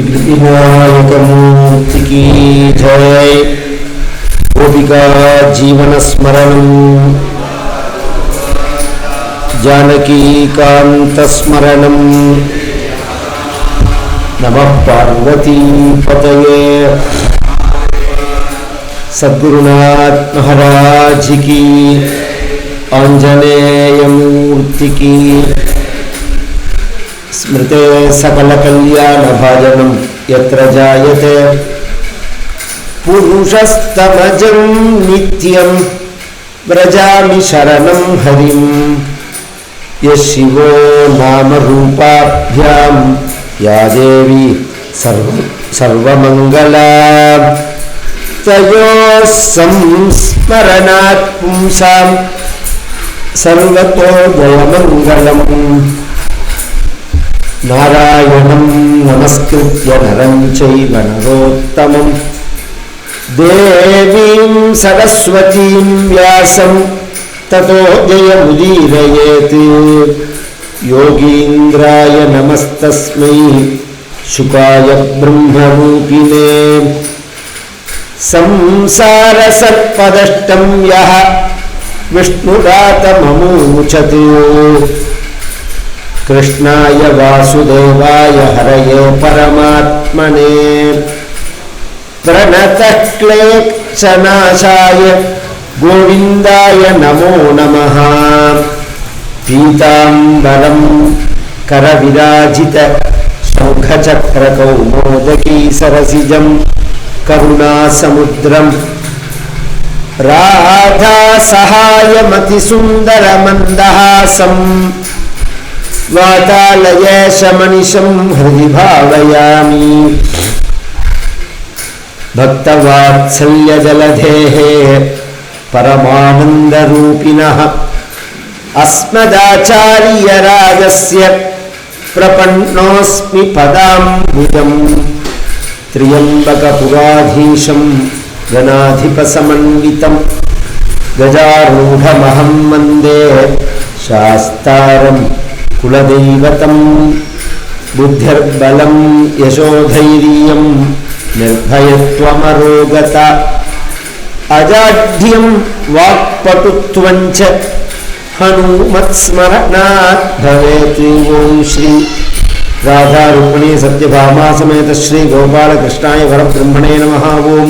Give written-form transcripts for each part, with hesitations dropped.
विनायकमूर्ति की जय। गोपिका जीवन स्मरणं जानकी कांत स्मरणं नमः पार्वती पतये। सद्गुरुनाथ महाराज की, आंजनेय मूर्ति की। स्मृते सकल कल्याण भाजनम यत्र जायते पुरुषस्तमजं नित्यं व्रजामि शरणं हरिं। यः शिवो नाम रूपाभ्यां या देवी सर्वमंगला। तयोः संस्मरणात् पुंसां सर्वतो जयमंगलम्। नारायणं नमस्कृत्य नरं चैव नरोत्तमं देवीं सरस्वतीं व्यासं ततो जयमुदीरयेत्। योगीन्द्राय नमस्तस्मै शुकाय ब्रह्मरूपिणे। संसारसत्पदष्टं यः विष्णुरातममुचत्। कृष्णाय वासुदेवाय हरये परमात्मने। प्रणतः क्लेशनाशाय गोविन्दाय नमो नमः। पीताम्बरं करविराजित शङ्खचक्रकौमोदकी सरसिजं करुणासमुद्रं राधासहायमतिसुन्दरमन्दहासं वातालयेशमनिशं हृदि भावयामि। भक्तवात्सल्यजलधेः परमानन्दरूपिणः अस्मदाचार्यराजस्य प्रपन्नोऽस्मि पदाम्बुजम्। त्र्यम्बकपुराधीशं गणाधिपसमन्वितं गजारूढमहं वन्दे शास्तारं कुलदैवतं। बुद्धिर्बलं यशोधैर्यं निर्भयत्वमरोगता। अजाढ्यं वाक्पटुत्वं च हनुमत्स्मरणात् भवेत्। ओं श्री राधा रुक्मिणी सत्यभामा समेत श्री गोपाल कृष्णाय वरब्रह्मणे नमः। ओं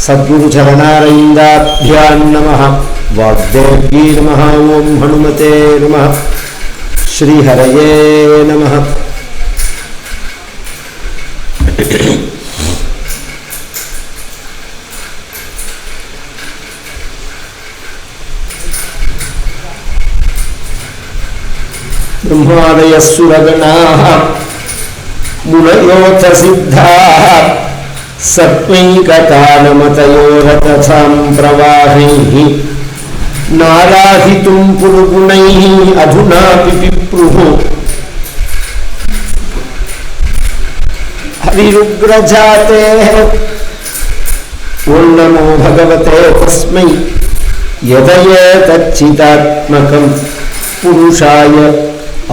सद्गुरु चरणारविन्दाभ्यां नमः। वाग्देव्यै नमः। ओं हनुमते नमः। श्री हरये नमः। ब्रह्मादयः सुरगणाः मुनयोऽथ सिद्धाः सत्त्वैकतानमतयो रथसां प्रवाहैः। नाराहितुं पुरुगुणैः अधुनापि पिप्रुः। हरिरुग्रजातेः ॐ नमो भगवते तस्मै यदयेतच्चिदात्मकं पुरुषाय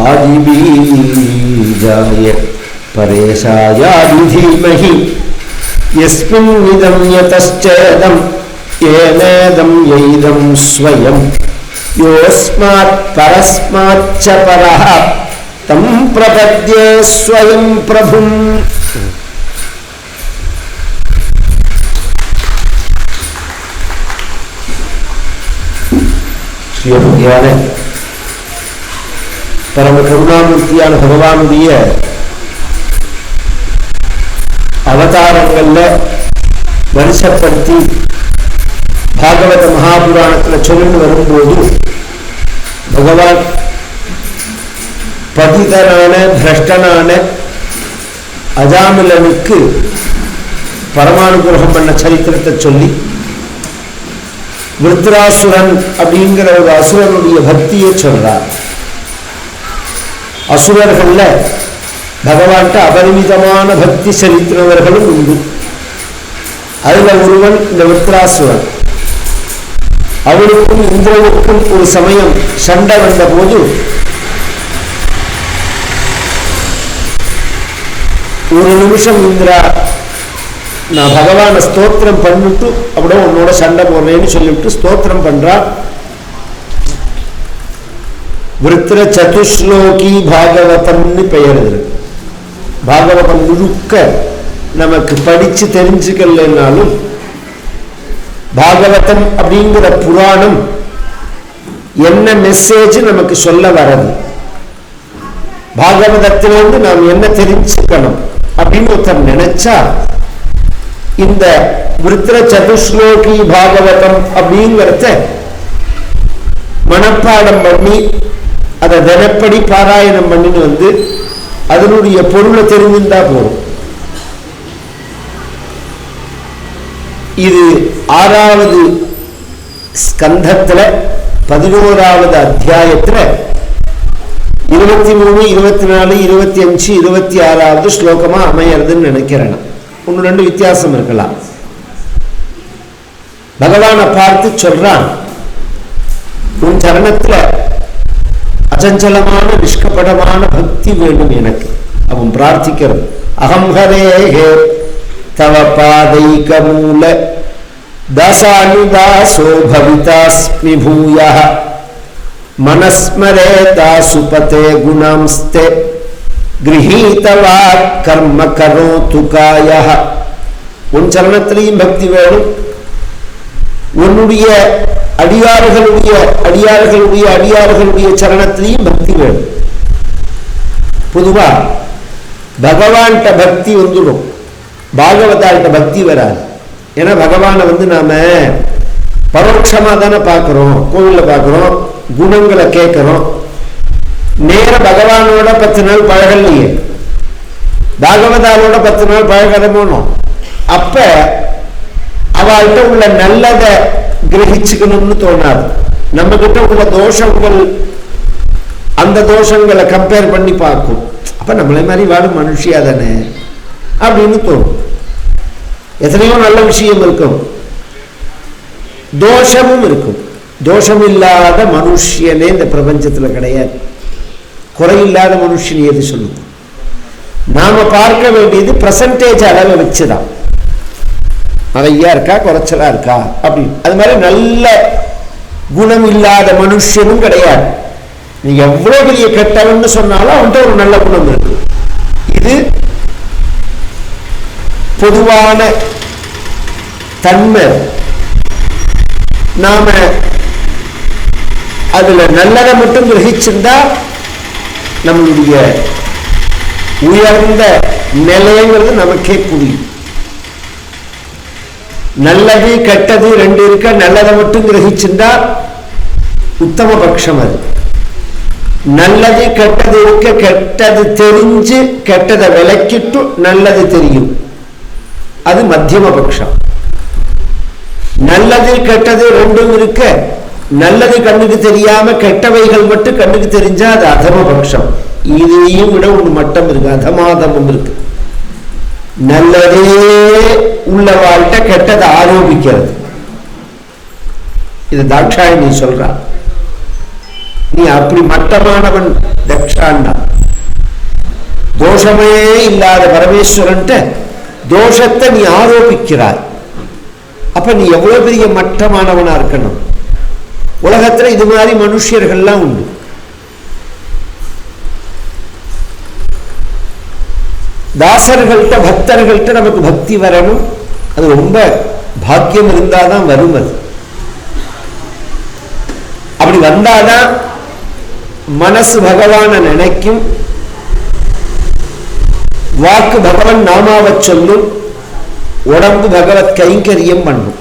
आदिबीजाय परेशायादि धीमहि। यस्मिन्निदं यतश्चेदं येनेदं यैदं स्वयं। योऽस्मात् परस्माच्च परः तं प्रपद्ये स्वयं प्रभुम्। श्रीमद् परम करुणामूर्तिயான பகவானுடைய அவதாரங்கள்ல வருஷப்படுத்தி பாகவத மகாபுராணத்தில் சொல்லிட்டு வரும்போது பகவான் பதிதனான பிரஷ்டனான அஜாமிலனுக்கு பரமானுகிரகம் பண்ண சரித்திரத்தை சொல்லி விருத்ராசுரன் அப்படிங்கிற ஒரு அசுரனுடைய பக்தியை சொல்றார். அசுரர்கள்ல பகவான்கிட்ட அபரிமிதமான பக்தி செலுத்தினவர்களும் உண்டு. அதுல ஒருவன் இந்த விருத்ராசுரன். அவனுக்கும் இந்திரனுக்கும் ஒரு சமயம் சண்டை வந்த போது ஒரு நிமிஷம் இந்திரா நான் பகவானை ஸ்தோத்திரம் பண்ணிட்டு அப்படியே உன்னோட சண்டை போடுறேன்னு சொல்லிவிட்டு ஸ்தோத்திரம் பண்றா. விருத்திர சதுஸ்லோகி பாகவதம்னு பெயர். பாகவதம் முழுக்க நமக்கு படிச்சு தெரிஞ்சுக்கலனாலும் பாகவதம் அப்படிங்கிற புராணம் என்ன மெசேஜ் நமக்கு சொல்ல வரது, பாகவதத்திலிருந்து நாம் என்ன தெரிஞ்சுக்கணும் அப்படின்னு ஒருத்தர் நினைச்சா இந்த விருத்திர சதுஸ்லோகி பாகவதம் அப்படிங்கிறத மனப்பாடம் பண்ணி அதை தினப்படி பாராயணம் பண்ணின்னு வந்து அதனுடைய பொருளை தெரிஞ்சிருந்தா போதும். இது 6வது ஸ்கந்தத்துல 11வது அத்தியாயத்துல 23, 24, 25, 26வது ஸ்லோகமா அமையறதுன்னு நினைக்கிறேன். 1-2 வித்தியாசம் இருக்கலாம். பகவானை பார்த்து சொல்றான், உன் சரணத்துல அச்சஞ்சலமான நிஷ்கபடமான பக்தி வேண்டும் எனக்கு. அவன் பிரார்த்திக்கிறது, அகம் ஹரேஹே தவ பாதைக மூல தாசானுதாசோ பவிதாஸ்மி பூயः மனஸ்மரே தாசுபதே குணாம்ஸ்தே கிரஹீதவா கர்ம கரோது காயः. உன் சரணத்திலையும் பக்தி வேணும், உன்னுடைய அடியார்களுடைய சரணத்திலையும் பக்தி வேணும். பொதுவா பகவான்கிட்ட பக்தி வந்துடும், பாகவதார்கிட்ட பக்தி வராது. ஏன்னா பகவானை நாம பரோட்சமா தானே பார்க்கிறோம், கோவில்ல பார்க்கிறோம், குணங்களை கேட்கிறோம். நேர பகவானோட 10 நாள் பழகலையே, பாகவதாரோட 10 நாள் பழகணும். அப்ப அவள்கிட்ட உள்ள நல்லதை கிரகிச்சுக்கணும்னு தோணாது. நம்ம கிட்ட உள்ள தோஷங்கள், அந்த தோஷங்களை கம்பேர் பண்ணி பார்க்கும். அப்ப நம்மளே மாதிரி வாழும் மனுஷியா தானே அப்படின்னு தோணும். எத்தனையோ நல்ல விஷயம் இருக்கும், தோஷமும் இருக்கும். தோஷம் இல்லாத மனுஷியனே இந்த பிரபஞ்சத்துல கிடையாது. குறையில்லாத மனுஷன் எது சொல்லுது? நாம பார்க்க வேண்டியது பிரசன்டேஜ் அளவை வச்சுதான், நிறையா இருக்கா குறைச்சலா இருக்கா அப்படின்னு. அது மாதிரி நல்ல குணம் இல்லாத மனுஷனும் கிடையாது. நீ எவ்வளவு பெரிய கெட்டவன்னு சொன்னாலும் அவன்கிட்ட ஒரு நல்ல குணம் இருக்கு. இது பொதுவான தன்மை. நாம அதுல நல்லதை மட்டும் கிரகிச்சிருந்தா நம்மளுடைய உயர்ந்த நிலைங்கிறது நமக்கே புரியும். நல்லது கெட்டது 2 இருக்க, நல்லதை மட்டும் கிரகிச்சிருந்தா உத்தம பட்சம். அது நல்லது கெட்டது இருக்க, கெட்டது தெரிஞ்சு கெட்டதை விலக்கிட்டு நல்லது தெரியும், அது மத்தியம பட்சம். நல்லது கெட்டது 2 இருக்க, நல்லது கண்ணுக்கு தெரியாம கெட்டவைகள் மட்டும் கண்ணுக்கு தெரிஞ்சா அது அதம பட்சம். இதையும் விட ஒரு மட்டம் இருக்கு, அதமாதமும் இருக்கு. நல்லதே உள்ள வாழ்க்கை கெட்டதை ஆரோபிக்கிறது. இது தாட்சாயணி சொல்றா. நீ அப்படி மட்டமானவன் தக்ஷான்னா. தோஷமே இல்லாத பரமேஸ்வரன்ட்ட தோஷத்தை நீ ஆரோபிக்கிறாய். அப்ப நீ எவ்வளவு பெரிய மட்டமானவனா இருக்கணும். உலகத்துல இது மாதிரி மனுஷர்கள்லாம் உண்டு. தாசர்கள்ட்ட பக்தர்கள்ட்ட நமக்கு பக்தி வரணும். அது ரொம்ப பாக்கியம் இருந்தாதான் வரும். அது அப்படி வந்தாதான் மனசு பகவானை நினைக்கும், வாக்கு பகவான் நாமாவை சொல்லும், உடம்பு பகவத் கைங்கரியம் பண்ணும்.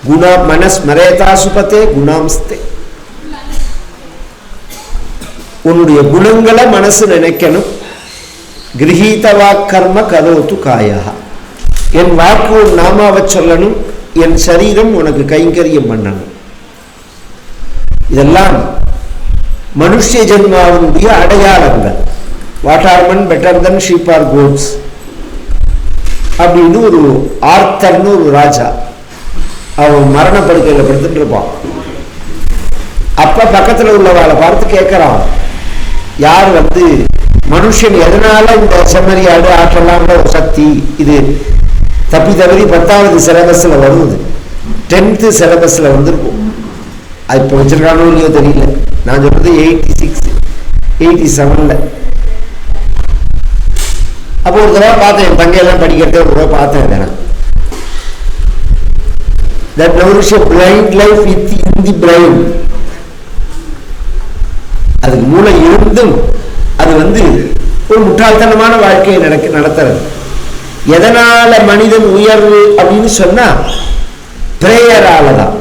குணா மனஸ் மரேதா சுபத்தே குணாம்ஸ்தே. உன்னுடைய குணங்களை மனசு நினைக்கணும். கிரஹீத வாக்கர்ம கரோது காயா. என் வாக்கு உன் நாமாவை சொல்லணும், என் சரீரம் உனக்கு கைங்கரியம் பண்ணணும். இதெல்லாம் மனுஷ ஜென்மாவுடைய அடையாளங்கள். What are men better than sheep or goats அப்படின்னு ஒரு ஆர்த்தர்னு ஒரு ராஜா, அவன் மரணப்படுக்கையில் படுத்துட்டு இருப்பான். அப்ப பக்கத்துல உள்ளவாளை பார்த்து கேட்கிறான், யார் மனுஷன் எதனால இந்த செம்மறி ஆடு ஆற்றலாம் ஒரு சக்தி இது தப்பி தவறி 10வது சிலபஸ்ல வருது, 10th சிலபஸ்ல வந்திருக்கும். அது இப்போ வச்சிருக்கானோ இல்லையோ தெரியல. நான் சொல்றது 86 87ல. அப்போ ஒரு தடவை பார்த்தேன், என் தங்கையெல்லாம் படிக்கிறத ஒரு தடவை பார்த்தேன். நான் that nourish a blind life in the brain. அதுக்கு மூளை இருந்தும் அது ஒரு முட்டாள்தனமான வாழ்க்கையை நடத்துறது. எதனால மனிதன் உயர்வு அப்படின்னு சொன்னா பிரேயரால தான்.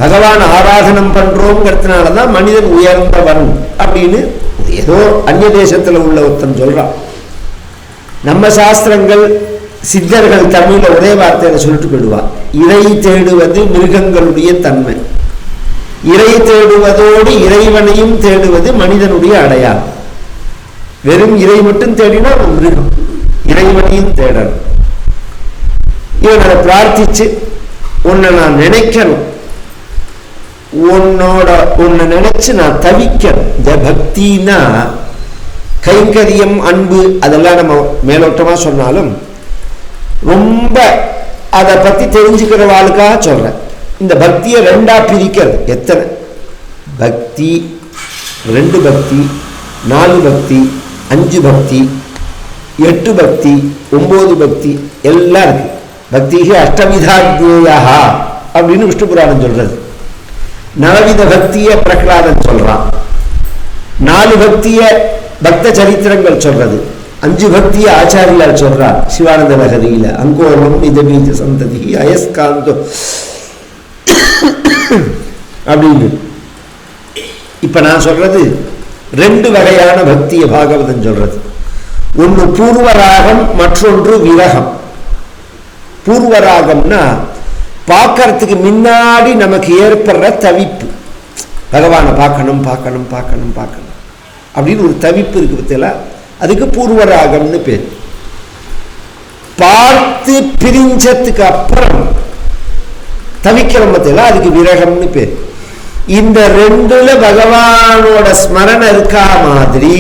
பகவான் ஆராதனம் பண்றோங்கிறதுனாலதான் மனிதன் உயர்ந்தவன் அப்படின்னு ஏதோ அந்நிய தேசத்துல உள்ள ஒருத்தன் சொல்றான். நம்ம சாஸ்திரங்கள் சித்தர்கள் தமிழ்ல ஒரே வார்த்தையில சொல்லிட்டு போயிடுவா, இறை தேடுவது மிருகங்களுடைய தன்மை, இறை தேடுவதோடு இறைவனையும் தேடுவது மனிதனுடைய அடையாளம். வெறும் இறை மட்டும் தேடினா மிருகம், இறைவனையும் தேடணும். இவன் அதை பிரார்த்திச்சு உன்னை நான் நினைக்கணும், உன்னை நினைச்சு நான் தவிக்கணும். இந்த பக்தினா கைங்கரியம் அன்பு அதெல்லாம் நம்ம மேலோட்டமா சொன்னாலும் ரொம்ப அதை பத்தி தெரிஞ்சுக்கிறவாளுக்காக சொல்றேன். இந்த பக்தியை 2ஆ பிரிக்கிறது. எத்தனை பக்தி? 2 பக்தி, 4 பக்தி, 5 பக்தி, 8 பக்தி, 9 பக்தி எல்லாம் இருக்கு. பக்தி அஷ்டவிதாத்யா அப்படின்னு விஷ்ணு புராணம் சொல்றது. 9 பக்திய பிரகலாதன் சொல்றான், 4 பக்திய பக்த சரித்திரங்கள் சொல்றது, 5 பக்திய ஆச்சாரியார் சொல்றார் சிவானந்த நகரியில. அங்கோரம் நிஜபீஜ சந்ததி அயஸ்காந்தோ அப்படின்னு. இப்ப நான் சொல்றது 2 வகையான பக்திய பாகவதன் சொல்றது. ஒன்று பூர்வராகம், மற்றொன்று விரகம். பூர்வராகம்னா பார்க்கறதுக்கு முன்னாடி நமக்கு ஏற்படுற தவிப்பு, பகவானை பார்க்கணும் பார்க்கணும் பார்க்கணும் பார்க்கணும் அப்படின்னு ஒரு தவிப்பு இருக்கு பத்தியில, அதுக்கு பூர்வராகம்னு பேர். பார்த்து பிரிஞ்சதுக்கு அப்புறம் தவிக்கிறோம் பத்தியில, அதுக்கு விரகம்னு பேர். இந்த 2ல பகவானோட ஸ்மரணை இருக்கா மாதிரி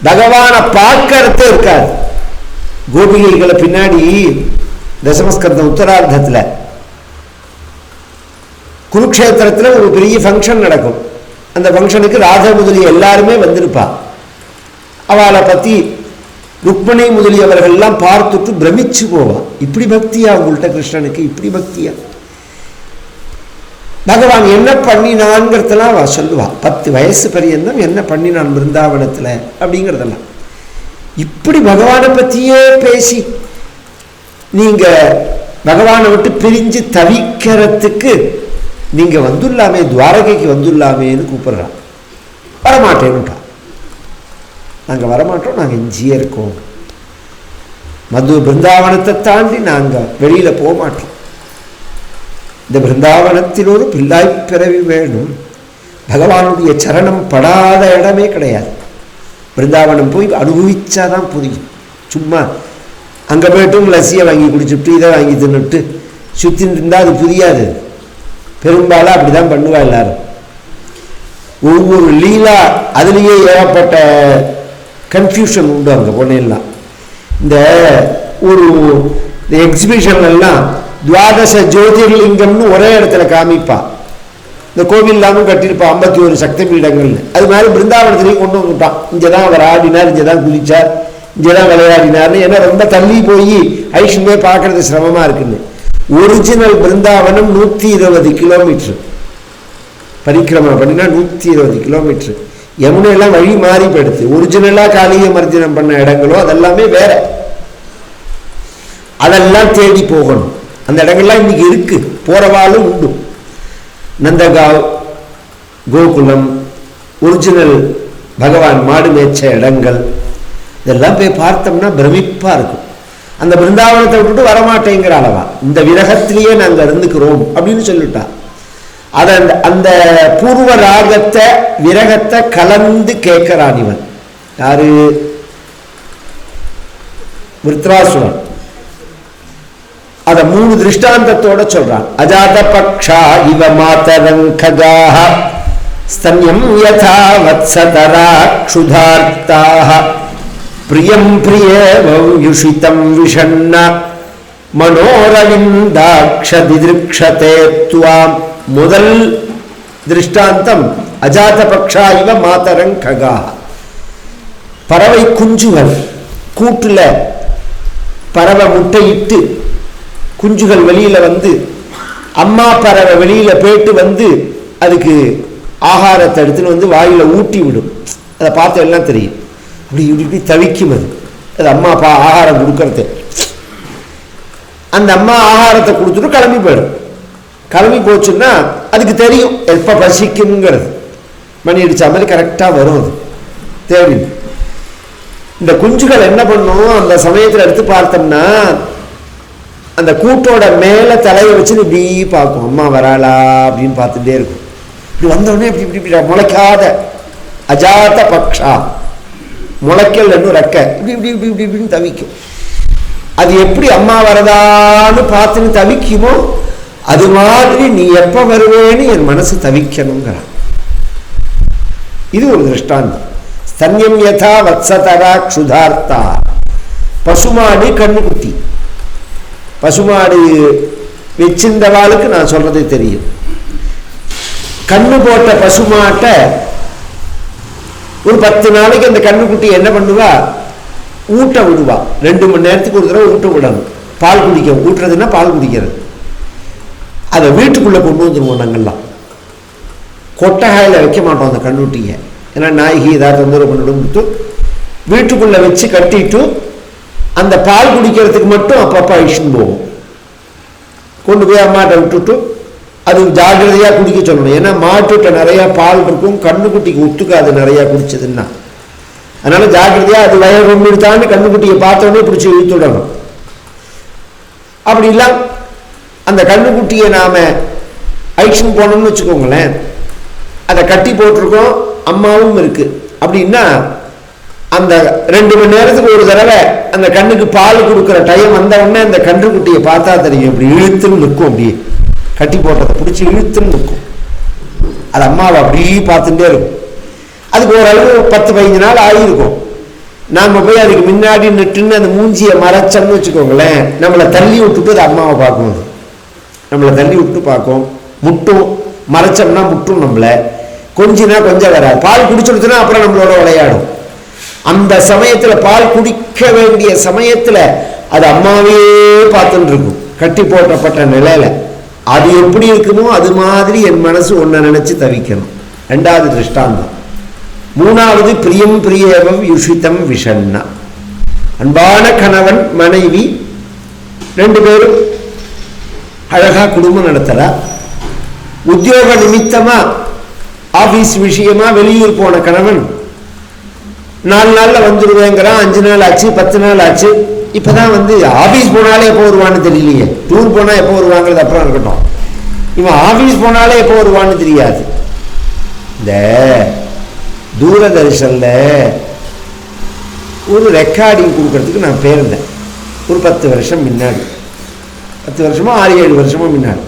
பகவானை பார்க்கறதே இருக்காது. கோபிகைகளை பின்னாடி தசமஸ்கந்தம் உத்தரார்த்தத்துல குருக்ஷேத்திரத்துல ஒரு பெரிய ஃபங்க்ஷன் நடக்கும். அந்த ஃபங்க்ஷனுக்கு ராதா முதலிய எல்லாருமே வந்திருப்பா. அவளை பத்தி ருக்மணி முதலியவர்கள்லாம் பார்த்துட்டு பிரமிச்சு போவா. இப்படி பக்தியா உங்கள்கிட்ட கிருஷ்ணனுக்கு, இப்படி பக்தியா? பகவான் என்ன பண்ணினான்ங்கிறதெல்லாம் அவ சொல்லுவா. 10 வயசு பரியந்தம் என்ன பண்ணினான் பிருந்தாவனத்துல அப்படிங்கிறதெல்லாம். இப்படி பகவானை பத்தியே பேசி நீங்க பகவானை விட்டு பிரிஞ்சு தவிக்கிறதுக்கு நீங்க வந்துள்ளாமே, துவாரகைக்கு வந்துள்ளாமேன்னு கூப்பிடுறான். வரமாட்டேன்னுட்டான். நாங்க வரமாட்டோம், நாங்க இஞ்சியே இருக்கோம். பிருந்தாவனத்தை தாண்டி நாங்க வெளியில போக மாட்டோம். இந்த பிருந்தாவனத்தில் ஒரு பிள்ளாய் பிறவி வேணும். பகவானுடைய சரணம் படாத இடமே கிடையாது. பிருந்தாவனம் போய் அனுபவிச்சாதான் புரியும். சும்மா அங்க போய்ட்டும் லஸ்ஸியை வாங்கி குடிச்சுட்டு இதை வாங்கி தின்னுட்டு சுத்தின்னு இருந்தா அது புரியாது. பெரும்பாலும் அப்படிதான் பண்ணுவா எல்லாரும். ஒவ்வொரு லீலா அதுலேயே ஏகப்பட்ட கன்ஃபியூஷன் உண்டு. அங்கே போனேன்னா இந்த ஒரு எக்ஸிபிஷன்லாம் துவாதச ஜோதிர்லிங்கம்னு ஒரே இடத்துல காமிப்பா. இந்த கோவில் இல்லாமல் கட்டியிருப்பா 51 சக்தி பீடங்கள்னு. அது மாதிரி பிருந்தாவனத்திலையும் கொண்டு வந்துட்டான். இங்கே தான் அவர் ஆடினார், இங்கே தான் குளிச்சார், இங்கே தான் விளையாடினார்னு. ஏன்னா ரொம்ப தள்ளி போய் ஐஷுமே பார்க்கறது சிரமமா இருக்குன்னு. ஒரிஜினல் பிருந்தாவனம் 120 கிலோமீட்டர் பரிக்கிரமா பண்ணினா 120 கிலோமீட்டர். யமுனையெல்லாம் வழி மாறி போயிடுது. ஒரிஜினலா காளிய மர்ஜனம் பண்ண இடங்களோ அதெல்லாமே வேற. அதெல்லாம் தேடி போகணும். அந்த இடங்கள்லாம் இன்னைக்கு இருக்கு, போறவாலும் உண்டு. நந்தகாவ், கோகுலம், ஒரிஜினல் பகவான் மாடு மேய்ச்ச இடங்கள் இதெல்லாம் போய் பார்த்தோம்னா பிரமிப்பா இருக்கும். அந்த பிருந்தாவனத்தை விட்டுட்டு வரமாட்டேங்கிற அளவா இந்த விரகத்திலேயே நாங்கள் இருந்துக்கிறோம் அப்படின்னு சொல்லிட்டா. அத அந்த பூர்வ ராகத்தை விரகத்தை கலந்து கேட்கிறான் இவன். யாரு? விருத்ராசுரன். அத 3 திருஷ்டாந்தத்தோட சொல்றான். அஜாத பக்ஷா இவ மாதரங்ககாஹ ஸ்தன்யம் யதா வத்சதரா க்ஷுதார்த்தாஹ பிரியம் பிரியேவம் யுஷிதம் விஷண்ண மனோரவிந்தாக்ஷதிதிருக்ஷதே த்வாம். முதல் திருஷ்டாந்தம் அஜாத பக்ஷா இவ மாதரங்ககா. பறவை குஞ்சுகள் கூட்டுல பறவை முட்டையிட்டு குஞ்சுகள் வெளியில வந்து அம்மா பறவை வெளியில போயிட்டு வந்து அதுக்கு ஆகாரத்தை எடுத்துன்னு வந்து வாயில ஊட்டி விடும். அதை பார்த்து எல்லாம் தெரியும். இப்படி இப்படி தவிக்கும். அது அம்மா ஆகாரம் கொடுக்கறது. அந்த அம்மா ஆகாரத்தை கொடுத்துட்டு கிளம்பி போயிடும். கிளம்பி போச்சுன்னா அதுக்கு தெரியும் எப்ப பசிக்குங்கிறது. மணி அடிச்ச மாதிரி கரெக்டா வரும். அது தேடி இந்த குஞ்சுகள் என்ன பண்ணும், அந்த சமயத்தில் எடுத்து பார்த்தோம்னா அந்த கூட்டோட மேல தலையை வச்சு இப்படி பார்க்கும். அம்மா வராளா அப்படின்னு பார்த்துட்டே இருக்கும். இப்படி வந்தோடனே இப்படி இப்படி இப்படி முளைக்காத அஜாத பக்ஷா, முளைக்கல் என்னும் ரெக்க இப்படி இப்படி இப்படி இப்படி இப்படின்னு தவிக்கும். அது எப்படி அம்மா வரதான்னு பார்த்துன்னு தவிக்குமோ அது மாதிரி நீ எப்ப வருவேன்னு என் மனசு தவிக்கணுங்கிறான். இது ஒரு திருஷ்டாந்தம். ஸ்தன்யம் யதா வத்சதரா க்ஷுதார்த்தா. பசுமாடு கண்ணுக்குட்டி. பசுமாடு வச்சிருந்தவாளுக்கு நான் சொல்றது தெரியும். கண்ணு போட்ட பசுமாட்டை ஒரு 10 நாளைக்கு அந்த கண்ணுக்குட்டி என்ன பண்ணுவா, ஊட்ட விடுவா. 2 மணி நேரத்துக்கு ஒரு தடவை ஊட்ட விடணும். பால் குடிக்க, ஊட்டுறதுன்னா பால் குடிக்கிறது. அதை வீட்டுக்குள்ள கொண்டு வந்துடுவோம். நாங்கள்லாம் கொட்டகாயில வைக்க மாட்டோம் அந்த கண்ணுட்டியை. ஏன்னா நாய்கி ஏதாவது தொந்தரவு பண்ணிட்டு வீட்டுக்குள்ள வச்சு கட்டிட்டு அந்த பால் குடிக்கிறதுக்கு மட்டும் அப்பப்போ அழிச்சுன்னு போவோம். கொண்டு போய் அம்மாட்ட விட்டுட்டு அது ஜாகிரதையா குடிக்க சொல்லணும். ஏன்னா மாட்டுட்ட நிறைய பால் இருக்கும், கண்ணுக்குட்டிக்கு ஒத்துக்காது நிறைய குடிச்சதுன்னா. அதனால ஜாகிரதையா அது வயல் ரொம்ப தாண்டி கண்ணுக்குட்டியை பார்த்தோடனே பிடிச்சி இழுத்துடணும். அப்படி இல்லை அந்த கண்ணுக்குட்டியை நாம அழிச்சுன்னு போனோம்னு வச்சுக்கோங்களேன், அதை கட்டி போட்டிருக்கோம், அம்மாவும் இருக்கு அப்படின்னா அந்த 2 மணி நேரத்துக்கு ஒரு தடவை அந்த கண்ணுக்கு பால் கொடுக்குற டைம் வந்த உடனே அந்த கன்றுக்குட்டியை பார்த்தா தெரியும். இப்படி இழுத்துன்னு நிற்கும். அப்படியே கட்டி போட்டதை பிடிச்சி இழுத்துன்னு நிற்கும். அது அம்மாவை அப்படியே பார்த்துட்டே இருக்கும். அதுக்கு ஓரளவு 10-15 நாள் ஆகியிருக்கும். நாம போய் அதுக்கு முன்னாடி நிட்டுன்னு அந்த மூஞ்சியை மறைச்சோம்னு வச்சுக்கோங்களேன், நம்மளை தள்ளி விட்டுட்டு அது அம்மாவை பார்க்கும். அது நம்மளை தள்ளி விட்டு பார்க்கும், முட்டும். மறைச்சோம்னா முட்டும். நம்மளை கொஞ்சினா கொஞ்சம் வராது. பால் குடிச்சுடுச்சுன்னா அப்புறம் நம்மளோட விளையாடும். அந்த சமயத்துல பால் குடிக்க வேண்டிய சமயத்துல அது அம்மாவே பார்த்துட்டு இருக்கும் கட்டி போட்டப்பட்ட நிலையில. அது எப்படி இருக்குமோ அது மாதிரி என் மனசு ஒன்ன நினைச்சு தவிக்கணும். 2வது திருஷ்டாந்தம். 3வது பிரியம் பிரியேவம் யுஷிதம் விஷண்ணா. அன்பான கணவன் மனைவி 2 பேரும் அழகா குடும்பம் நடத்தறா. உத்தியோக நிமித்தமா ஆபீஸ் விஷயமா வெளியூர் போன கணவன் 4 நாள்ல வந்துடுவேங்கிறான். 5 நாள் ஆச்சு, 10 நாள் ஆச்சு. இப்பதான் வந்து ஆபீஸ் போனாலே எப்போ வருவான்னு தெரியலையே. டூர் போனா எப்போ வருவாங்கிறது அப்புறம் இருக்கட்டும். இவன் ஆபீஸ் போனாலே எப்போ வருவான்னு தெரியாது. இந்த தூரதர்ஷன்ல ஒரு ரெக்கார்டிங் கொடுக்கறதுக்கு நான் போயிருந்தேன். ஒரு 10 வருஷம் முன்னாடி, 10 வருஷமா 6-7 வருஷமா முன்னாடி.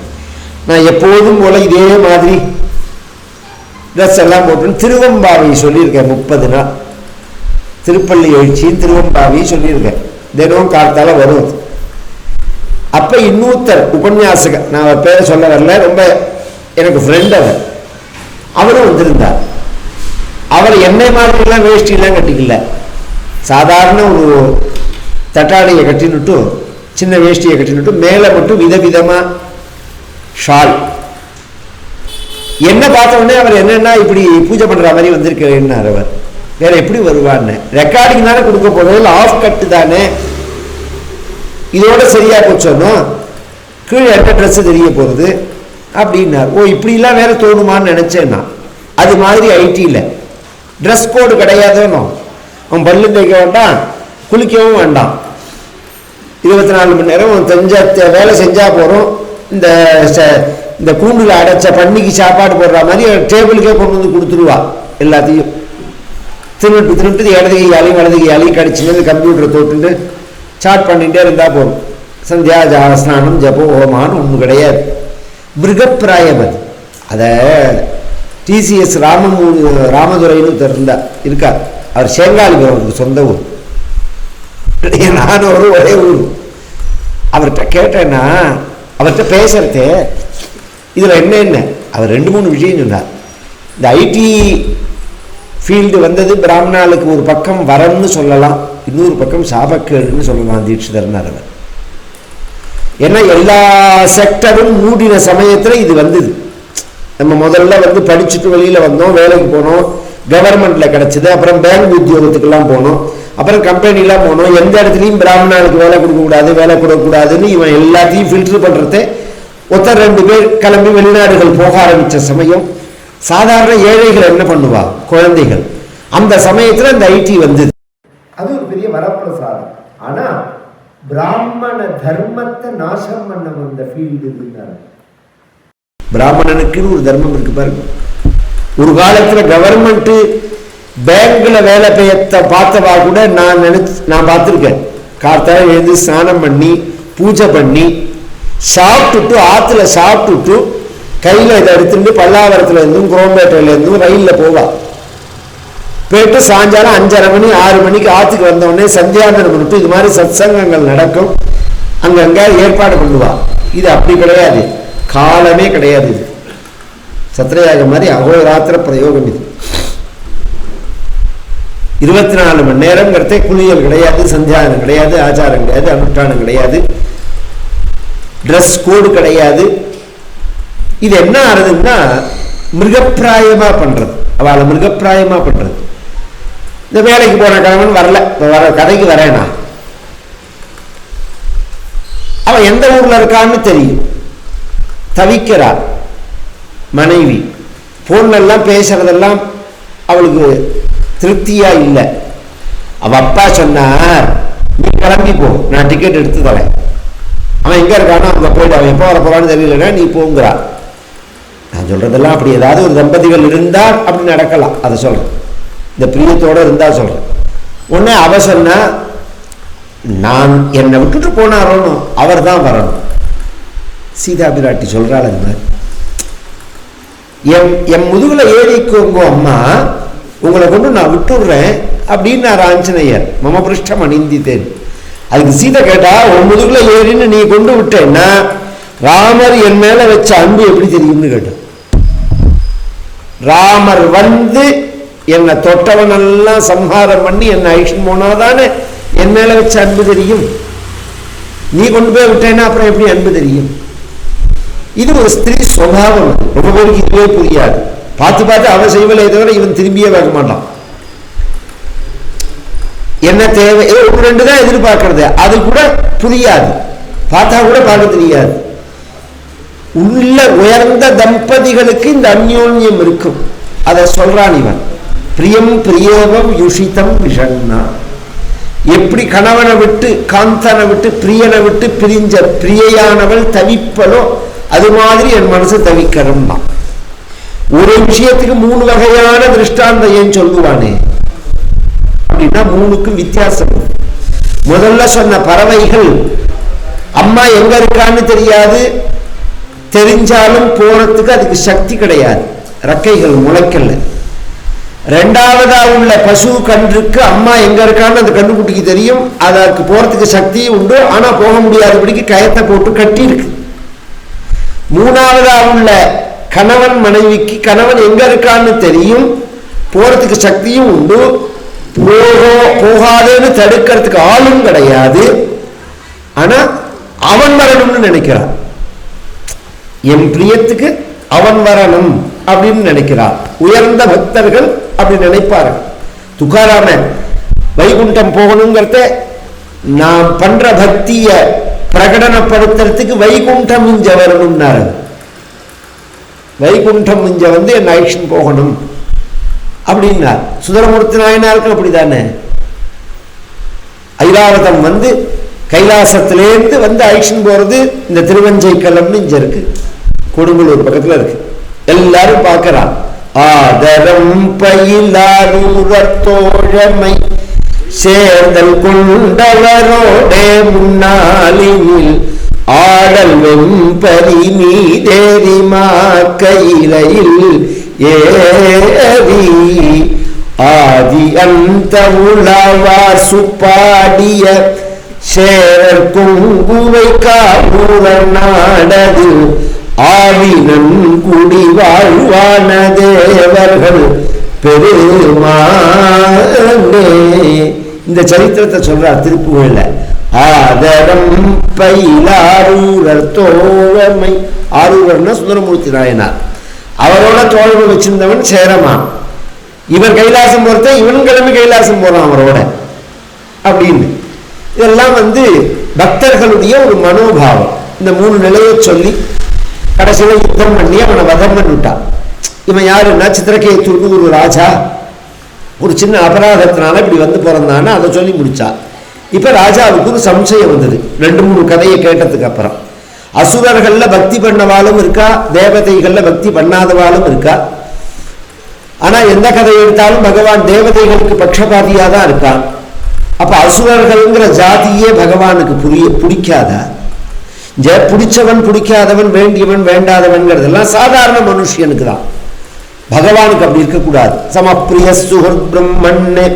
நான் எப்போதும் போல இதே மாதிரி ட்ரெஸ் எல்லாம் போட்டு திருவம்பாவை சொல்லியிருக்கேன். 30 நாள் திருப்பள்ளி எழுச்சியும் திருவம்பாவையும் சொல்லியிருக்கேன். தினம் காலத்தால வரும். அப்ப இன்னொருத்தர் உபன்யாசக, நான் அவர் பேரை சொல்ல வரல, ரொம்ப எனக்கு ஃப்ரெண்ட் அவரும் வந்திருந்தார். அவர் என்னை மாதிரிலாம் வேஷ்டிலாம் கட்டிக்கல, சாதாரண ஒரு தட்டாடையை கட்டினுட்டு சின்ன வேஷ்டியை கட்டினுட்டு மேலே மட்டும் விதவிதமா ஷால். என்ன பார்த்த உடனே அவர் என்னன்னா இப்படி பூஜை பண்ற மாதிரி வந்திருக்கிறார். அவர் வேற எப்படி வருவான்னு, ரெக்கார்டிங் தானே கொடுக்க போறது, ஆஃப் கட்டு தானே, இதோட சரியா போச்சோன்னா கீழே என்ன ட்ரெஸ் தெரிய போறது அப்படின்னார். ஓ இப்படிலாம் வேற தோணுமான்னு நினைச்சேன்னா, அது மாதிரி ஐடியில் ட்ரெஸ் கோடு கிடையாதுன்னு. அவன் பல்லு தேய்க்க வேண்டாம், குளிக்கவும் வேண்டாம், 24 மணி நேரம் வேலை செஞ்சா போறோம். இந்த கூண்டுல அடைச்ச பண்ணிக்கு சாப்பாடு போடுற மாதிரி டேபிளுக்கே கொண்டு வந்து கொடுத்துருவா. எல்லாத்தையும் திருட்டு இடது கையாலையும் வலது கையாலையும் கடிச்சுன்னு கம்ப்யூட்டரை தொட்டுட்டு சாட் பண்ணிகிட்டே இருந்தா போதும். சந்தியா ஸ்நானம் ஜபோ ஹோமான்னு ஒன்றும் கிடையாது. மிருகப்பிராயம் அது. அதை டிசிஎஸ் ராமதுரைன்னு இருந்தார் இருக்கார். அவர் சேங்காலிபுரம், அவருக்கு சொந்த ஊர். நானும் ஒரே ஊர். அவர்கிட்ட கேட்டேன்னா, அவர்கிட்ட பேசுறது இதில் என்ன அவர் 2-3 விஷயம் சொன்னார். இந்த ஐடி ஃபீல்டு வந்தது பிராமணாளுக்கு ஒரு பக்கம் வரம்னு சொல்லலாம், இன்னொரு பக்கம் சாபக்கேடுன்னு சொல்லலாம் தீட்சிதர்னார் அவர். ஏன்னா எல்லா செக்டரும் மூடின சமயத்தில் இது வந்தது. நம்ம முதல்ல படிச்சுட்டு வெளியில் வந்தோம், வேலைக்கு போனோம், கவர்மெண்ட்டில் கிடச்சிது, அப்புறம் பேங்க் உத்தியோகத்துக்கெல்லாம் போனோம், அப்புறம் கம்பெனிலாம் போனோம். எந்த இடத்துலையும் பிராமணாளுக்கு வேலை கொடுக்கக்கூடாது, வேலை கொடுக்கக்கூடாதுன்னு இவன் எல்லாத்தையும் ஃபில்டர் பண்ணுறதே 1-2 பேர் கிளம்பி வெளிநாடுகள் போக ஆரம்பித்த சமயம். சாதாரண ஏழைகள் என்ன பண்ணுவா, குழந்தைகள். அந்த சமயத்தில் இந்த ஐடி வந்தது. அது ஒரு பெரிய வரப்பிரசாதம். ஆனால் பிராமண தர்மத்தை நாசம் பண்ண வந்த ஃபீல்டு இருந்தாங்க. பிராமணனுக்குன்னு ஒரு தர்மம் இருக்கு பாருங்க. ஒரு காலத்தில் கவர்மெண்ட் பேங்க்ல வேலை பெய்யத்தை பார்த்தவா கூட நான் பார்த்துருக்கேன். கார்த்தால எழுந்து ஸ்நானம் பண்ணி பூஜை பண்ணி சாப்பிட்டுட்டு ஆற்றுல சாப்பிட்டுட்டு கையில் இதை எடுத்துட்டு பல்லாவரத்துல இருந்தும் குரோம்பேட்டையில இருந்தும் ரயிலில் போவா. போயிட்டு சாயங்காலம் 5:30 மணி 6 மணிக்கு ஆற்றுக்கு வந்தோடனே சந்தியாந்தனம் பண்ணிட்டு இது மாதிரி சத்சங்கங்கள் நடக்கும், அங்கங்க ஏற்பாடு பண்ணுவா. இது அப்படி கிடையாது, காலமே கிடையாது. இது சத்திரயாக மாதிரி அகோராத்திர பிரயோகம். இது 24 மணி நேரம்ங்கிறதே குளியல் கிடையாது, சந்தியானம் கிடையாது, ஆச்சாரம் கிடையாது, அனுஷ்டானம் கிடையாது, ட்ரெஸ் கோடு கிடையாது. இது என்ன ஆறுதுன்னா மிருகப்பிராயமா பண்றது, அவளை மிருகப்பிராயமா பண்றது. இந்த வேலைக்கு போன கணவன் வர கதைக்கு வரேனா, அவன் எந்த ஊர்ல இருக்கான்னு தெரியும், தவிக்கிறா மனைவி. போன்லாம் பேசுறதெல்லாம் அவளுக்கு திருப்தியா இல்லை. அவ அப்பா சொன்னார், நீ கிளம்பி போ, நான் டிக்கெட் எடுத்து தரேன். அவன் எங்க இருக்கானோ அங்க போயிட்டு, அவன் எப்போ வர போறான்னு தெரியலன்னா நீ போங்கிறா. நான் சொல்றதெல்லாம் அப்படி ஏதாவது ஒரு தம்பதிகள் இருந்தால் அப்படி நடக்கலாம், அதை சொல்றேன். இந்த பிரியத்தோட இருந்தா சொல்றேன். உடனே அவ சொன்னா, நான் என்னை விட்டுட்டு போனாரோன்னு அவர் தான் வரணும். சீதா பிராட்டி சொல்றாள், அது மாதிரி என் முதுகுல ஏறிக்கோங்க அம்மா, உங்களை கொண்டு நான் விட்டுடுறேன் அப்படின்னு நான் ஆஞ்சநேயர் மம பிருஷ்டம் அணிந்தித்தேன். அதுக்கு சீதை கேட்டா, உன் முதுகுல ஏறின்னு நீ கொண்டு விட்டேன்னா ராமர் என் மேல வச்ச அன்பு எப்படி தெரியும்னு கேட்டான். ராமர் என்னை தொட்டவனெல்லாம் சம்ஹாரம் பண்ணி என்னை ஐஷன் போனாதானே என் மேல வச்ச அன்பு தெரியும். நீ கொண்டு போய் விட்டேன்னா அப்புறம் எப்படி அன்பு தெரியும்? இது ஒரு ஸ்திரீ சுவாவம். ரொம்ப பேருக்கு இதுவே புரியாது. பார்த்து பார்த்து அவன் செய்வலை தவிர இவன் திரும்பியே பார்க்க மாட்டான். என்ன தேவை, 1-2 தான் எதிர்பார்க்கறது, அது கூட புரியாது, பார்த்தா கூட பார்க்க தெரியாது. உள்ள உயர்ந்த தம்பதிகளுக்கு இந்த அந்யோன்யம் இருக்கும். அதை சொல்றான் இவன். பிரியம் பிரியவம் யுஷிதம் விஷன்னா. எப்படி கணவனை விட்டு காந்தனை விட்டு பிரியனை விட்டு பிரிஞ்ச பிரியையானவள் தவிப்பலோ அது மாதிரி என் மனசு தவிக்கணும். ஒரு விஷயத்துக்கு 3 வகையான திருஷ்டாந்தம் ஏன் சொல்லுவானே அப்படின்னா 3க்கும் வித்தியாசம். முதல்ல சொன்ன பறவைகள் அம்மா எங்க இருக்கான்னு தெரியாது, தெரிஞ்சாலும் போறதுக்கு அதுக்கு சக்தி கிடையாது, ரெக்கைகள் முளைக்கல. 2வதா உள்ள பசு கன்றுக்கு அம்மா எங்க இருக்கான்னு அந்த கன்றுக்குட்டிக்கு தெரியும், அதற்கு போறதுக்கு சக்தி உண்டு, ஆனா போக முடியாதபடிக்கு கயத்தை போட்டு கட்டி இருக்கு. 3வதா உள்ள கணவன் மனைவிக்கு கணவன் எங்க இருக்கான்னு தெரியும், போறதுக்கு சக்தியும் உண்டு, போகாதேன்னு தடுக்கிறதுக்கு ஆளும் கிடையாது, ஆனா அவன் வரணும்னு நினைக்கிறான். என் பிரியத்துக்கு அவன் வரணும் அப்படின்னு நினைக்கிறார். உயர்ந்த பக்தர்கள் அப்படி நினைப்பார்கள். துக்காராமன் வைகுண்டம் போகணுங்கிறத நாம் பண்ற பக்திய பிரகடனப்படுத்துறதுக்கு வைகுண்டம் இஞ்ச வரணும்னாரு. வைகுண்டம் இஞ்ச என் ஐஷன் போகணும் அப்படின்னார். சுந்தரமூர்த்தி நாயனாருக்கும் அப்படித்தானே. ஐராவதம் கைலாசத்திலேருந்து ஐஷன் போறது இந்த திருவஞ்சைக்கலம்னு இங்க இருக்கு, கொடுங்கலூர் பக்கத்துல இருக்கு. எல்லாரும் பார்க்கிறான். ஆதரம் பயிலாரூரத்தோழமை சேர்ந்தல் கொண்டவரோடே முன்னாளில் ஆடல் வெம்பரி மீதேரிமா கையிலையில் ஏறி ஆதி அந்த உலவா சுப்பாடிய சேரர் குங்குவை காபூர நாடது ஆவினன் குடி வாழ்வான தேவர்கள் பெருமானே. இந்த சரித்திரத்தை சொல்றார் திருப்புகழ்ல. ஆதரம் பயிலாரூரர் தோழமை. ஆரூரர்னா சுந்தரமூர்த்தி நாயனார். அவரோட தோழமை வச்சிருந்தவன் சேரமான். இவன் கைலாசம் போறத இவன் கிளம்பி கைலாசம் போறான் அவரோட அப்படின்னு. இதெல்லாம் பக்தர்களுடைய ஒரு மனோபாவம். இந்த 3 நிலையை சொல்லி கடைசியில யுத்தம் பண்ணி அவனை வதம் பண்ணிவிட்டான். இவன் யாருன்னா சித்திரகேத்துன்னு ஒரு ராஜா ஒரு சின்ன அபராதத்தினால இப்படி பிறந்தான்னு அதை சொல்லி முடிச்சா. இப்ப ராஜாவுக்கு ஒரு சம்சயம் வந்தது 2-3 கதையை கேட்டதுக்கு அப்புறம். அசுரர்கள்ல பக்தி பண்ணவாலும் இருக்கா, தேவதைகள்ல பக்தி பண்ணாதவாலும் இருக்கா. ஆனா எந்த கதை எடுத்தாலும் பகவான் தேவதைகளுக்கு பட்சபாதியா தான் இருக்கான். அப்ப அசுரர்கள்ங்கிற ஜாதியே பகவானுக்கு பிடிக்காதா? பிடிச்சவன் பிடிக்காதவன், வேண்டியவன் வேண்டாதவன்கிறதெல்லாம் சாதாரண மனுஷனுக்கு தான். பகவானுக்கு அப்படி இருக்கக்கூடாது. சமப்பிரிய சுஹுர் பிரம்மண்ணே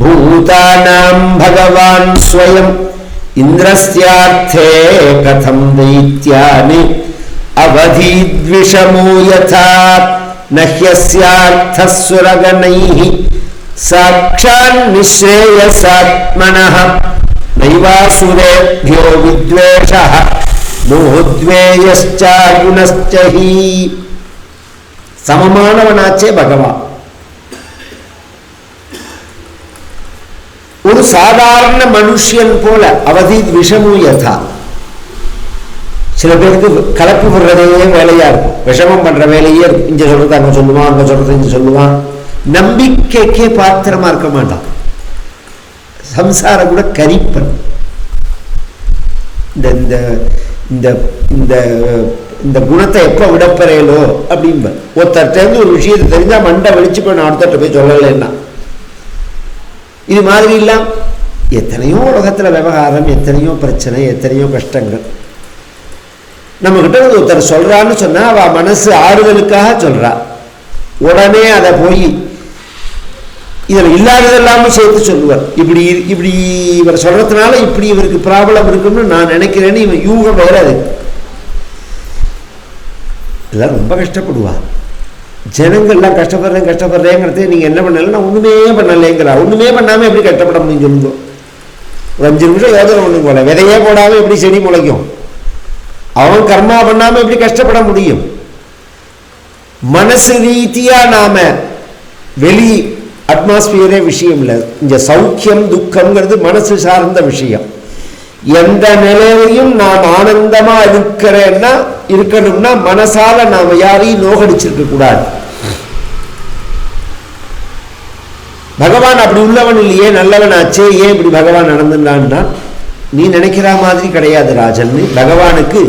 பூதானாம் பகவான் ஸ்வயம் இந்திரஸ்யார்த்தே கதம் தைத்யானி அவதீத்விஷமோ யதா நஹ்யஸ்யார்த்தஸ்வரகணைஹி சாக்ஷான் நிஸ்ரேயசாத்மனஹ நைவாசுரேभ्यो வித்வேஷः மோத்வேயஸ்சாகுணஸ்சஹி. சமமானவனாச்சே பகவான். ஒரு சாதாரண மனுஷன் போல அவதீத் விஷமு யதா. சில பேருக்கு கலப்பு விடுறதே வேலையா இருக்கும், விஷமம் பண்ற வேலையே இருக்கும். இங்க சொல்றது அங்க சொல்லுவான், அங்க சொல்றது இங்க சொல்லுவான். நம்பிக்கைக்கே பாத்திரமா இருக்க மாட்டான். சம்சாரம் கூட கரிப்பன். இந்த குணத்தை எப்ப விடப்பறையலோ அப்படின்ப. ஒருத்தர்கிட்ட ஒரு விஷயத்தை தெரிஞ்சா மண்டை வெளிச்சு போய் நான் அடுத்த போய் சொல்லலைன்னா இது மாதிரி இல்லாம் எத்தனையோ உலகத்துல விவகாரம், எத்தனையோ பிரச்சனை, எத்தனையோ கஷ்டங்கள். நம்ம கிட்ட ஒருத்தர் சொல்றான்னு சொன்னா அவ மனசு ஆறுதலுக்காக சொல்றா. உடனே அதை போய் இதுல இல்லாததெல்லாமும் சேர்த்து சொல்லுவார். இப்படி இவர் சொல்றதுனால இப்படி இவருக்கு ப்ராப்ளம் இருக்குன்னு நான் நினைக்கிறேன்னு இவன் யூகம் வேற. அது இதெல்லாம் ரொம்ப கஷ்டப்படுவா. ஜனங்கள்லாம் கஷ்டப்படுறேங்கிறது நீங்க என்ன பண்ணல, நான் ஒண்ணுமே பண்ணலைங்கிறா. ஒண்ணுமே பண்ணாம எப்படி கஷ்டப்பட முடியும் சொல்லுங்க? ஒரு 5 நிமிஷம் யோசனை பண்ணுங்க போல. விதையே போடாம எப்படி செடி முளைக்கும்? அவன் கர்மா பண்ணாம எப்படி கஷ்டப்பட முடியும்? மனசு ரீதியா நாம வெளி அட்மாஸ்பியரே விஷயம் இல்லை. இந்த சௌக்கியம் துக்கம்ங்கிறது மனசு சார்ந்த விஷயம். எந்த நிலையிலையும் நாம் ஆனந்தமா இருக்கணும்னா மனசால நாம யாரையும் நோகடிச்சிருக்க கூடாது. பகவான் அப்படி உள்ளவன் இல்லையே, நல்லவன் ஆச்சே, ஏன் இப்படி பகவான் நடந்துட்டான்னா நீ நினைக்கிற மாதிரி கிடையாது ராஜன். பகவானுக்கு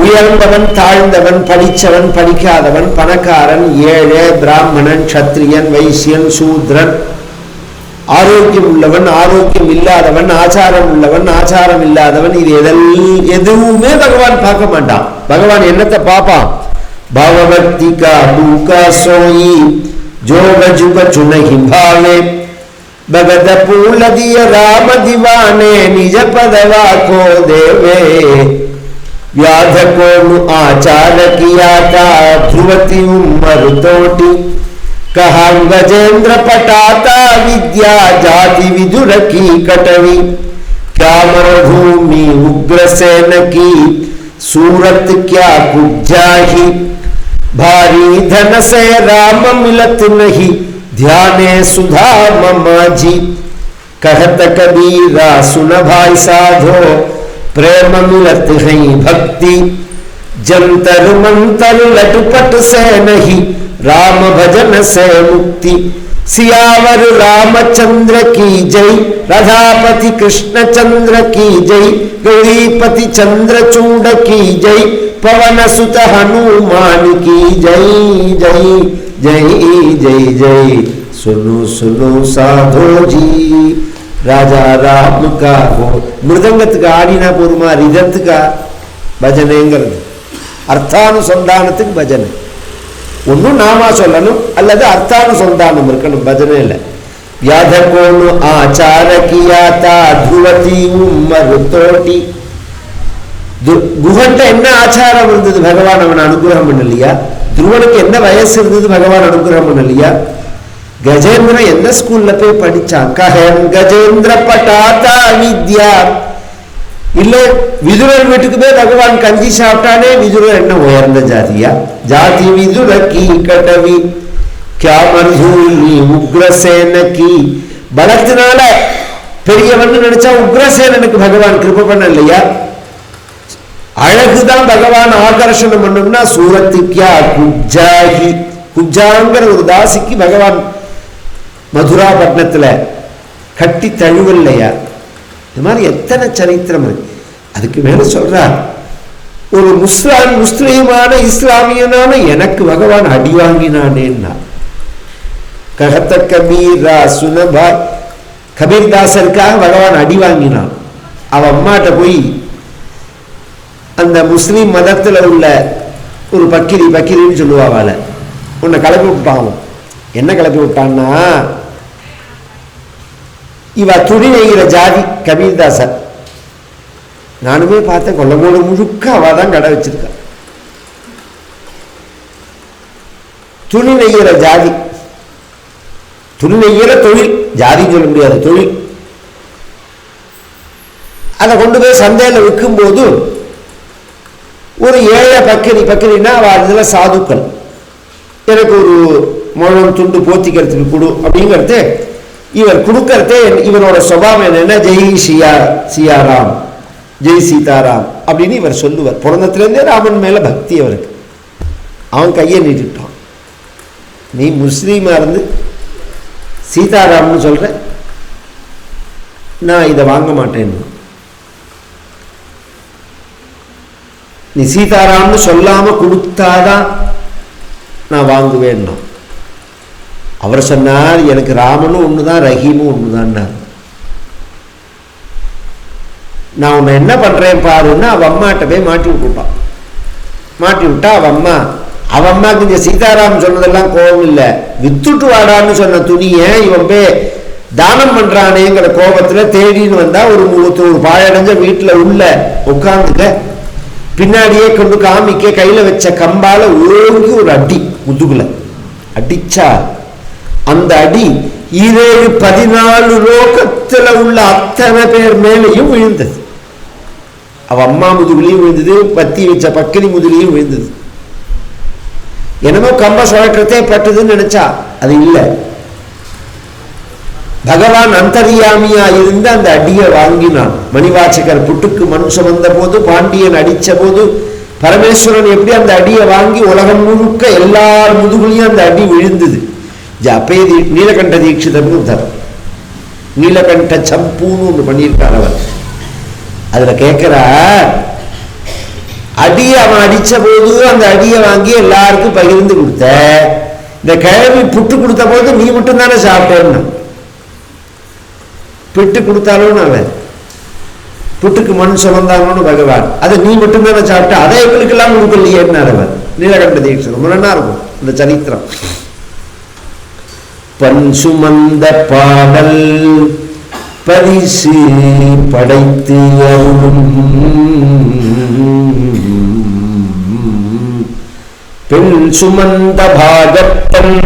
உயர்ந்தவன் தாழ்ந்தவன், படிச்சவன் படிக்காதவன், பணக்காரன் ஏழை, பிராமணன் சத்திரியன் வைசியன் சூத்ரன், ஆரோக்கியம் உள்ளவன் ஆரோக்கியம் இல்லாதவன், ஆச்சாரம் உள்ளவன் ஆச்சாரம் இல்லாதவன், இது எதுவுமே பகவான் பார்க்க மாட்டான். பகவான் என்னத்தை பார்ப்பான்? பாவவர்த்தி கா பூகா சோயி ஜோக ஜுக சுனஹி பாவே பகத பூலதிய ராம திவானே நிஜ பதவா கோ தேவே व्याध को आचार किया था ध्रुवती उमर तोटी कहा गजेंद्र पटाता विद्या जाति विदुर की कटवी क्या मरुभूमि उग्रसेन की सूरत क्या कुजाही भारी धन से राम मिलत नहीं ध्याने सुधा ममाजी कहत कबीरा सुन भाई साधो प्रेम मिलत है भक्ति जंतर मंतर लटपट से नहीं राम भजन से मुक्ति सियावर रामचंद्र की जय राधापति कृष्ण चंद्र की जय गौरीपति चंद्रचूड की जय पवन सुत हनुमान की जय जय जय जय जय सुनो सुनो साधो जी ராஜா ராமுக்கா மிருதங்கத்துக்கு ஆடினா போருமா, ரிதத்துக்கா பஜனைங்கிறது. அர்த்தானுசந்தானத்துக்கு பஜனை. ஒன்றும் நாமா சொல்லணும் அல்லது அர்த்தானுசந்தானம் இருக்கணும், பஜனை இல்லை. வியாதகோனு ஆச்சார கியாத்தா துவதி உம்மருத்தோட்டி. குஹன்ட்ட என்ன ஆச்சாரம் இருந்தது, பகவான் அவன் அனுகிரகம் பண்ணலையா? துருவனுக்கு என்ன வயசு இருந்தது, பகவான் அனுகிரகம் பண்ணலையா? கஜேந்திரன் எந்த ஸ்கூல்ல போய் படிச்சான்? கஹன் கஜேந்திர பட்டாத்தா வித்யா. இல்ல விதுரர் வீட்டுக்கு போய் பகவான் கஞ்சி சாப்பிட்டானே, விதுரர் என்ன உயர்ந்த ஜாதியா? ஜாதி விதுர கி கடவி கியா மன்ஹூலி உக்ரசேன கி. பலத்தினால பெரியவன் நினைச்சா உக்ரசேனனுக்கு பகவான் கிருப பண்ண இல்லையா? அழகுதான் பகவான் ஆகர்ஷணம் பண்ணணும்னா சூரத்துக்கியா குஜாகி. குஜாங்கிற ஒரு தாசிக்கு பகவான் மதுராபட்டினத்துல கட்டி தழுவல்லையா? இது மாதிரி எத்தனை சரித்திரம் இருக்கு. அதுக்கு மேல சொல்றார், ஒரு முஸ்லிமான இஸ்லாமியனான எனக்கு பகவான் அடி வாங்கினானேன்னா. கஹத்த கபீரா சுனபா. கபீர்தாசருக்காக பகவான் அடி வாங்கினான். அவ அம்மாட்ட போய் அந்த முஸ்லீம் மதத்தில் உள்ள ஒரு பக்கிரின்னு சொல்லுவாள், உன்னை கிளப்பி விட்டான். என்ன கிளப்பி விட்டான்னா, இவ துணி நெய்கிற ஜாதி கபீர்தாசர். நானுமே பார்த்தேன், கொல்லமோடு முழுக்க அவ தான் கடை வச்சிருக்கா. துணி நெய்கிற ஜாதி, துணி நெய்கிற தொழில், ஜாதின்னு சொல்ல முடியாது, தொழில். அதை கொண்டு போய் சந்தையில் விற்கும் போது ஒரு ஏழை பக்கிரின்னா அதுல சாதுக்கள், எனக்கு ஒரு முழம் துண்டு போத்திக்கிறதுக்கு கொடு அப்படிங்கிறது இவர் கொடுக்கறதே. இவரோட சுபாவம் என்னன்னா, ஜெய் சியாராம், ஜெய் சீதாராம் அப்படின்னு இவர் சொல்லுவார். பிறந்தத்திலேருந்தே ராமன் மேல பக்தி அவருக்கு. அவன் கையை நீட்டிட்டான், நீ முஸ்லீமா இருந்து சீதாராம்னு சொல்ற, நான் இதை வாங்க மாட்டேன்னு. நீ சீதாராம்னு சொல்லாம கொடுத்தாதான் நான் வாங்குவேன்னா. அவர் சொன்னார், எனக்கு ராமனும் ஒண்ணுதான் ரஹீமும் ஒண்ணுதான். நான் உன்னை என்ன பண்றேன் பாருன்னா அவ அம்மாட்ட போய் மாட்டி விட்டுட்டான். மாட்டி விட்டா அவ அம்மாக்கு இந்த சீதாராம் சொன்னதெல்லாம் கோபம் இல்லை, வித்துட்டு வாடான்னு சொன்ன துணியை இவன் போய் தானம் பண்றானேங்கிற கோபத்துல தேடின்னு வந்தா ஒரு பாழடைஞ்ச வீட்டுல உள்ள உட்கார்ந்துக்க, பின்னாடியே கொண்டு காமிக்க கையில வச்ச கம்பால ஓங்கி ஒரு அடி முதுகுல அடிச்சா. அந்த அடி 14 லோகத்துல உள்ள அத்தனை பேர் மேலையும் விழுந்தது. அவ அம்மா முதுகுலையும் விழுந்தது, பத்தி வச்ச பக்கிரி முதுகுலையும் விழுந்தது. என்னமோ கம்ப சுழற்றத்தே பட்டதுன்னு நினைச்சா, அது இல்லை. பகவான் அந்தரியாமியா இருந்து அந்த அடியை வாங்கினான். மணிவாச்சகர் புட்டுக்கு மண் சுமந்த போது, பாண்டியன் அடிச்ச போது, பரமேஸ்வரன் எப்படி அந்த அடியை வாங்கி உலகம் முழுக்க எல்லார் முதுகுலையும் அந்த அடி விழுந்தது. அப்பே நீலகண்ட தீட்சிதர்னு தரும், நீலகண்ட சம்பூன்னு ஒன்று பண்ணியிருக்கார் அவர். அதுல கேட்கிறார், அடியை அவன் அடிச்ச போது அந்த அடியை வாங்கி எல்லாருக்கும் பகிர்ந்து கொடுத்த, இந்த கிழவி புட்டு கொடுத்த போது நீ மட்டும் தானே சாப்பிட்டேன்னு. பிட்டு கொடுத்தாலும் அவன், புட்டுக்கு மண் சுமந்தாங்கன்னு பகவான், அதை நீ மட்டும்தானே சாப்பிட்ட, அதை எங்களுக்கெல்லாம் கொடுக்கலையேன்னார் அவர். நீலகண்ட தீட்சிதர் முரணா இருக்கும் இந்த சரித்திரம். பண் சுமந்த பாடல் பரிசு படைத்து அருளும் பெண் சுமந்த பாகத்தன்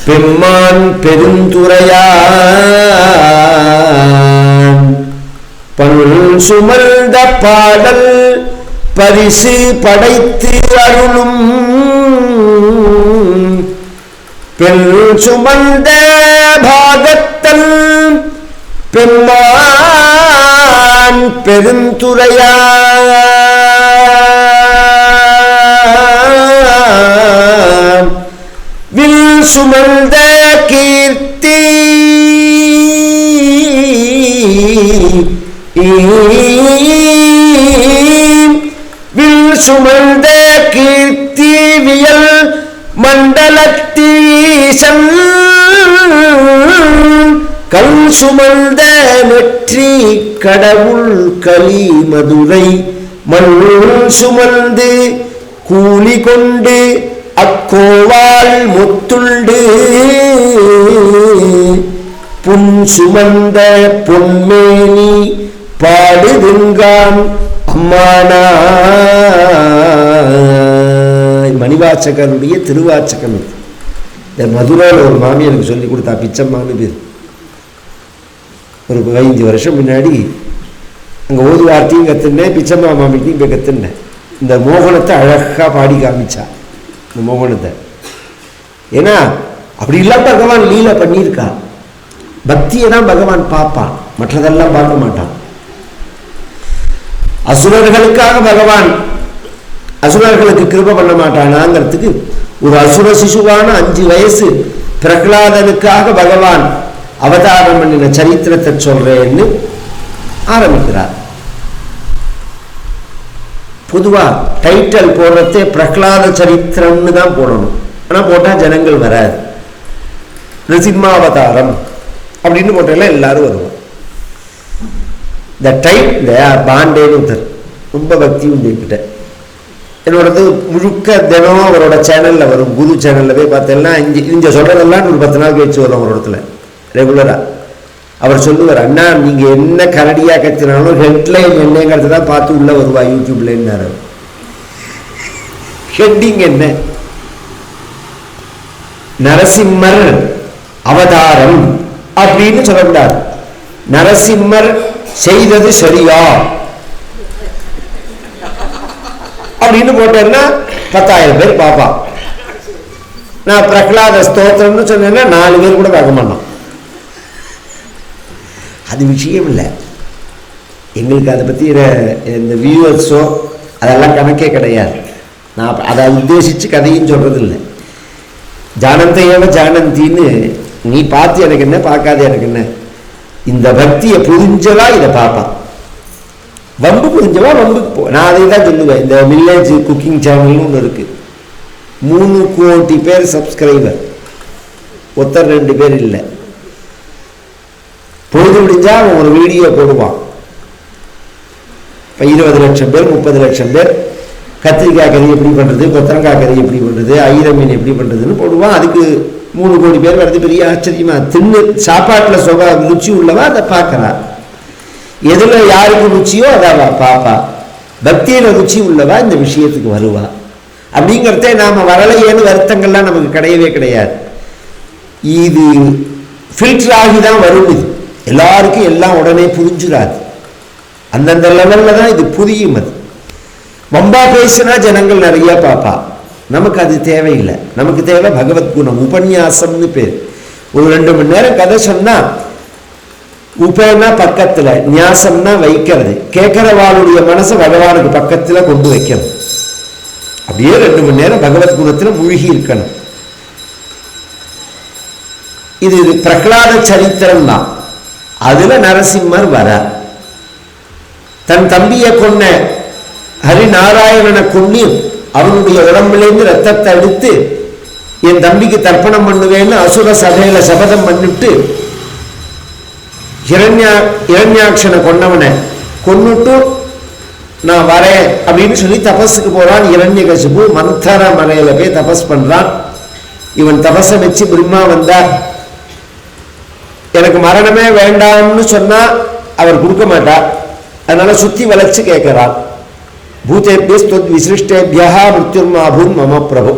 பெம்மான் பெருந்துரையான். பண் சுமந்த பாடல் பரிசு படைத்து அருளும் பெண் சுமந்த பாகத்தன் பெம்மான் பெருந்துரையான். வில் சுமந்த கீர்த்தி வில் சுமந்த கீர்த்தி வியல் மண்டலத்தீசன் கல் சுமந்த நெற்றி கடவுள் கலி மதுரை மண் சுமந்து கூலி கொண்டு அக்கோவால் முத்துண்டு புன் சுமந்த பொன்மேனி பாடுதுங்கான் அம்மானா. மணிவாச்சகனுடைய திருவாச்சகம். இந்த மதுரையில் ஒரு மாமி எனக்கு சொல்லி கொடுத்தா, பிச்சம்மான்னு பேர். ஒரு 15 வருஷம் முன்னாடி அங்கே ஓதுவார்த்தையும் கற்றுனேன், பிச்சம்மா மாமிட்டையும் போய் கற்றுனேன். இந்த மோகனத்தை அழகாக பாடி காமிச்சா. இந்த மோகனத்தை ஏன்னா அப்படி இல்லாம பகவான் லீலை பண்ணியிருக்கா. பக்தியை தான் பகவான் பார்ப்பான், மற்றதெல்லாம் பார்க்க மாட்டான். அசுரர்களுக்காக பகவான் அசுரர்களுக்கு கிருபை பண்ண மாட்டானாங்கிறதுக்கு ஒரு அசுர சிசுவான 5 வயசு பிரகலாதனுக்காக பகவான் அவதாரம் பண்ணின சரித்திரத்தை சொல்றேன்னு ஆரம்பிக்கிறார். பொதுவா டைட்டில் போடுறதே பிரகலாத சரித்திரம்னு தான் போடணும். ஆனா போட்டா ஜனங்கள் வராது. நிருசிம்மாவதாரம் அப்படின்னு போட்டெல்லாம் எல்லாரும் வருவோம். இந்த டைப் பாண்டேன்னு ஒருத்தர் ரொம்ப பக்தி உண்டு கிட்ட. என்னோடது முழுக்க தினம் அவரோட சேனல்ல வரும், குரு சேனல்ல போய் பார்த்தேன்னா இங்க சொல்றதெல்லாம் ஒரு 10 நாள் கழிச்சு வரும். ஒரு இடத்துல ரெகுலரா அவர் சொல்லுவார், அண்ணா நீங்க என்ன கரடியா கத்தினாலும் ஹெட்லைன் என்னங்கிறத தான் பார்த்து உள்ள வருவா யூடியூப்ல. ஹெட்டிங் என்ன? நரசிம்மர் அவதாரம் அப்படின்னு சொல்லக்கூடாது. நரசிம்மர் செய்தது சரியா அப்படின்னு போட்டேன்னா 10,000 பேர் பார்ப்பா. நான் பிரகலாத ஸ்தோத்திரம்னு சொன்னேன்னா 4 பேர் கூட பார்க்க மாட்டோம். அது விஷயம் இல்லை. எங்களுக்கு அதை பற்றி இந்த வியூவர்ஸோ அதெல்லாம் கணக்கே கிடையாது. நான் அதை உத்தேசித்து கதையும் சொல்கிறது இல்லை. ஜானந்தையவ ஜானந்தின்னு நீ பார்த்து எனக்கு என்ன, பார்க்காது எனக்கு என்ன. இந்த பக்தியை புரிஞ்சவா இதை பார்ப்பான், வம்பு புரிஞ்சவா வம்புக்கு போ. நான் அதை தான் சொல்லுவேன். இந்த வில்லேஜ் குக்கிங் சேனல்னு ஒன்று இருக்குது. 3 கோடி பேர் சப்ஸ்கிரைபர், ஒருத்தர் 2 பேர் இல்லை. பொழுது முடிஞ்சா அவன் ஒரு வீடியோ போடுவான். இப்போ 20 லட்சம் பேர் 30 லட்சம் பேர் கத்திரிக்காய் கறி எப்படி பண்ணுறது, கொத்தரங்காய் கறி எப்படி பண்ணுறது, ஐர மீன் எப்படி பண்ணுறதுன்னு போடுவான். அதுக்கு 3 கோடி பேர் வருது. பெரிய ஆச்சரியமா தின்னு சாப்பாட்டில் ருச்சி உள்ளவா அதை பார்க்கறா. எதுல யாருக்கு ருச்சியோ அதாவா பாப்பா. பக்தியில ருச்சி உள்ளவா இந்த விஷயத்துக்கு வருவா. அப்படிங்கிறதே நாம வரலையேன்னு வருத்தங்கள்லாம் நமக்கு கிடையவே கிடையாது. இது ஃபில்டர் ஆகி தான் வரும். இது எல்லாருக்கும் எல்லாம் உடனே புரிஞ்சுடாது. அந்தந்த லெவல்ல தான் இது புரியும். அது வம்பா பேசினா ஜனங்கள் நிறைய பாப்பா. நமக்கு அது தேவையில்லை. நமக்கு தேவை பகவத்குணம். உபன்யாசம்னு பேர். ஒரு 2 மணி நேரம் கதை சொன்னா, உபன்னா பக்கத்துல, நியாசம்னா வைக்கிறது, கேட்கிறவாளுடைய மனசை பகவானுக்கு பக்கத்துல கொண்டு வைக்கணும். அப்படியே 2 மணி நேரம் பகவத்குணத்துல மூழ்கி இருக்கணும். இது பிரகலாத சரித்திரம் தான். அதுல நரசிம்மர் வர தன் தம்பியை கொன்ன ஹரிநாராயணனை கொண்டு அவனுடைய உடம்பிலேருந்து ரத்தத்தை எடுத்து என் தம்பிக்கு தர்ப்பணம் பண்ணுவேன்னு அசுர சபையில சபதம் பண்ணிட்டு இரண்யாட்சனை கொன்னவனை கொன்னுட்டு நான் வரேன் அப்படின்னு சொல்லி தபஸுக்கு போறான். இரண்யகசிபு மந்தர மலையில போய் தபஸ் பண்றான். இவன் தபஸை வச்சு பிரம்மா வந்தா எனக்கு மரணமே வேண்டாம்னு சொன்னா அவர் கொடுக்க மாட்டார். அதனால சுத்தி வளைச்சு கேட்கிறான். பூதேபியஸ்துத் விசிருஷ்டேபியா மிருத்யுர்மாபூன் மம பிரபு,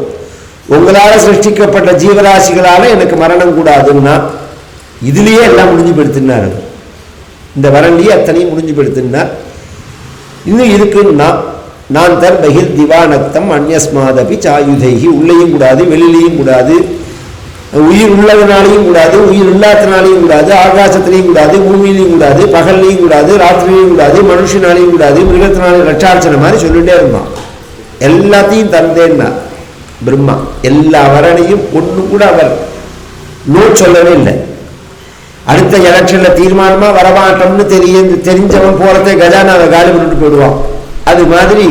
உங்களால சிருஷ்டிக்கப்பட்ட ஜீவராசிகளால எனக்கு மரணம் கூடாதுன்னா இதுலயே எல்லாம் முடிஞ்சு படுத்தினார். இந்த வரன்லயே அத்தனையும் முடிஞ்சு படுத்தினார். இன்னும் இருக்குன்னா நான் தர் பகிர் திவானக்தம் அந்யஸ்மாதபி சாயுதைகி, உள்ளேயும் கூடாது வெளியிலையும் கூடாது, உயிர் உள்ளதுனாலையும் கூடாது உயிர் இல்லாதனாலையும் கூடாது, ஆகாசத்திலையும் கூடாது பூமியிலையும் கூடாது, பகல்லையும் கூடாது ராத்திரிலையும் கூடாது, மனுஷனாலையும் கூடாது, மிருகத்தினாலையும் லட்சாட்சணை மாதிரி சொல்லிட்டே இருந்தான். எல்லாத்தையும் தந்தேன்னா பிரம்மா. எல்லா வரனையும் ஒன்று கூட அவர் நோட் சொல்லவே இல்லை. அடுத்த எலெக்ஷன்ல தீர்மானமா வரமாட்டோம்னு தெரிஞ்சவன் போறதே கஜானாவை காலி பண்ணிட்டு போயிடுவான். அது மாதிரி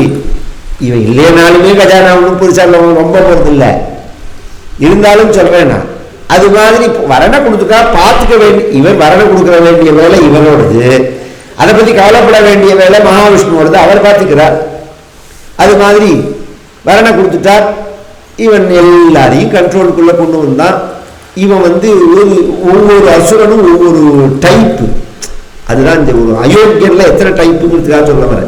இவன் இல்லையனாலுமே கஜானா ஒன்றும் புதுசா ரொம்ப போறது இல்லை. இருந்தாலும் சொல்றேன், நான் அது மாதிரி வரணை கொடுத்துட்டா பார்த்துக்க வேண்டிய இவர் வரணை கொடுக்க வேண்டிய வேலை இவரோடது, அதை பற்றி கவலைப்பட வேண்டிய வேலை மகாவிஷ்ணுவோடது, அவர் பார்த்துக்கிறார். அது மாதிரி வரணை கொடுத்துட்டார், இவன் எல்லாரையும் கண்ட்ரோலுக்குள்ள கொண்டு வந்தான். இவன் ஒவ்வொரு அசுரனும் ஒவ்வொரு டைப்பு. அதுதான் இந்த ஒரு அயோக்கியர்ல எத்தனை டைப்புங்கிறதுக்காக சொல்ல வர.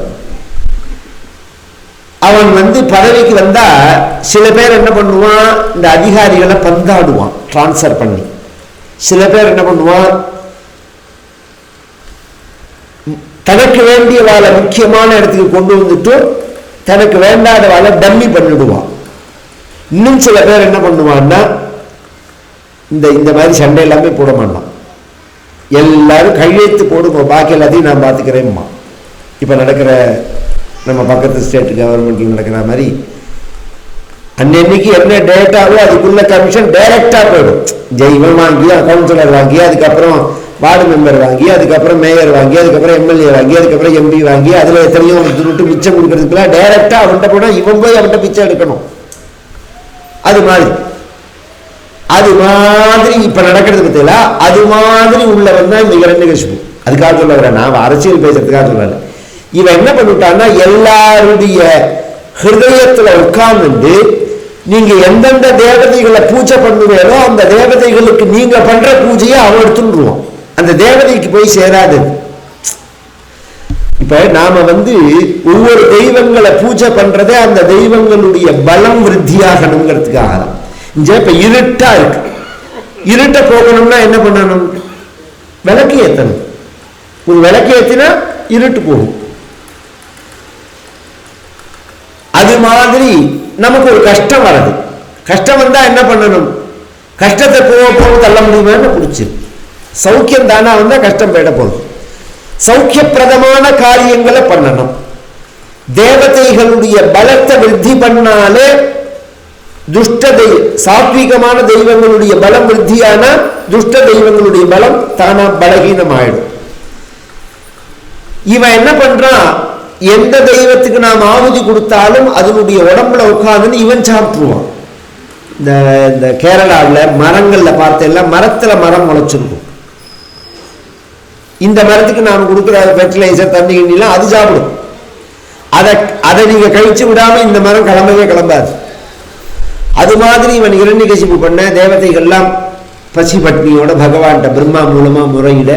அவன் பதவிக்கு வந்தா சில பேர் என்ன பண்ணுவான், இந்த அதிகாரிகளை பந்தாடுவான் டிரான்ஸ்ஃபர் பண்ணி. சில பேர் என்ன பண்ணுவான், தனக்கு வேண்டிய வேலை முக்கியமான இடத்துக்கு கொண்டு வந்துட்டு தனக்கு வேண்டாத வேலை டம்மி பண்ணிடுவான். இன்னும் சில பேர் என்ன பண்ணுவான்னா, இந்த மாதிரி சண்டை எல்லாமே போட மாட்டான். எல்லாரும் கையெழுத்து போடுங்க, பாக்கி எல்லாத்தையும் நான் பார்த்துக்கிறேன்மா. இப்போ நடக்கிற நம்ம பக்கத்து ஸ்டேட் கவர்மெண்ட்ல நடக்கிற மாதிரி அன்னைக்கு என்ன டேட்டாவோ அதுக்குள்ள கமிஷன் டைரக்டா போயிடும். ஜெய்வன் வாங்கி, கவுன்சிலர் வாங்கி, அதுக்கப்புறம் வார்டு மெம்பர் வாங்கி, அதுக்கப்புறம் மேயர் வாங்கி, அதுக்கப்புறம் எம்எல்ஏ வாங்கி, அதுக்கப்புறம் எம்பி வாங்கி, அதுல எத்தனையோ துருட்டு மிச்சம் கொடுக்கறதுக்குலாம் டைரக்டா அவன்கிட்ட போனா இவன் போய் அவன்கிட்ட பிச்சை எடுக்கணும். அது மாதிரி இப்ப நடக்கிறது பத்தில அது மாதிரி உள்ளவன் தான் இந்த இரண்யகசிபு. அதுக்காக சொல்ல வர, நான் அரசியல் பேசுறதுக்காக சொல்லல. இவன் என்ன பண்ணிட்டான்னா, எல்லாருடைய ஹிருதயத்துல உட்கார்ந்து நீங்க எந்தெந்த தேவதைகளை பூஜை பண்ணுவேனோ அந்த தேவதைகளுக்கு நீங்க பண்ற பூஜையை அவன் எடுத்துருவான். அந்த தேவதைக்கு போய் சேராது. இப்ப நாம ஒவ்வொரு தெய்வங்களை பூஜை பண்றதே அந்த தெய்வங்களுடைய பலம் விருத்தியாகணுங்கிறதுக்காக தான். இப்ப இருட்டா இருக்கு, இருட்ட போகணும்னா என்ன பண்ணணும், விளக்கு ஏத்தணும். ஒரு விளக்கு ஏத்தினா இருட்டு போகும். அது மாதிரி நமக்கு ஒரு கஷ்டம் வருது, கஷ்டம் வந்தா என்ன பண்ணணும், கஷ்டத்தை போக தள்ள முடியுமா, பிடிச்சிரு. சௌக்கியம் தானா வந்தா கஷ்டம் போயிட போகுது. சௌக்கியப்பிரதமான காரியங்களை பண்ணணும். தேவதைகளுடைய பலத்தை விருத்தி பண்ணாலே சாத்விகமான தெய்வங்களுடைய பலம் விருத்தியான துஷ்ட தெய்வங்களுடைய பலம் தானா பலகீனம் ஆயிடும். இவன் என்ன பண்றான், எந்த தெய்வத்துக்கு நாம் ஆகுதி கொடுத்தாலும் அதனுடைய உடம்புல உட்கார்ந்து இவன் சாப்பிட்டுருவான். இந்த கேரளாவில் மரங்கள்ல பார்த்தெல்லாம் மரத்துல மரம் முளைச்சிருக்கும். இந்த மரத்துக்கு நாம் கொடுக்குற ஃபெர்டிலைசர் தண்ணி கிண்ணிலாம் அது சாப்பிடும். அதை நீங்க கழிச்சு விடாம இந்த மரம் கிளம்பவே கிளம்பாது. அது மாதிரி இவன் இரண்யகசிபு பண்ண தேவதைகள்லாம் பசி பட்னியோட பகவான்கிட்ட பிரம்மா மூலமா முறையிட,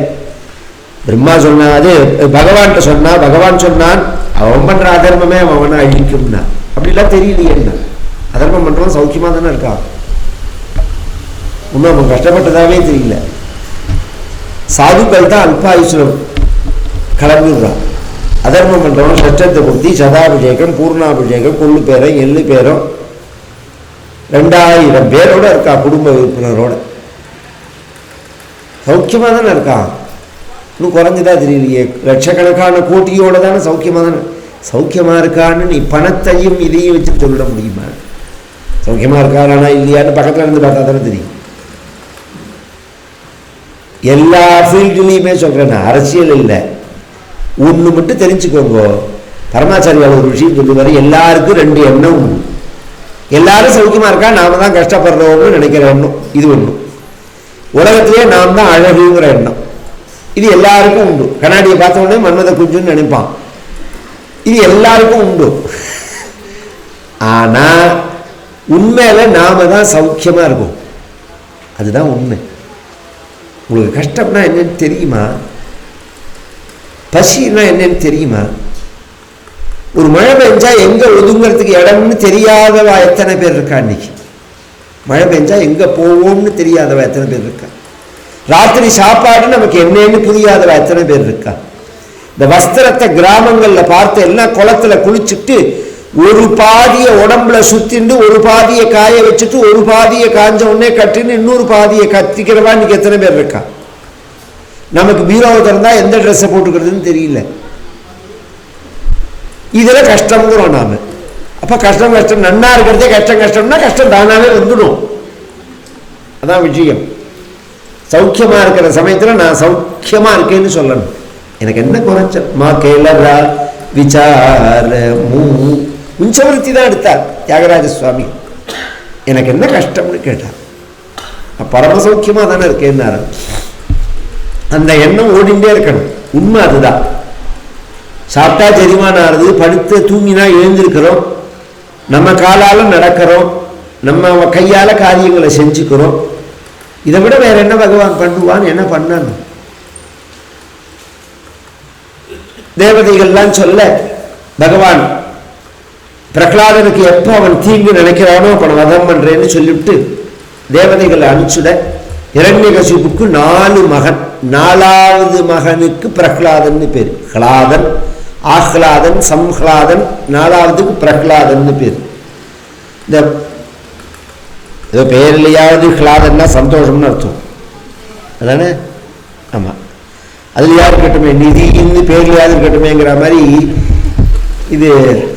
பிரம்மா சொன்னாது பகவான்கிட்ட சொன்னா, பகவான் சொன்னான் அவன் பண்ற அதர்மமே அவனை அழிக்கும்னா. அப்படிலாம் தெரியலையே, என்ன அதர்மம் பண்றவன் சௌக்கியமா தானே இருக்கான், இன்னும் அவன் கஷ்டப்பட்டதாவே தெரியல. சாதுக்கள் தான் அல்பாயுசுரம் கலந்துடுறான். அதர்மம் பண்றவன் சஷ்டத்தை புத்தி, சதாபிஷேகம், பூர்ணாபிஷேகம், கொள்ளு பேரம், எள்ளு பேரம், 2000 பேரோட இருக்கா, குடும்ப உறுப்பினரோட சௌக்கியமா தானே இருக்கான். இன்னும் குறைஞ்சுதான் தெரியலையே, லட்சக்கணக்கான கோட்டியோட தானே சௌக்கியமா தானே. சௌக்கியமா இருக்கான்னு நீ பணத்தையும் இதையும் வச்சு சொல்ல முடியுமா? சௌக்கியமா இருக்கானா இல்லையான்னு பக்கத்துல இருந்து பார்த்தா தானே தெரியும். எல்லா ஃபீல்டுலையுமே சொல்றேன், அரசியல் இல்லை. ஒன்று மட்டும் தெரிஞ்சுக்கோங்க, பரமாச்சாரியால் ஒரு விஷயம் சொல்லுவார், எல்லாருக்கும் 2 எண்ணம் உண்டு. எல்லாரும் சௌக்கியமா இருக்கா, நாம தான் கஷ்டப்படுறோம்னு நினைக்கிற எண்ணம் இது ஒன்று. உலகத்திலேயே நாம் தான் அழகுங்கிற எண்ணம் இது எல்லாருக்கும் உண்டு. கண்ணாடியை பார்த்த உடனே மன்மத குஞ்சுன்னு நினைப்பான், இது எல்லாருக்கும் உண்டு. ஆனா உண்மையில நாம தான் சௌக்கியமா இருக்கும், அதுதான் உண்மை. உங்களுக்கு கஷ்டம்னா என்னன்னு தெரியுமா, பசின்னா என்னன்னு தெரியுமா? ஒரு மழை பெஞ்சா எங்க ஒதுங்கிறதுக்கு இடம்னு தெரியாதவா எத்தனை பேர் இருக்கா? இன்னைக்கு மழை பெஞ்சா எங்க போவோம்னு தெரியாதவா எத்தனை பேர் இருக்கா? ராத்திரி சாப்பாடு நமக்கு என்னன்னு புரியாதவா எத்தனை பேர் இருக்கா? இந்த வஸ்திரத்தை கிராமங்கள்ல பார்த்து எல்லாம் குளத்துல குளிச்சுட்டு ஒரு பாதிய உடம்புல சுத்திண்டு ஒரு பாதியை காய வச்சுட்டு ஒரு பாதியை காஞ்ச உடனே கட்டின்னு இன்னொரு பாதியை கத்திக்கிறவா இன்னைக்கு எத்தனை பேர் இருக்கா? நமக்கு பீரோவை திறந்தா எந்த ட்ரெஸ்ஸை போட்டுக்கிறதுன்னு தெரியல. இதுல கஷ்டம்ங்கிறோம் நாம. அப்ப கஷ்டம் கஷ்டம் நன்னா இருக்கிறதே கஷ்டம்னா கஷ்டம் தானாவே வந்துடும். அதான் விஷயம். சௌக்கியமா இருக்கிற சமயத்துல நான் சௌக்கியமா இருக்கேன்னு சொல்லணும். எனக்கு என்ன குறைச்ச மா கேளரா விசாரமு உஞ்சவருத்தி தான் எடுத்தார் தியாகராஜ சுவாமி. எனக்கு என்ன கஷ்டம்னு கேட்டார். பரமசௌக்கியமாக தானே இருக்கேன்னாரு. அந்த எண்ணம் ஓடிண்டே இருக்கணும். உண்மை அதுதான். சாப்பிட்டா செரிமானம் ஆறுது, படுத்து தூங்கினா எழுந்திருக்கிறோம், நம்ம காலால் நடக்கிறோம், நம்ம கையால் காரியங்களை செஞ்சுக்கிறோம். இதை விட வேற என்ன பகவான் பண்ணுவான்? என்ன பண்ணான்? தேவதைகள்லாம் சொல்ல பகவான் பிரகலாதனுக்கு எப்போ அவன் தீங்கு நினைக்கிறானோ அப்ப வதம் பண்றேன்னு சொல்லிவிட்டு தேவதைகளை அனுப்பிச்சுட இரண்யகசிபுக்கு 4 மகன். 4வது மகனுக்கு பிரகலாதன் பேர். ஹ்லாதன், ஆஹ்லாதன், சம்ஹ்லாதன், 4வதுக்கு பிரகலாதன் பேர். இந்த ஏதோ பேர்லையாவது ஹ்லாதன்னா சந்தோஷம்னு அர்த்தம் அதானே? ஆமாம், அதுலையாவது இருக்கட்டுமே, நிதின்னு பேர்லையாவது இருக்கட்டுமேங்கிற மாதிரி இது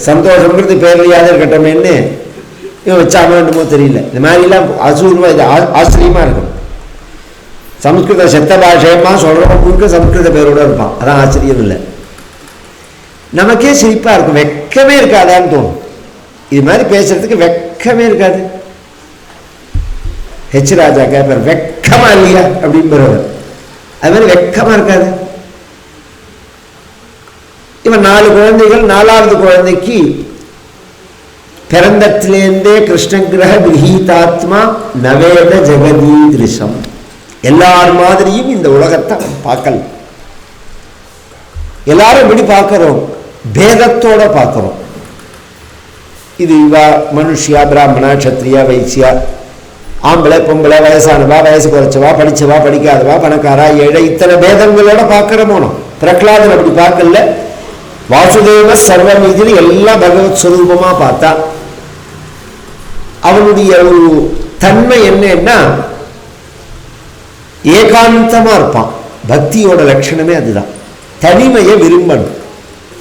சந்தோஷங்கிறது பேர்லையாவது இருக்கட்டுமேன்னு இவன் வச்சாம என்னமோ தெரியல. இந்த மாதிரிலாம் அசூர்வா இது ஆச்சரியமாக இருக்கும். சம்ஸ்கிருத செத்த பாஷையமா சொல்கிறவங்களுக்கு சம்ஸ்கிருத பேரோட இருப்பான். அதான் ஆச்சரியம் இல்லை. நமக்கே சிரிப்பாக இருக்கும். வெக்கமே இருக்காதான்னு தோணும். இது மாதிரி பேசுறதுக்கு வெக்கமே இருக்காது. ஹெச் ராஜா கேட்பார், வெக்கமா இல்லையா அப்படின்றவர். அது மாதிரி வெக்கமா இருக்காது. இவன் 4 குழந்தைகள். 4வது குழந்தைக்கு பிறந்தத்திலேருந்தே கிருஷ்ணகிரக கிரகீதாத்மா நவேத ஜெகதீதிருஷம். எல்லார் மாதிரியும் இந்த உலகத்தை பார்க்கல. எல்லாரும் எப்படி பார்க்கிறோம்? பேதத்தோட பார்க்கிறோம். இது இவா மனுஷியா, பிராமணா, கஷத்ரியா, வைசியா, ஆம்பளை பொம்பளை, வயசானவா, வயசு குறைச்சவா, படிச்சவா, படிக்காதவா, பணக்காரா, ஏழை, இத்தனை பேதங்களோட பார்க்கிறோமோ. பிரகலாதன் அப்படி பார்க்கல. வாசுதேவ சர்வமீதில் எல்லாம் பகவத் ஸ்வரூபமா பார்த்தா அவனுடைய ஒரு தன்மை என்னன்னா ஏகாந்தமா இருப்பான். பக்தியோட லட்சணமே அதுதான். தனிமையை விரும்பணும்.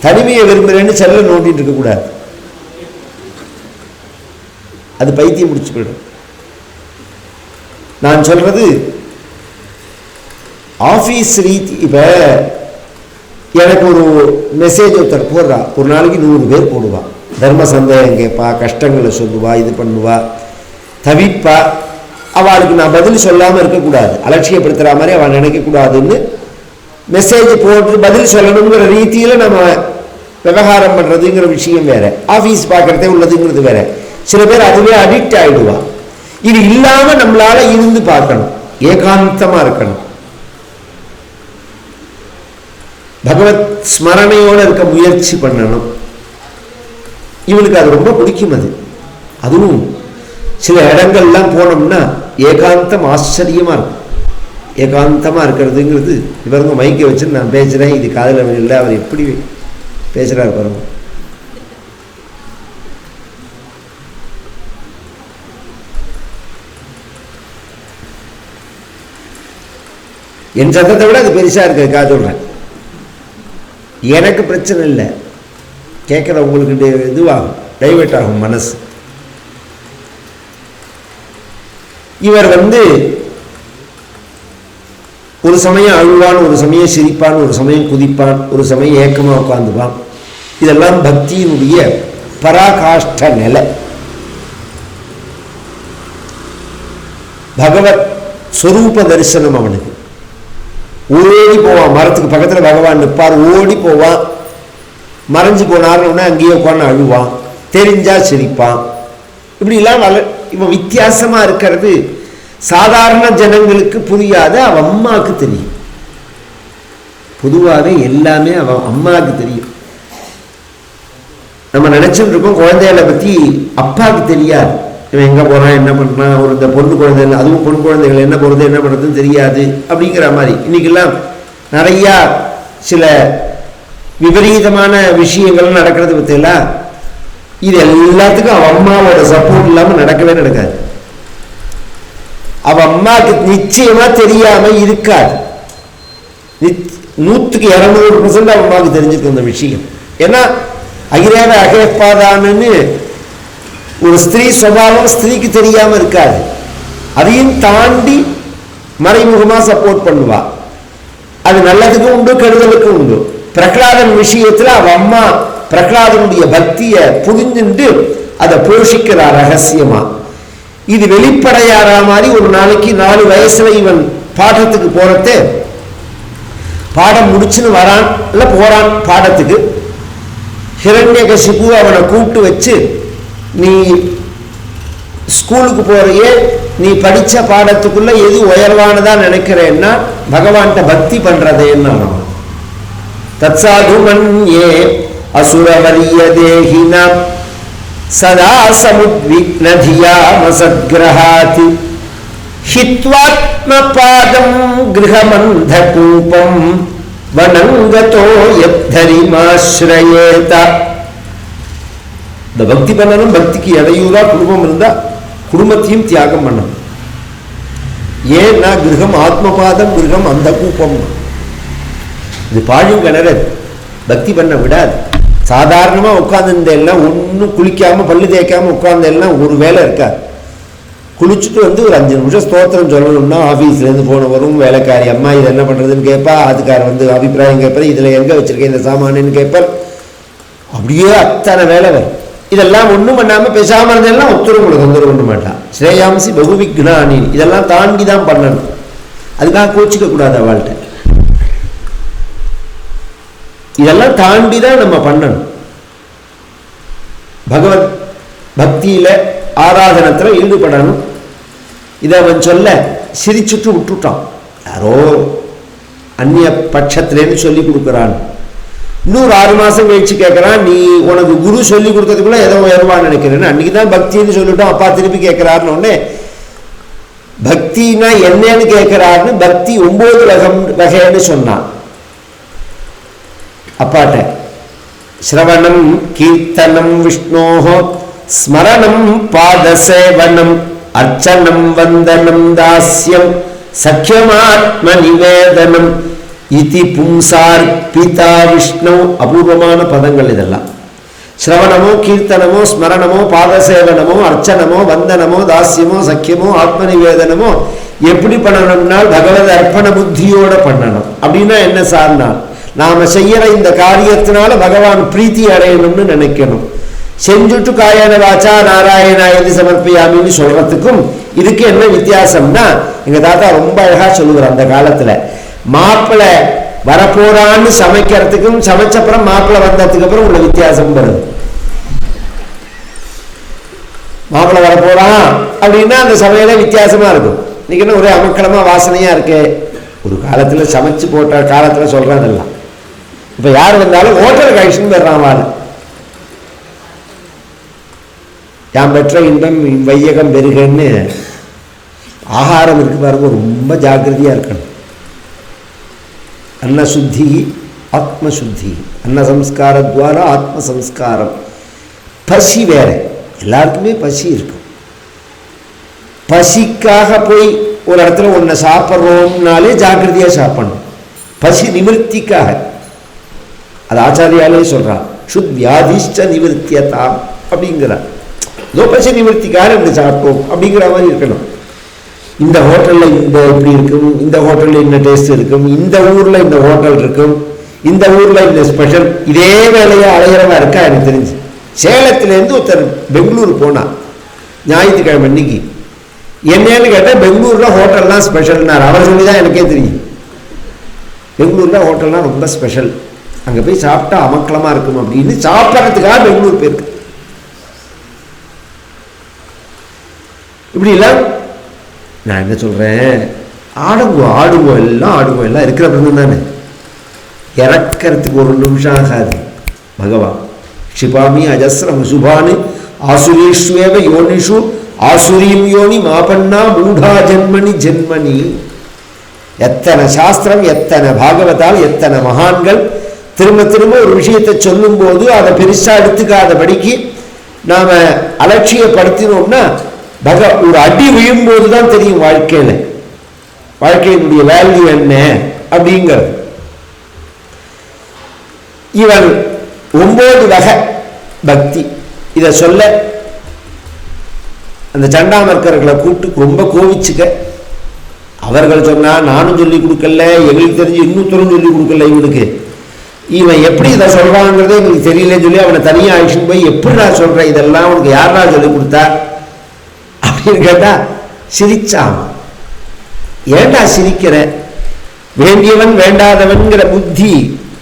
தனிமையை விரும்புறேன்னு செல்ல நோண்டிட்டு இருக்க கூடாது. அது பைத்தியம் முடிச்சு போயிடும். நான் சொல்றது ஆபீஸ் ரீதி. இப்ப எனக்கு ஒரு மெசேஜ் ஒருத்தர் போடுறா, ஒரு நாளைக்கு 100 பேர் போடுவா. தர்ம சந்தேகம் கேட்பா, கஷ்டங்களை சொல்லுவா, இது பண்ணுவா, தவிப்பா. அவளுக்கு நான் பதில் சொல்லாமல் இருக்கக்கூடாது, அலட்சியப்படுத்துகிற மாதிரி அவள் நினைக்கக்கூடாதுன்னு மெசேஜ் போட்டு பதில் சொல்லணுங்கிற ரீதியில் நம்ம விவகாரம் பண்ணுறதுங்கிற விஷயம் வேற, ஆஃபீஸ் பார்க்குறதே உள்ளதுங்கிறது வேற. சில பேர் அதுவே அடிக்ட் ஆகிடுவா. இது இல்லாமல் நம்மளால இருந்து பார்க்கணும், ஏகாந்தமாக இருக்கணும், பகவத் ஸ்மரணையோடு இருக்க முயற்சி பண்ணணும். இவனுக்கு அது ரொம்ப பிடிக்கும். அதுவும் சில இடங்கள்லாம் போனோம்னா ஏகாந்தம் ஆச்சரியமாக இருக்கும். ஏகாந்தமாக இருக்கிறதுங்கிறது இவருங்க மைக்கை வச்சு நான் பேசுகிறேன், இது காதில் இல்லை, அவர் எப்படி பேசுகிறாரு பாருங்க. என் சத்தத்தை விட அது பெருசாக இருக்கு. சொல்கிறேன், எனக்கு பிரச்சனை இல்லை, கேட்குற உங்களுக்கு இதுவாகும், டைவர்ட் ஆகும் மனசு. இவர் ஒரு சமயம் அழுவான், ஒரு சமயம் சிரிப்பான், ஒரு சமயம் குதிப்பான், ஒரு சமயம் ஏக்கமாக உட்காந்துப்பான். இதெல்லாம் பக்தியினுடைய பராகாஷ்ட நிலை. பகவத் ஸ்வரூப தரிசனம் அவனுக்கு. ஓடி போவான், மரத்துக்கு பக்கத்தில் பகவான் நிற்பார், ஓடி போவான். மறைஞ்சு போனார்னு அங்கேயே உட்காந்து அழுவான், தெரிஞ்சா சிரிப்பான். இப்படிலாம் இவன் வித்தியாசமா இருக்கிறது சாதாரண ஜனங்களுக்கு புரியாத. அவன் அம்மாவுக்கு தெரியும். பொதுவாகவே எல்லாமே அவன் அம்மாவுக்கு தெரியும். நம்ம நினைச்சுட்டு இருக்கோம் குழந்தைகளை பத்தி அப்பாவுக்கு தெரியாது. இவன் எங்க போறான், என்ன பண்றான், ஒரு இந்த பொண்ணு குழந்தைகள், அதுவும் பொண்ணு குழந்தைகள் என்ன போறது என்ன பண்றதுன்னு தெரியாது அப்படிங்கிற மாதிரி. இன்னைக்கெல்லாம் நிறைய சில விபரீதமான விஷயங்கள் நடக்கிறது பத்தியெல்லாம். இது எல்லாத்துக்கும் அவன் அம்மாவோட சப்போர்ட் இல்லாம நடக்கவே நடக்காது. அவ அம்மாவுக்கு நிச்சயமா தெரியாம இருக்காது. 100க்கு 200% அவன் அம்மாவுக்கு தெரிஞ்சிருக்கு அந்த விஷயம். ஏன்னா அகிரேவ அகேப்பாதான்னு ஒரு ஸ்திரீ சுபாவம் ஸ்திரீக்கு தெரியாம இருக்காது. அதையும் தாண்டி மறைமுகமா சப்போர்ட் பண்ணுவா. அது நல்லதுக்கும் உண்டு, கெடுதலுக்கும் உண்டு. பிரகலாதன் விஷயத்துல அவ அம்மா பிரகலாதனுடைய பக்தியை புரிஞ்சுட்டு அதை போஷிக்கிறார் ரகசியமா. இது வெளிப்படையாற மாதிரி ஒரு நாளைக்கு 4 வயசுல இவன் பாடத்துக்கு போறதே, பாடம் முடிச்சுன்னு வரான் இல்லை போறான் பாடத்துக்கு. ஹிரண்யகசிபு அவனை கூப்பிட்டு வச்சு, நீ ஸ்கூலுக்கு போறையே, நீ படித்த பாடத்துக்குள்ள எது உயர்வானதா நினைக்கிறேன்னா பகவான்கிட்ட பக்தி பண்றதேன்னு. தத்சாது மன்யே அசுரவரிய தேஹினம் சதா சமுத்விக்னதியாமசத்கிரஹாதி ஹித்வாத்மபாதம் கிருஹமந்தகூபம் வனங்கதோ யத்தரிமாஸ்ரயேத. இந்த பக்தி பண்ணணும், பக்திக்கு இடையூறா குடும்பம் இருந்தா குடும்பத்தையும் தியாகம் பண்ணணும். ஏன்னா கிரகம் ஆத்மபாதம், கிரகம் அந்த கூப்பம். இது பாழும் கிணறு, பக்தி பண்ண விடாது. சாதாரணமா உட்கார்ந்து எல்லாம் ஒன்றும் குளிக்காம பல்லு தேய்க்காம உட்கார்ந்த எல்லாம் ஒரு வேலை இருக்காது. குளிச்சுட்டு வந்து ஒரு 5 நிமிஷம் ஸ்தோத்திரம் சொல்லணும்னா ஆஃபீஸ்லேருந்து போன வரும், வேலைக்காரி அம்மா இது என்ன பண்ணுறதுன்னு கேட்பா, அதுக்கார் வந்து அபிப்பிராயம் கேட்பார், இதில் எங்கே வச்சுருக்கேன் இந்த சாமானுன்னு கேட்பார். அப்படியே அத்தனை வேலை வரும். இதெல்லாம் ஒன்றும் பண்ணாமல் பேசாமல் இருந்தெல்லாம் ஒத்துரும் உங்களுக்கு தொந்தரவு பண்ண மாட்டான். ஸ்ரேயாம்சி பகுவிக்னானி இதெல்லாம் தாண்டி தான் பண்ணணும். அதுக்காக கோச்சிக்க கூடாது அவள்கிட்ட. இதெல்லாம் தாண்டி தான் நம்ம பண்ணணும். பகவத் பக்தியில ஆராதனத்தில் ஈடுபடணும். இதை அவன் சொல்ல சிரிச்சுட்டு விட்டுட்டான். யாரோ அந்நிய பட்சத்திலேன்னு சொல்லி கொடுக்குறான். இன்னொரு 6 மாதம் கழிச்சு கேட்குறான், நீ உனக்கு குரு சொல்லி கொடுத்ததுக்குள்ள ஏதோ உயர்வான்னு நினைக்கிறேன்னு. அன்னைக்கு தான் பக்தின்னு சொல்லிட்டோம். அப்பா திருப்பி கேட்குறாருன்னு உடனே பக்தினா என்னன்னு கேட்குறாருன்னு பக்தி 9 வகைன்னு சொன்னான் அப்பாட்ட. ஸ்ரவணம் கீர்த்தனம் விஷ்ணோஹோ ஸ்மரணம் பாதசேவனம் அர்ச்சனம் வந்தனம் தாஸ்யம் சக்கியமாத்ம நிவேதனம் இதி பும்சார்பிதா விஷ்ணு. அபூர்வமான பதங்கள் இதெல்லாம். ஸ்ரவணமோ கீர்த்தனமோ ஸ்மரணமோ பாதசேவனமோ அர்ச்சனமோ வந்தனமோ தாஸ்யமோ சக்கியமோ ஆத்ம நிவேதனமோ எப்படி பண்ணணும்னா பகவத் அர்ப்பண புத்தியோட பண்ணணும். அப்படின்னா என்ன சார்னா, நாம செய்யற இந்த காரியத்தினால பகவான் பிரீத்தி அடையணும்னு நினைக்கணும். செஞ்சுட்டு காயன வாச்சா நாராயணா எது சமர்ப்பியாமின்னு சொல்றதுக்கும் இதுக்கு என்ன வித்தியாசம்னா, எங்க தாத்தா ரொம்ப அழகா சொல்லுவார். அந்த காலத்துல மாப்பிள்ளை வரப்போறான்னு சமைக்கிறதுக்கும் சமைச்சப்புறம் மாப்பிள்ளை வந்ததுக்கு அப்புறம் உள்ள வித்தியாசம் வருது. மாப்பிள்ளை வரப்போறான் அப்படின்னா அந்த சமையல வித்தியாசமா இருக்கும். இன்னைக்கு என்ன ஒரே அமக்களமா வாசனையா இருக்கு. ஒரு காலத்துல சமைச்சு போட்ட காலத்துல சொல்றதெல்லாம் இப்ப யார் வந்தாலும் ஹோட்டல் கழிச்சுன்னு போயிடுறான். வாழ யாம் பெற்ற இன்பம் வையகம் பெருகன்னு ஆகாரம் இருக்கு பாருங்க, ரொம்ப ஜாக்கிரதையா இருக்கணும். அன்ன சுத்தி ஆத்ம சுத்தி, அன்ன சம்ஸ்காரத்வாரா ஆத்ம சம்ஸ்காரம். பசி வேற, எல்லாருக்குமே பசி இருக்கும். பசிக்காக போய் ஒரு இடத்துல ஒன்றை சாப்பிட்றோம்னாலே ஜாக்கிரதையா சாப்பிடணும். பசி நிவர்த்திக்காக. அது ஆச்சாரியாலே சொல்றான், சுத் வியாதிஷ்ட நிவர்த்தியதாம் அப்படிங்கிறார். ஏதோ பசி நிவர்த்திக்காக இப்படி சாப்பிட்டோம் அப்படிங்கிற மாதிரி இருக்கணும். இந்த ஹோட்டலில் இந்த இப்படி இருக்கும், இந்த ஹோட்டலில் இந்த டேஸ்ட் இருக்கும், இந்த ஊரில் இந்த ஹோட்டல் இருக்கும், இந்த ஊரில் இந்த ஸ்பெஷல். இதே வேலையை அலையிறவா இருக்கா எனக்கு தெரிஞ்சு. சேலத்திலேருந்து ஒருத்தர் பெங்களூர் போனா ஞாயிற்றுக்கிழமை அன்னைக்கு. என்னன்னு கேட்டால் பெங்களூரில் ஹோட்டல்லாம் ஸ்பெஷல்னார். அவர் சொல்லி தான் எனக்கே தெரியும். பெங்களூரில் ஹோட்டல்லாம் ரொம்ப ஸ்பெஷல், அங்கே போய் சாப்பிட்டா அமக்கலமாக இருக்கும் அப்படின்னு சாப்பிட்றதுக்காக பெங்களூர் போயிருக்கு. இப்படிலாம் நான் என்ன சொல்கிறேன், ஆடுவோம் எல்லாம் இருக்கிற பிறகு தானே. இறக்கிறதுக்கு ஒரு நிமிஷம் ஆகாது. பகவான் க்ஷிபாமி அஜஸ்ரம் சுபானு ஆசுரீஷ்வேவ யோனிஷு ஆசுரீம் யோனி மாபண்ணா மூடா ஜென்மனி. எத்தனை சாஸ்திரம், எத்தனை பாகவதால், எத்தனை மகான்கள் திரும்ப திரும்ப ஒரு விஷயத்தை சொல்லும் போது அதை பெருசா எடுத்துக்காதபடிக்கு நாம அலட்சியப்படுத்தினோம்னா ஒரு அடி விழும்போது தான் தெரியும் வாழ்க்கையினுடைய வேல்யூ என்ன அப்படிங்கிறது. இவன் 9 வகை பக்தி. இதை சொல்ல அந்த சண்டாமர்க்கர்களை கூப்பிட்டு ரொம்ப கோவிச்சுக்க. அவர்கள் சொன்னா நானும் சொல்லி கொடுக்கல, எங்களுக்கு தெரிஞ்சு இன்னொருத்தரும் சொல்லி கொடுக்கல. இவனுக்கு இவன் எப்படி இதை சொல்றாங்கிறதே எங்களுக்கு தெரியலன்னு சொல்லி அவனை தனியாக அழிச்சுன்னு போய் எப்படி நான் சொல்றேன், இதெல்லாம் உனக்கு யாரா சொல்லி கொடுத்தா அப்படின்னு கேட்டா சிரிச்சான். ஏண்டா சிரிக்கிற? வேண்டியவன் வேண்டாதவன்கிற புத்தி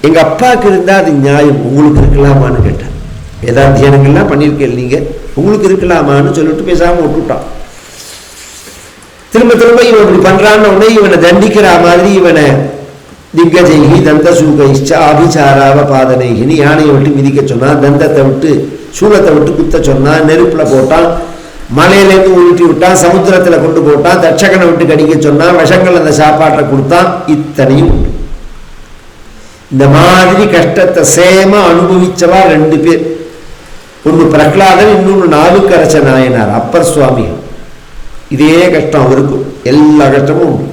எங்க அப்பாவுக்கு இருந்தா அது நியாயம், உங்களுக்கு இருக்கலாமான்னு கேட்டான். வேதாத்தியானங்கள்லாம் பண்ணியிருக்கேன் நீங்க, உங்களுக்கு இருக்கலாமான்னு சொல்லிட்டு பேசாம விட்டுட்டான். திரும்ப திரும்ப இவன் இப்படி பண்றான்னு உடனே இவனை தண்டிக்கிற மாதிரி இவனை திக்கஜெய்கி தந்த சூகைச்சா அபிச்சாராவ பாதனைகின்னு யானையை விட்டு மிதிக்க சொன்னான், தந்தத்தை விட்டு சூலத்தை விட்டு குத்த சொன்னான், நெருப்புல போட்டான், மலையிலேருந்து உருட்டி விட்டான், சமுத்திரத்துல கொண்டு போட்டான், தட்சகனை விட்டு கடிக்க சொன்னான், விஷங்கள் அந்த சாப்பாட்டை கொடுத்தான். இத்தனையும் உண்டு. இந்த மாதிரி கஷ்டத்தை சேமா அனுபவிச்சவா 2 பேர். ஒன்று பிரகலாதன், இன்னொன்று நாவுக்கரச நாயனார் அப்பர் சுவாமிகள். இதே கஷ்டம் அவருக்கும், எல்லா கஷ்டமும் உண்டு.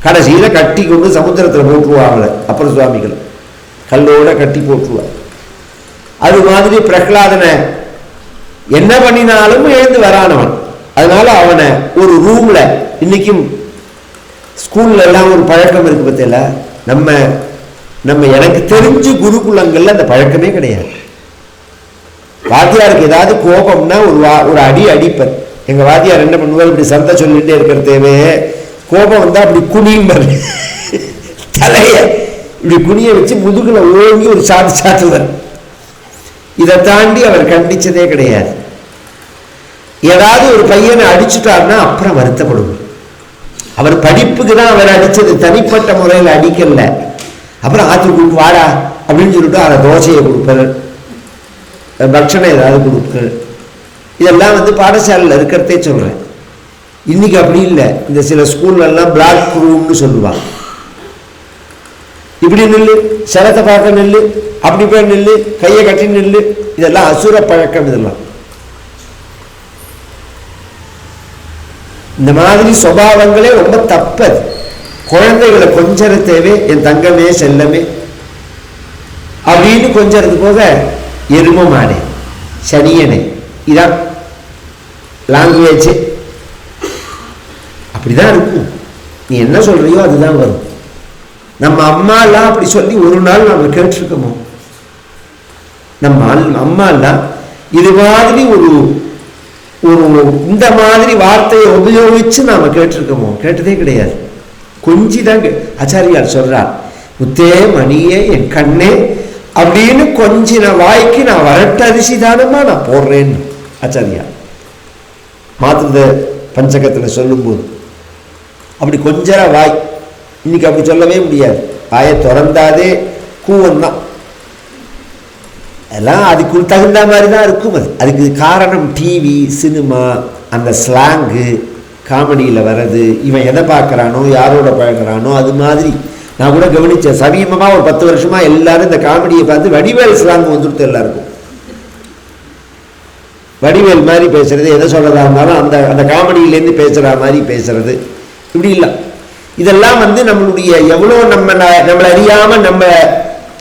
கடைசியில கட்டி கொண்டு சமுத்திரத்தில் போட்டுருவாங்க அப்பர் சுவாமிகள், கல்லோட கட்டி போட்டுருவார். அது மாதிரி பிரகலாதனை என்ன பண்ணினாலும் எழுந்து வரானவன். அதனால அவனை ஒரு ரூம்ல, இன்னைக்கும் ஸ்கூல்ல எல்லாம் ஒரு பழக்கம் இருக்கு பத்தியில, நம்ம நம்ம எனக்கு தெரிஞ்சு குருகுலங்கள்ல அந்த பழக்கமே கிடையாது. வாத்தியாருக்கு ஏதாவது கோபம்னா ஒரு அடி அடிப்பர். எங்க வாத்தியார் என்ன பண்ணுவார், இப்படி சந்தை சொல்லிட்டே இருக்கிறதேவே கோபம் வந்தா அப்படி குனியும்பர், தலைய இப்படி குனிய வச்சு முதுகுல ஓங்கி ஒரு சாட்டுவர். இதை தாண்டி அவர் கண்டிச்சதே கிடையாது. ஏதாவது ஒரு பையனை அடிச்சுட்டார்னா அப்புறம் வருத்தப்படுவார். அவர் படிப்புக்கு தான் அவர் அடிச்சது, தனிப்பட்ட முறையில் அடிக்கல. அப்புறம் ஆற்றுக்கு வாடா அப்படின்னு சொல்லிட்டு அதை தோசையை கொடுப்பார், பட்சணம் ஏதாவது கொடுப்பார். இதெல்லாம் பாடசாலையில் இருக்கிறதே சொல்றேன். இன்னைக்கு அப்படி இல்லை. இந்த சில ஸ்கூல்ல எல்லாம் பிளாக் ரூம்னு சொல்லுவாங்க. இப்படி நில்லு, சரத்தை பார்க்க நில்லு, அப்படி போய் நில்லு, கையை கட்டி நில்லு, இதெல்லாம் அசுர பழக்கம். இதெல்லாம் இந்த மாதிரி சுபாவங்களே ரொம்ப தப்பது. குழந்தைகளை கொஞ்சற தேவை, என் தங்கமே செல்லமே அப்படின்னு கொஞ்சறது போக எரும மாடே சனியனே, இதான் லாங்குவேஜ். அப்படிதான் இருக்கும். நீ என்ன சொல்றியோ அதுதான் வரும். நம்ம அம்மா எல்லாம் அப்படி சொல்லி ஒரு நாள் நம்ம கேட்டிருக்கோமோ? நம்ம அம்மா எல்லாம் இது மாதிரி ஒரு இந்த மாதிரி வார்த்தையை உபயோகிச்சு நாம கேட்டிருக்கோமோ? கேட்டதே கிடையாது. கொஞ்சிதான். ஆச்சாரியார் சொல்றார், முத்தே மணியே என் கண்ணே அப்படின்னு கொஞ்சின வாய்க்கு நான் வரட்டு அரிசி தானமா நான் போடுறேன்னு ஆச்சாரியார் மாத்திர பஞ்சகத்தில் சொல்லும்போது அப்படி கொஞ்சர வாய். இன்னைக்கு அப்படி சொல்லவே முடியாது. வாயை திறந்தாதே கூவம் தான். எல்லாம் அதுக்கு தகுந்த மாதிரி தான் இருக்கும். அதுக்கு காரணம் டிவி, சினிமா, அந்த ஸ்லாங்கு, காமெடியில் வர்றது, இவன் எதை பார்க்குறானோ, யாரோட பழகிறானோ, அது மாதிரி. நான் கூட கவனித்தேன் சமீபமாக ஒரு 10 வருஷமா எல்லாரும் இந்த காமெடியை பார்த்து வடிவேல் ஸ்லாங் வந்துடுத்து எல்லாருக்கும். வடிவேல் மாதிரி பேசுறது, எதை சொல்றதா இருந்தாலும் அந்த அந்த காமெடியிலேருந்து பேசுகிற மாதிரி பேசுறது, இப்படி இல்லை. இதெல்லாம் நம்மளுடைய எவ்வளோ நம்மளை அறியாமல் நம்ம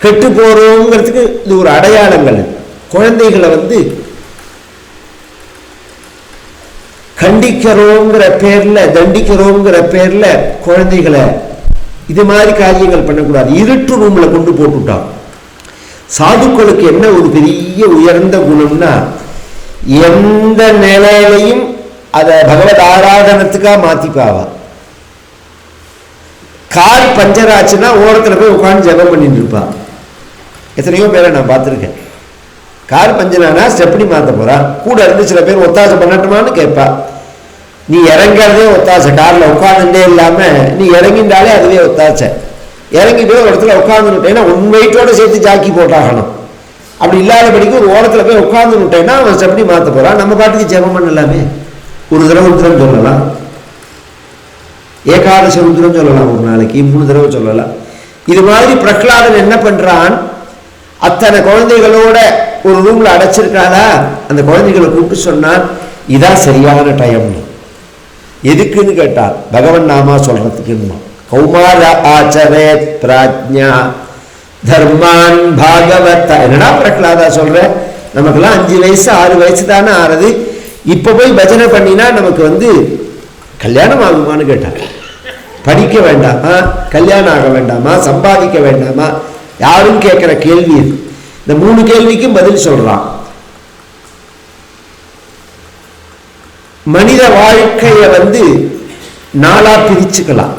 கெட்டு போகிறோங்கிறதுக்கு இது ஒரு அடையாளங்கள். குழந்தைகளை கண்டிக்கிறோங்கிற பேரில், தண்டிக்கிறோங்கிற பேரில் குழந்தைகளை இது மாதிரி காரியங்கள் பண்ணக்கூடாது. இருட்டு ரூமில் கொண்டு போட்டுட்டான். சாதுக்களுக்கு என்ன ஒரு பெரிய உயர்ந்த குணம்னா, எந்த நிலையிலையும் அதை பகவத் ஆராதனத்துக்காக மாற்றிப்பாவா. கார் பஞ்சர் ஆச்சுன்னா ஓரத்தில் போய் உட்காந்து ஜெபம் பண்ணிட்டு இருப்பா. எத்தனையோ பேரை நான் பார்த்துருக்கேன். கார் பஞ்சர் ஆனா ஸ்டெப்னி மாற்ற போறா, கூட இருந்து சில பேர் ஒத்தாசை பண்ணட்டுமான்னு கேட்பா. நீ இறங்கிறதே ஒத்தாசை. காரில் உட்காந்துட்டே இல்லாமல் நீ இறங்கிட்டாலே அதுவே ஒத்தாசை. இறங்கி போய் ஒரு இடத்துல உட்காந்துட்டேன்னா உன் வெயிட்டோட சேர்த்து ஜாக்கி போட்டாகணும். அப்படி இல்லாதபடிக்கு ஒரு ஓரத்தில் போய் உட்காந்துட்டேன்னா அவன் ஸ்டெப்னி மாற்ற போறான். நம்ம பாட்டுக்கு ஜெபம் பண்ணலாமே. ஒரு தடவை உத்திரம் சொல்லலாம், ஏகாதச ருத்ரம் சொல்லலாம், ஒரு நாளைக்கு 3 தடவை சொல்லலாம். இது மாதிரி பிரகலாதன் என்ன பண்றான், அத்தனை குழந்தைகளோட ஒரு ரூம்ல அடைச்சிருக்காளா, அந்த குழந்தைகளை கூப்பிட்டு சொன்னான், இதான் சரியான டைம்னு. எதுக்குன்னு கேட்டார், பகவன் நாமா சொல்றதுக்குன்னு. கௌமார ஆச்சரேத் பிராஜ்ஞா தர்மான் பாகவத. என்னடா பிரகலாதா சொல்ற, நமக்கெல்லாம் 5 வயசு 6 வயசு தானே ஆறுது, இப்ப போய் பஜனை பண்ணினா நமக்கு கல்யாணம் ஆகுமான்னு கேட்டாங்க. படிக்க வேண்டாமா, கல்யாணம் ஆக வேண்டாமா, சம்பாதிக்க வேண்டாமா, யாரும் கேட்கிற கேள்வி இது. இந்த 3 கேள்விக்கும் பதில் சொல்றான். மனித வாழ்க்கையை நாளா பிரிச்சுக்கலாம்.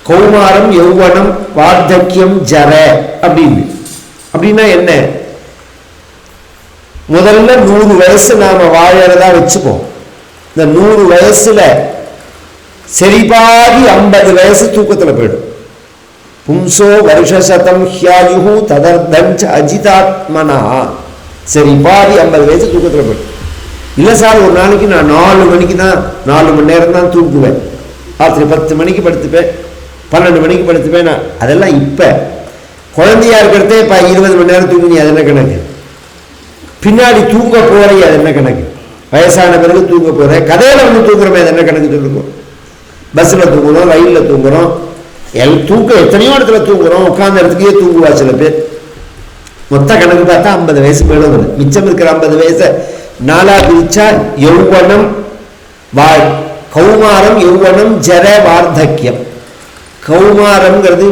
கௌமாரம், யௌவனம், வார்த்தக்கியம், ஜர அப்படின்னா என்ன? முதல்ல 100 வயசு நாம வாழறதா வச்சுப்போம். இந்த 100 வயசுல சரிபாதி 50 வயசு தூக்கத்துல போயிடும். பும்சோ வருஷசதம் ஹியாயுஹு ததர்தஞ்ச அஜிதாத்மனா. சரிபாதி 50 வயசு தூக்கத்துல போயிடும். இல்லை சார், ஒரு நாளைக்கு நான் 4 மணிக்கு தான் 4 மணி நேரம் தான் தூங்குவேன். ராத்திரி 10 மணிக்கு படுத்துப்பேன், 12 மணிக்கு படுத்துப்பேன். நான் அதெல்லாம் இப்போ குழந்தையா இருக்கிறதே 20 மணி நேரம் தூங்குனி, அது என்ன கணக்கு? பின்னாடி தூங்க போறே, அது என்ன கணக்கு? வயசான பிறகு தூங்க போறேன், கதையில தூங்குறோமே, அது என்ன கணக்கு சொல்லுங்க? பஸ்ஸில் தூங்குறோம், ரயிலில் தூங்குறோம், தூக்கம் எத்தனையோ இடத்துல தூங்குறோம். உட்கார்ந்த இடத்துக்கே தூங்குவா சில பேர். மொத்த கணக்கு பார்த்தா 50 வயசு மேலே வருது. மிச்சம் இருக்கிற 50 வயசை நாளா பிரிச்சா யௌவனம், கௌமாரம், யௌவனம், ஜர, வார்த்தக்கியம். கௌமாரம்ங்கிறது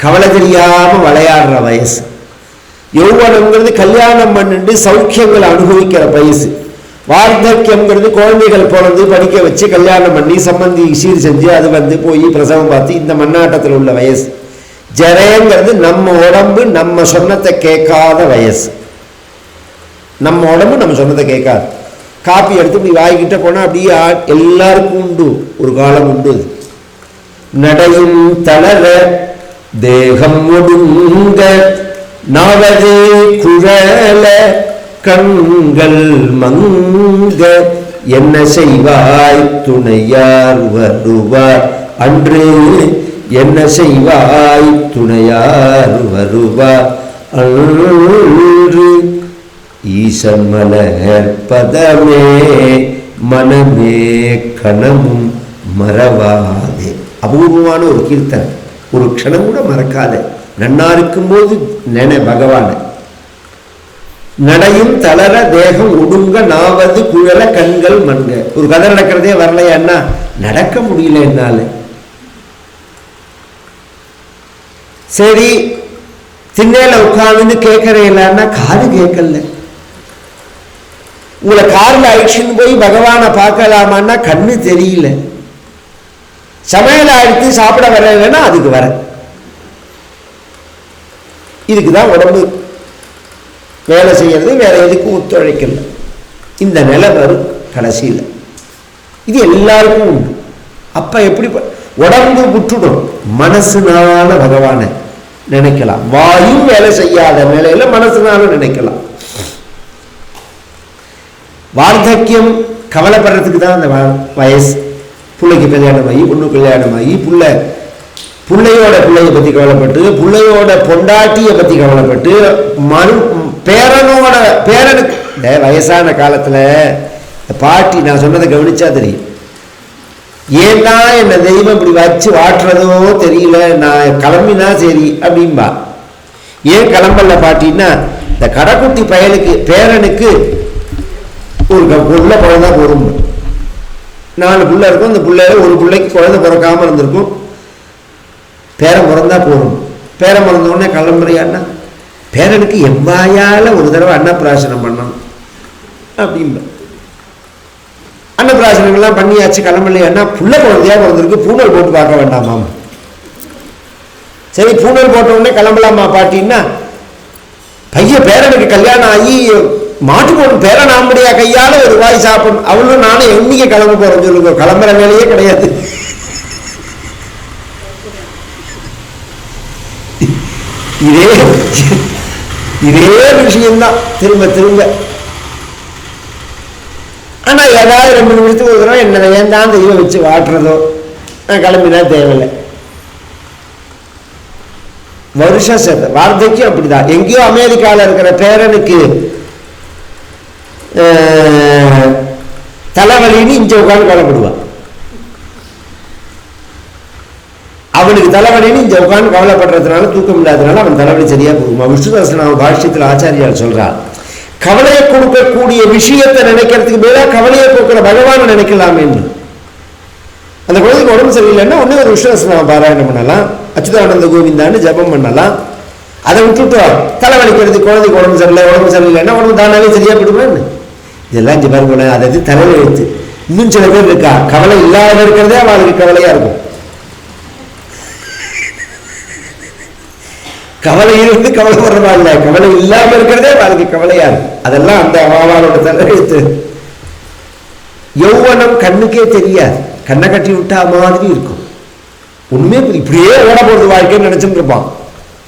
கவலை தெரியாம விளையாடுற வயசு. யௌவனம்ங்கிறது கல்யாணம் பண்ணிட்டு சௌக்கியங்களை அனுபவிக்கிற வயசு. வார்த்தக்கியம்ங்கிறது குழந்தைகள் பிறந்து படிக்க வச்சு கல்யாணம் பண்ணி சம்பந்தி சீர் செஞ்சு அது போய் பிரசவம் பார்த்து இந்த மண்ணாட்டத்தில் உள்ள வயசு. ஜரங்கிறது நம்ம உடம்பு நம்ம சொன்னத்தை கேட்காத வயசு. நம்ம உடம்பு நம்ம சொன்னதை கேட்காது. காப்பி எடுத்து இப்படி வாங்கிட்ட போனால் அப்படியே எல்லாருக்கும் உண்டு, ஒரு காலம் உண்டு. நடையும் தளர தேகம் ஒடுங்க நாவதே குழல கண்கள் மங்க என்ன செய்வாய் துணையார் வருவார் அன்று என்ன செய்வாய் துணையார் வருவார் அன்று ஈசன் மலர் பதமே மனமே கணமும் மறவாதே. அபூர்வமான ஒரு கீர்த்தனை. ஒரு க்ஷணம் கூட மறக்காத. நன்னா இருக்கும்போது நினை பகவான. நடையும் தளர தேகம் ஒடுங்க நாவது குழல கண்கள் மண்க. ஒரு கதை நடக்கிறதே வரலையான்னா நடக்க முடியல என்னால. சரி, திண்ணையில உட்கார்ந்து கேட்கறேன்னா காது கேட்கல. உங்களை கார்ல அழிச்சுன்னு போய் பகவானை பார்க்கலாமான்னா கண்ணு தெரியல. சமையல் அடித்து சாப்பிட வரலைன்னா அதுக்கு வர. இதுக்குதான் உடம்பு வேலை செய்யறது, வேற எதுக்கும் ஒத்துழைக்கல. இந்த நிலை வரும் கடைசியில். இது எல்லாருக்கும் உண்டு. அப்ப எப்படி உடம்பு விட்டுடும், மனசுனால பகவானை நினைக்கலாம். வாயும் வேலை செய்யாத நிலையில மனசுனால நினைக்கலாம். வார்த்தக்கியம் கவலைப்படுறதுக்கு தான் அந்த வயசு. பிள்ளைக்கு கல்யாணமாகி, பொண்ணு கல்யாணமாகி, பிள்ளையோட பிள்ளைய பற்றி கவலைப்பட்டு, பிள்ளையோட பொண்டாட்டியை பற்றி கவலைப்பட்டு, பேரனுக்கு வயசான காலத்தில் பாட்டி நான் சொன்னதை கவனிச்சா தெரியும். ஏன்னா என்ன தெய்வம் இப்படி வச்சு வாட்டுறதோ தெரியல, நான் கிளம்பினா சரி அப்படின்பா. ஏன் கிளம்பல பாட்டின்னா, இந்த கடைக்குட்டி பேரனுக்கு ஒரு புள்ள குழந்தை போதும். 4 புள்ள இருக்கும். அந்த பிள்ளையில ஒரு பிள்ளைக்கு குழந்தை பிறக்காம இருந்திருக்கும். பேரன் பிறந்தா போதும். பேரன் பிறந்த உடனே கிளம்புறியான்னா, பேரனுக்கு எவ்வாயால ஒரு தடவை அன்னப்பிராசனம் பண்ணணும் அப்படின்ப. அன்னப்பிராசனங்கள்லாம் பண்ணியாச்சு, கிளம்பலையான்னா புள்ள குழந்தையா பிறந்திருக்கு, பூனல் போட்டு பார்க்க வேண்டாமாம். சரி, பூனல் போட்ட உடனே கிளம்பலாமா பாட்டின்னா, பையன் பேரனுக்கு கல்யாணம் ஆகி மாட்டு போட்டு பேரன் ஆம்படியா கையால ஒரு வாய் சாப்பிடணும். அவளும் நானும் என்னைக்கு கிளம்ப போறேன்னு சொல்லுங்க. கிளம்புற வேலையே கிடையாது. இதே விஷயம்தான் திரும்ப திரும்ப. ஆனா ஏதாவது 2 நிமிஷத்துக்கு ஒரு தடவை என்ன ஏந்தான் தெய்வம் வச்சு வாட்டுறதோ, நான் கிளம்பினா தேவையில்லை. வருஷ வார்த்தைக்கும் அப்படிதான். எங்கேயோ அமெரிக்காவில் இருக்கிற பேரனுக்கு தலைவலின்னு இங்க உட்காந்து கவலைப்படுவான். அவனுக்கு தலைவலின்னு இங்க உட்காந்து கவலைப்படுறதுனால, தூக்கம் இல்லாததுனால அவன் தலைவலி சரியா போகுமா. விஷ்ணுதாசன் பாஷ்யத்தில் ஆச்சாரியார் சொல்றார், கவலையை கொடுக்கக்கூடிய விஷயத்தை நினைக்கிறதுக்கு மேல கவலையை கொடுக்கிற பகவானை நினைக்கலாமே. அந்த குழந்தைக்கு உடம்பு சரியில்லைன்னா ஒன்னே ஒரு விஷ்ணுதாசன் பாராயணம் பண்ணலாம், அச்சுதானந்த கோவிந்தான்னு ஜபம் பண்ணலாம். அதை விட்டுட்டு தலைவலிக்கிறது, குழந்தைக்கு உடம்பு சரியில்லைன்னா உடம்பு தானாவே சரியா போடுவேன்னு இதெல்லாம் இங்கே பாருங்க, அது தலையில் எழுத்து. இன்னும் சில பேர் இருக்கா, கவலை இல்லாத இருக்கிறதே அவளுக்கு கவலையா இருக்கும். கவலை இருந்து கவலை வர்றதா இல்லை, கவலை இல்லாம இருக்கிறதே அவளுக்கு கவலையா இருக்கும். அதெல்லாம் அந்த அவளோட தலையெழுத்து. யௌவனம் கண்ணுக்கே தெரியாது, கண்ணை கட்டி விட்டா மாதிரி இருக்கும். உண்மையே இப்படியே ஓட போறது வாழ்க்கைன்னு நினைச்சுட்டு இருப்பான்.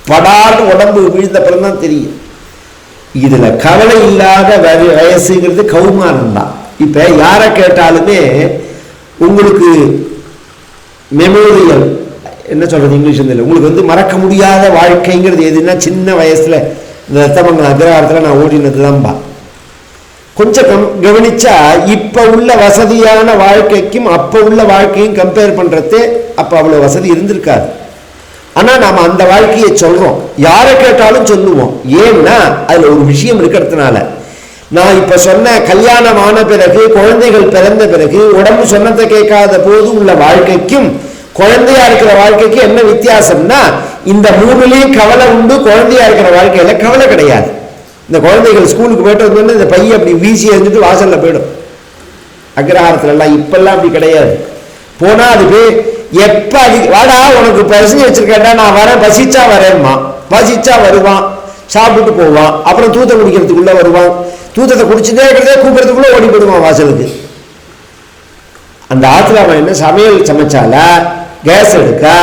படாது உடம்பு விழுந்த பிறந்தான் தெரியும். இதுல கவலை இல்லாத வயசுங்கிறது கௌமாரம் தான். இப்ப யாரை கேட்டாலுமே உங்களுக்கு மெமோரியல் என்ன சொல்றது இங்கிலீஷ் இல்லை, உங்களுக்கு மறக்க முடியாத வாழ்க்கைங்கிறது எதுன்னா சின்ன வயசுல இந்த ரத்தமங்கல அக்ரஹாரத்தில் நான் ஓடினதுதான்பா. கொஞ்சம் கவனிச்சா இப்ப உள்ள வசதியான வாழ்க்கைக்கும் அப்ப உள்ள வாழ்க்கையும் கம்பேர் பண்றது அப்ப அவ்வளவு வசதி இருந்திருக்காது. ஆனா நாம அந்த வாழ்க்கையை சொல்றோம், யாரை கேட்டாலும் சொல்லுவோம். ஏன்னா அதுல ஒரு விஷயம் இருக்கிறதுனால. நான் இப்ப சொன்ன கல்யாணம் ஆன பிறகு, குழந்தைகள் பிறந்த பிறகு, உடம்பு சொன்னதை கேட்காத போது உள்ள வாழ்க்கைக்கும் குழந்தையா இருக்கிற வாழ்க்கைக்கு என்ன வித்தியாசம்னா, இந்த மூணுலையும் கவலை உண்டு. குழந்தையா இருக்கிற வாழ்க்கையில கவலை கிடையாது. இந்த குழந்தைகள் ஸ்கூலுக்கு போயிட்டு வந்தோடனே இந்த பையன் அப்படி வீசி எறிஞ்சிட்டு வாசல்ல போயிடும். அக்ரஹாரத்துல எல்லாம் இப்பெல்லாம் அப்படி கிடையாது. போனா அது போய் எப்ப அது வாடா உனக்கு பசி வச்சிருக்கேன்டா, நான் வரேன், பசிச்சா வரேன்மா. பசிச்சா வருவான், சாப்பிட்டு போவான், அப்புறம் தூத்த குடிக்கிறதுக்குள்ள வருவான். தூத்தத்தை குடிச்சுட்டே இருக்கிறதே கூப்பிடுறதுக்குள்ள ஓடி போயிடுவான் வாசலுக்கு. அந்த ஆத்துல அவன் என்ன சமையல் சமைச்சாலா, கேஸ் இருக்கா,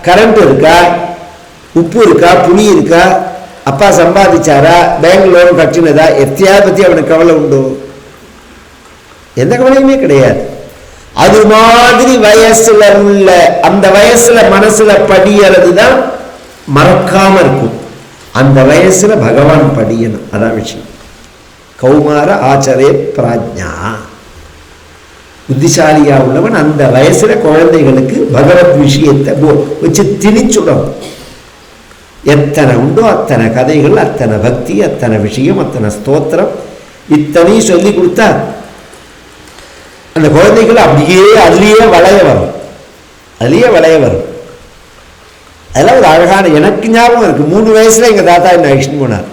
கரண்ட் இருக்கா, உப்பு இருக்கா, புளி இருக்கா, அப்பா சம்பாதிச்சாரா, பேங்க் லோன் கட்டினதா, எத்தையாவது பத்தி அவனுக்கு கவலை உண்டு? எந்த கவலையுமே கிடையாது. அது மாதிரி வயசுல உள்ள அந்த வயசுல மனசுல படியறதுதான் மறக்காம இருக்கும். அந்த வயசுல பகவான் படியணும், அதான் விஷயம். கௌமார ஆச்சரே பிராஜ்ஞா. புத்திசாலியா உள்ளவன் அந்த வயசுல குழந்தைகளுக்கு பகவத் விஷயத்தை வச்சு திணிச்சுடும். எத்தனை உண்டோ அத்தனை கதைகள், அத்தனை பக்தி, அத்தனை விஷயம், அத்தனை ஸ்தோத்திரம், இத்தனையும் சொல்லி கொடுத்தா அந்த குழந்தைகள் அப்படியே அதுலேயே வளைய வரும். அதெல்லாம் ஒரு அழகான, எனக்கு ஞாபகம் இருக்கு. 3 வயசுல எங்க தாத்தா என்ன அழிச்சுட்டு போனார்.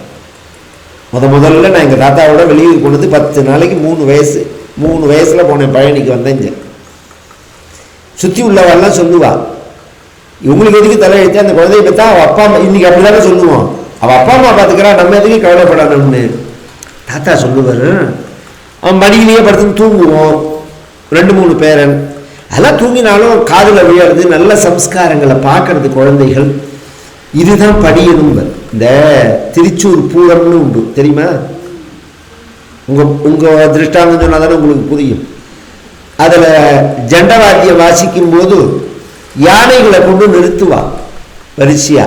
முதல்ல நான் எங்க தாத்தாவோட வெளியூர் போனது 10 நாளைக்கு. 3 வயசுல போனேன், பழனிக்கு வந்தேன். சுத்தி உள்ளவெல்லாம் சொல்லுவா, இவங்களுக்கு எதுக்கு தலை எழுத்து, அந்த குழந்தைய பார்த்தா அவள் அப்பா அம்மா இன்னைக்கு அப்படிதானே சொல்லுவோம், அவள் அப்பா அம்மா பார்த்துக்கிறா, நம்ம எதுக்கு கவலைப்படணும்னு தாத்தா சொல்லுவார். அவன் மடியிலேயே படுத்துன்னு தூங்குவோம். 2-3 பேரன் அதெல்லாம் தூங்கினாலும் காதில் விழுறது, நல்ல சம்ஸ்காரங்களை பார்க்கறது குழந்தைகள். இதுதான் படியணும். இந்த திருச்சூர் பூரம்னு உண்டு, தெரியுமா? உங்க திருஷ்டாந்தம் சொன்னா தானே உங்களுக்கு புரியும். அதுல ஜண்டவாத்தியம் வாசிக்கும் போது யானைகளை கொண்டு நிறுத்துவா வரிசையா.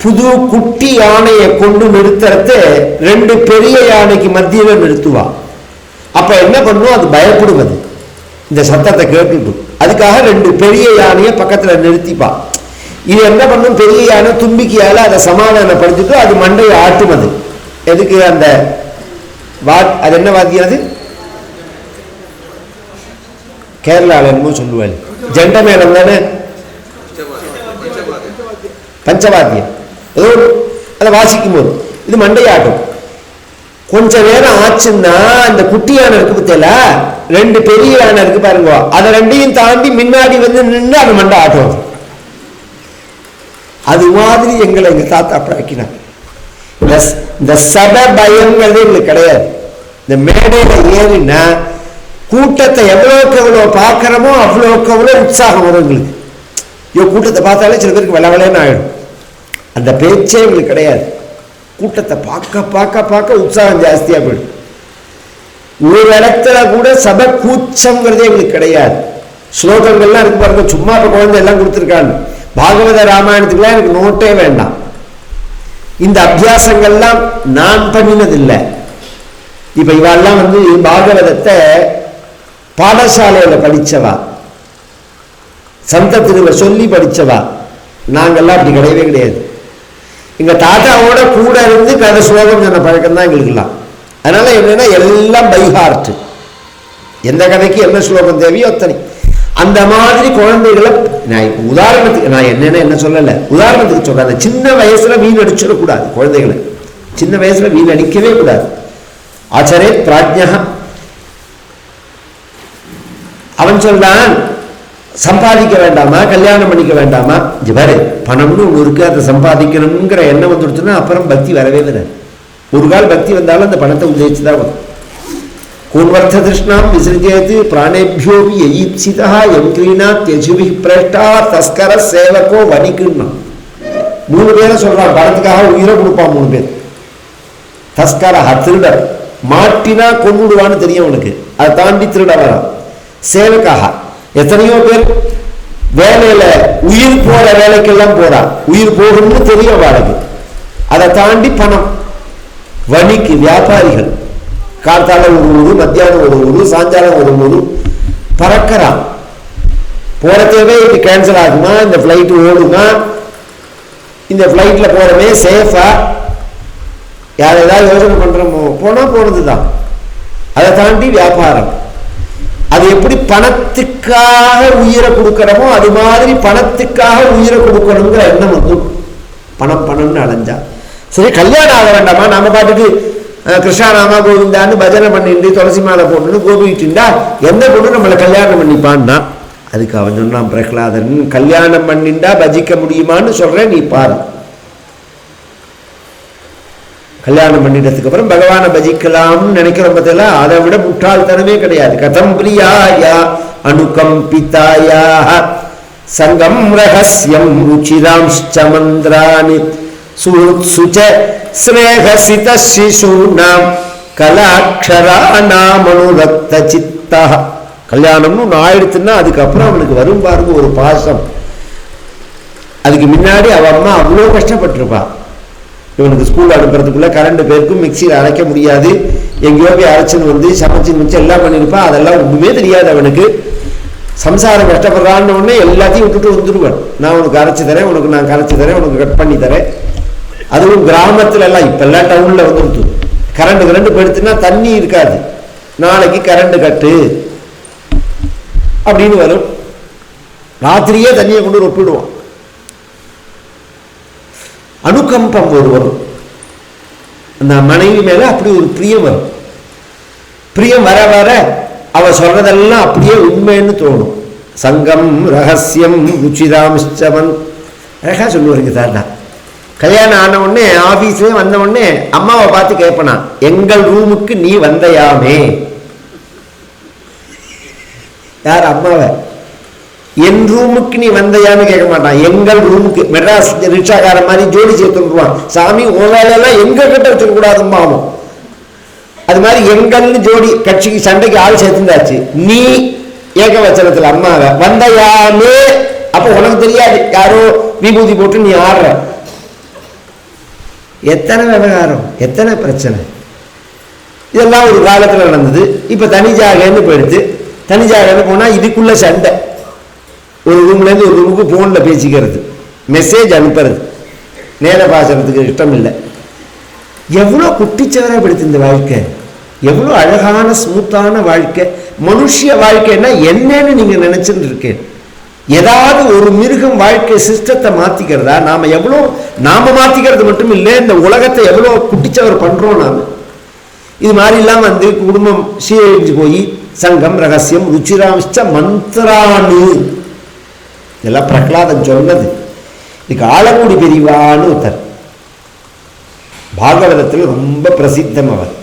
புது குட்டி யானையை கொண்டு நிறுத்துறது 2 பெரிய யானைக்கு மத்தியில நிறுத்துவா. அப்ப என்ன பண்ணும், அது பயப்படுவது இந்த சத்தத்தை கேட்டுட்டு. அதுக்காக 2 பெரிய யானையை பக்கத்துல நிறுத்திப்பா. இது என்ன பண்ணும், பெரிய யானை தும்பிக்கையால அதை சமாதானப்படுத்திட்டு அது மண்டையை ஆட்டுவது. எதுக்கு? அந்த அது என்ன வாத்தியம்? அது கேரளாவில் என்னமோ சொல்லுவாள், ஜெண்ட மேளம் தானே, பஞ்சவாத்தியம். ஏதோ அதை வாசிக்கும் போது இது மண்டையாட்டும். கொஞ்ச நேரம் ஆச்சுன்னா அந்த குட்டி யானை இருக்கு பத்தியில, 2 பெரிய யானை இருக்கு பாருங்க, அதை 2ஐயும் தாண்டி முன்னாடி வந்து நின்று அந்த மண்டை ஆட்டும். அது மாதிரி எங்களை எங்க தாத்தா பழக்கினார். இந்த சப பயங்கிறது எங்களுக்கு கிடையாது. இந்த மேடையில ஏறினா கூட்டத்தை எவ்வளவுக்கு எவ்வளவு பார்க்கிறோமோ அவ்வளவுக்கு அவ்வளவு உற்சாகம் வரும் எங்களுக்கு. கூட்டத்தை பார்த்தாலே சில பேருக்கு வெள்ளவெளன்னு ஆயிடும். அந்த பேச்சே எங்களுக்கு கிடையாது. கூட்டத்தை பார்க்க பார்க்க பார்க்க உற்சாகம் ஜாஸ்தியா போயிடும். ஒரு இடத்துல கூட சப கூச்சம்ங்கிறதே எங்களுக்கு கிடையாது. ஸ்லோகங்கள்லாம் இருக்கு பாருங்க, சும்மா இப்ப குழந்தை எல்லாம் கொடுத்துருக்காங்க. பாகவத ராமாயணத்துக்குலாம் எனக்கு நோட்டே வேண்டாம். இந்த அபியாசங்கள்லாம் நான் பண்ணினதில்லை. இப்ப இவெல்லாம் வந்து பாகவதத்தை பாடசாலையில படிச்சவா, சந்த திருவ சொல்லி படிச்சவா. நாங்கள்லாம் அப்படி கிடையவே கிடையாது. எங்க தாத்தாவோட கூட இருந்து கதை ஸ்லோகம் சொன்ன பழக்கம் தான் எங்களுக்குலாம். அதனால என்னன்னா எல்லாம் பை ஹார்ட். எந்த கதைக்கு என்ன ஸ்லோகம் தேவையோ அத்தனை. அந்த மாதிரி குழந்தைகளை நான் இப்போ உதாரணத்துக்கு, நான் என்ன சொல்லலை, உதாரணத்துக்கு சொல்றேன். அந்த சின்ன வயசுல வீணடிச்சிடக்கூடாது குழந்தைகளை. சின்ன வயசுல வீணடிக்கவே கூடாது. ஆச்சரேத் பிராஜ்ஞா. அவன் சொல்றான், சம்பாதிக்க வேண்டாமா, கல்யாணம் பண்ணிக்க வேண்டாமா? பாரு, பணம்னு ஒன்று இருக்கு, அதை சம்பாதிக்கணுங்கிற எண்ணம் வந்துடுச்சுன்னா அப்புறம் பக்தி வரவே வராது. ஒரு கால் பக்தி வந்தாலும் அந்த பணத்தை உதவிச்சுதான் வரும். கூன்வர்த்த திருஷ்ணாம் விசிறிஜேது பிராணேபியோபி யஈப்சிதா எம் கிரீணாத் யஜுபி பிரேஷ்டா தஸ்கர சேவகோ வணிக்குன்னா 3 பேரை சொல்றான். பணத்துக்காக உயிரை கொடுப்பான் 3 பேர். தஸ்கரா திருடர், மாட்டினா கொண்டுடுவான்னு தெரியும் அவனுக்கு, அதை தாண்டி திருட வரான். சேவக்காக எத்தனையோ பேர் வேலையில உயிர் போற வேலைக்கெல்லாம் போறா, உயிர் போகணும்னு தெரியும் அவளுக்கு, அதை தாண்டி பணம். வணிக்கு வியாபாரிகள் காத்தால ஒரு ஊரு, மத்தியானம் ஒரு ஊரு, சாயங்காலம் ஒரு ஊரு பறக்கிறான். போற தேவை இது கேன்சல் ஆகுமா, இந்த பிளைட் ஓடுமா, இந்த பிளைட்ல போறமே சேஃபா, யார் ஏதாவது யோசனை பண்றோமோ, போனா போனதுதான். அதை தாண்டி வியாபாரம். அது எப்படி பணத்துக்காக உயிரை கொடுக்கிறோமோ அது மாதிரி பணத்துக்காக உயிரை கொடுக்கணுங்கிற எண்ணம் வந்து பணம் பணம்னு அலைஞ்சா. சரி, கல்யாணம் ஆக வேண்டாமா, நாம பாட்டுக்கு கிருஷ்ணாராமா கோவிந்தான்னு பஜனை பண்ணிட்டு துளசி மாலை போட்டுன்னு கோபிக்கிட்டுண்டா எந்த பொண்ணு நம்மளை கல்யாணம் பண்ணிப்பான்னா? அதுக்கு அவன் சொன்னான் பிரகலாதன், கல்யாணம் பண்ணிண்டா பஜிக்க முடியுமான்னு சொல்றேன், நீ பாரு. கல்யாணம் பண்ணிட்டதுக்கு அப்புறம் பகவானை பஜிக்கலாம்னு நினைக்கிறோம் பார்த்தீங்களா, அதை விட முட்டாள்தனமே கிடையாது. கதம் பிரியாயா அனுகம்பிதாயா சங்கம் ரகசியம் ருச்சிராம்ச்ச மந்திராணி சுருத்சுச்ச ஸ்ரேஹசித சிசூனாம் கலாட்சராணாம் அனுரக்த சித்தா. கல்யாணம்னு ஒன்று ஆயிடுத்துன்னா அதுக்கப்புறம் அவனுக்கு வரும் பாருங்க ஒரு பாசம். அதுக்கு முன்னாடி அவ அம்மா அவ்வளோ கஷ்டப்பட்டிருப்பா. இவனுக்கு ஸ்கூல் அனுப்புறதுக்குள்ள கரண்ட் பேருக்கும் மிக்சியில் அரைக்க முடியாது, எங்கேயோ போய் அரைச்சின்னு வந்து சமைச்சு மிச்சம் எல்லாம் பண்ணியிருப்பா. அதெல்லாம் ஒன்றுமே தெரியாது அவனுக்கு. சம்சாரம் கஷ்டப்படுறான்னு உடனே எல்லாத்தையும் விட்டுட்டு வந்துடுவேன். நான் உனக்கு அரைச்சி தரேன், உனக்கு நான் கரைச்சி தரேன், உனக்கு கட் பண்ணி தரேன். அதுவும் கிராமத்துல எல்லாம், இப்பெல்லாம் டவுன்ல வந்துடுது. கரண்ட் போயிடுச்சுன்னா தண்ணி இருக்காது, நாளைக்கு கரண்ட் கட்டு அப்படின்னு வரும். ராத்திரியே தண்ணியை கொண்டு ஒப்பிடுவோம். அனுகம்பம் ஒரு வரும், அந்த மனைவி மேல அப்படி ஒரு பிரியம் வரும். பிரியம் வர வர அவ சொல்றதெல்லாம் அப்படியே உண்மைன்னு தோணும். சங்கம் ரகசியம் ருச்சிராம்ச்சமன் அழகா சொல்லுவாருங்க தாண்டா. கல்யாணம் ஆன உடனே ஆபீஸ்ல வந்த உடனே அம்மாவை பார்த்து கேட்பனா, எங்கள் ரூமுக்கு நீ வந்தையாமே. யார் அம்மாவை? என் ரூமுக்கு நீ வந்தையான்னு கேட்க மாட்டான், எங்கள் ரூமுக்கு. மெட்ராஸ் ரிக்ஷாக்கார மாதிரி ஜோடி சேர்த்துருவான். சாமி உன் வேலையெல்லாம் எங்க கிட்ட வச்சுக்க கூடாதும்மா அவன். அது மாதிரி எங்கள்னு ஜோடி கட்சிக்கு சண்டைக்கு ஆள் சேர்த்துந்தாச்சு. நீ ஏகவச்சனத்துல அம்மாவை வந்தையாமே. அப்ப உனக்கு தெரியாது, யாரோ விபூதி போட்டு நீ ஆடுற. எத்தனை விவகாரம், எத்தனை பிரச்சனை. இதெல்லாம் ஒரு காலத்துல நடந்தது. இப்ப தனிஜாகன்னு போயிடுது. தனிஜாகன்னு போனா இதுக்குள்ள சண்டை. ஒரு ரூம்ல இருந்து ஒரு ரூமுக்கு போன்ல பேசிக்கிறது, மெசேஜ் அனுப்புறது, நேர பாசனத்துக்கு இஷ்டம் இல்லை. எவ்வளோ குட்டிச்சவரை படுத்து இந்த வாழ்க்கை, எவ்வளோ அழகான ஸ்மூத்தான வாழ்க்கை. மனுஷிய வாழ்க்கைன்னா என்னன்னு நீங்க நினைச்சுட்டு இருக்கேன். ஏதாவது ஒரு மிருகம் வாழ்க்கை சிஸ்டத்தை மாத்திக்கிறதா? நாம மாத்திக்கிறது மட்டும் இல்லை, இந்த உலகத்தை எவ்வளோ குட்டிச்சவர் பண்றோம் நாம. இது மாதிரி எல்லாம் வந்து குடும்பம் சீரழிஞ்சு போய் சங்கம் ரகசியம் ருச்சிராம்ச்ச மந்திராணு இதெல்லாம் பிரகலாதன் சொன்னது. இதுக்கு ஆலங்குடி பெரியவான்னு ஒருத்தர் பாகவதத்தில் ரொம்ப பிரசித்தம். அவர்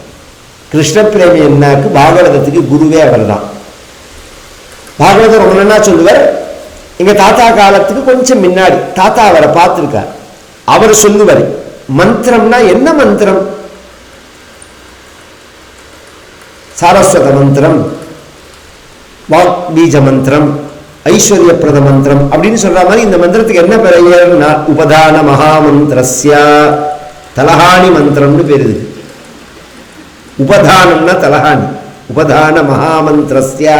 கிருஷ்ண பிரேமி என்னாக்கு பாகவதத்துக்கு குருவே அவர் தான். பாகவதர் ரொம்ப என்ன சொல்லுவார், எங்க தாத்தா காலத்துக்கு கொஞ்சம் முன்னாடி தாத்தா அவரை பார்த்திருக்கார். அவர் சொல்லுவார், மந்திரம்னா என்ன மந்திரம்? சாரஸ்வத மந்திரம், வாக் பீஜ மந்திரம், ஐஸ்வர்ய பிரத மந்திரம் அப்படின்னு சொல்ற மாதிரி இந்த மந்திரத்துக்கு என்ன பெயர்னா உபதான மகாமந்திரஸ்யா தலஹானி மந்திரம்னு பேரு. உபதானம்னா தலஹானி, உபதான மகாமந்திரஸ்யா.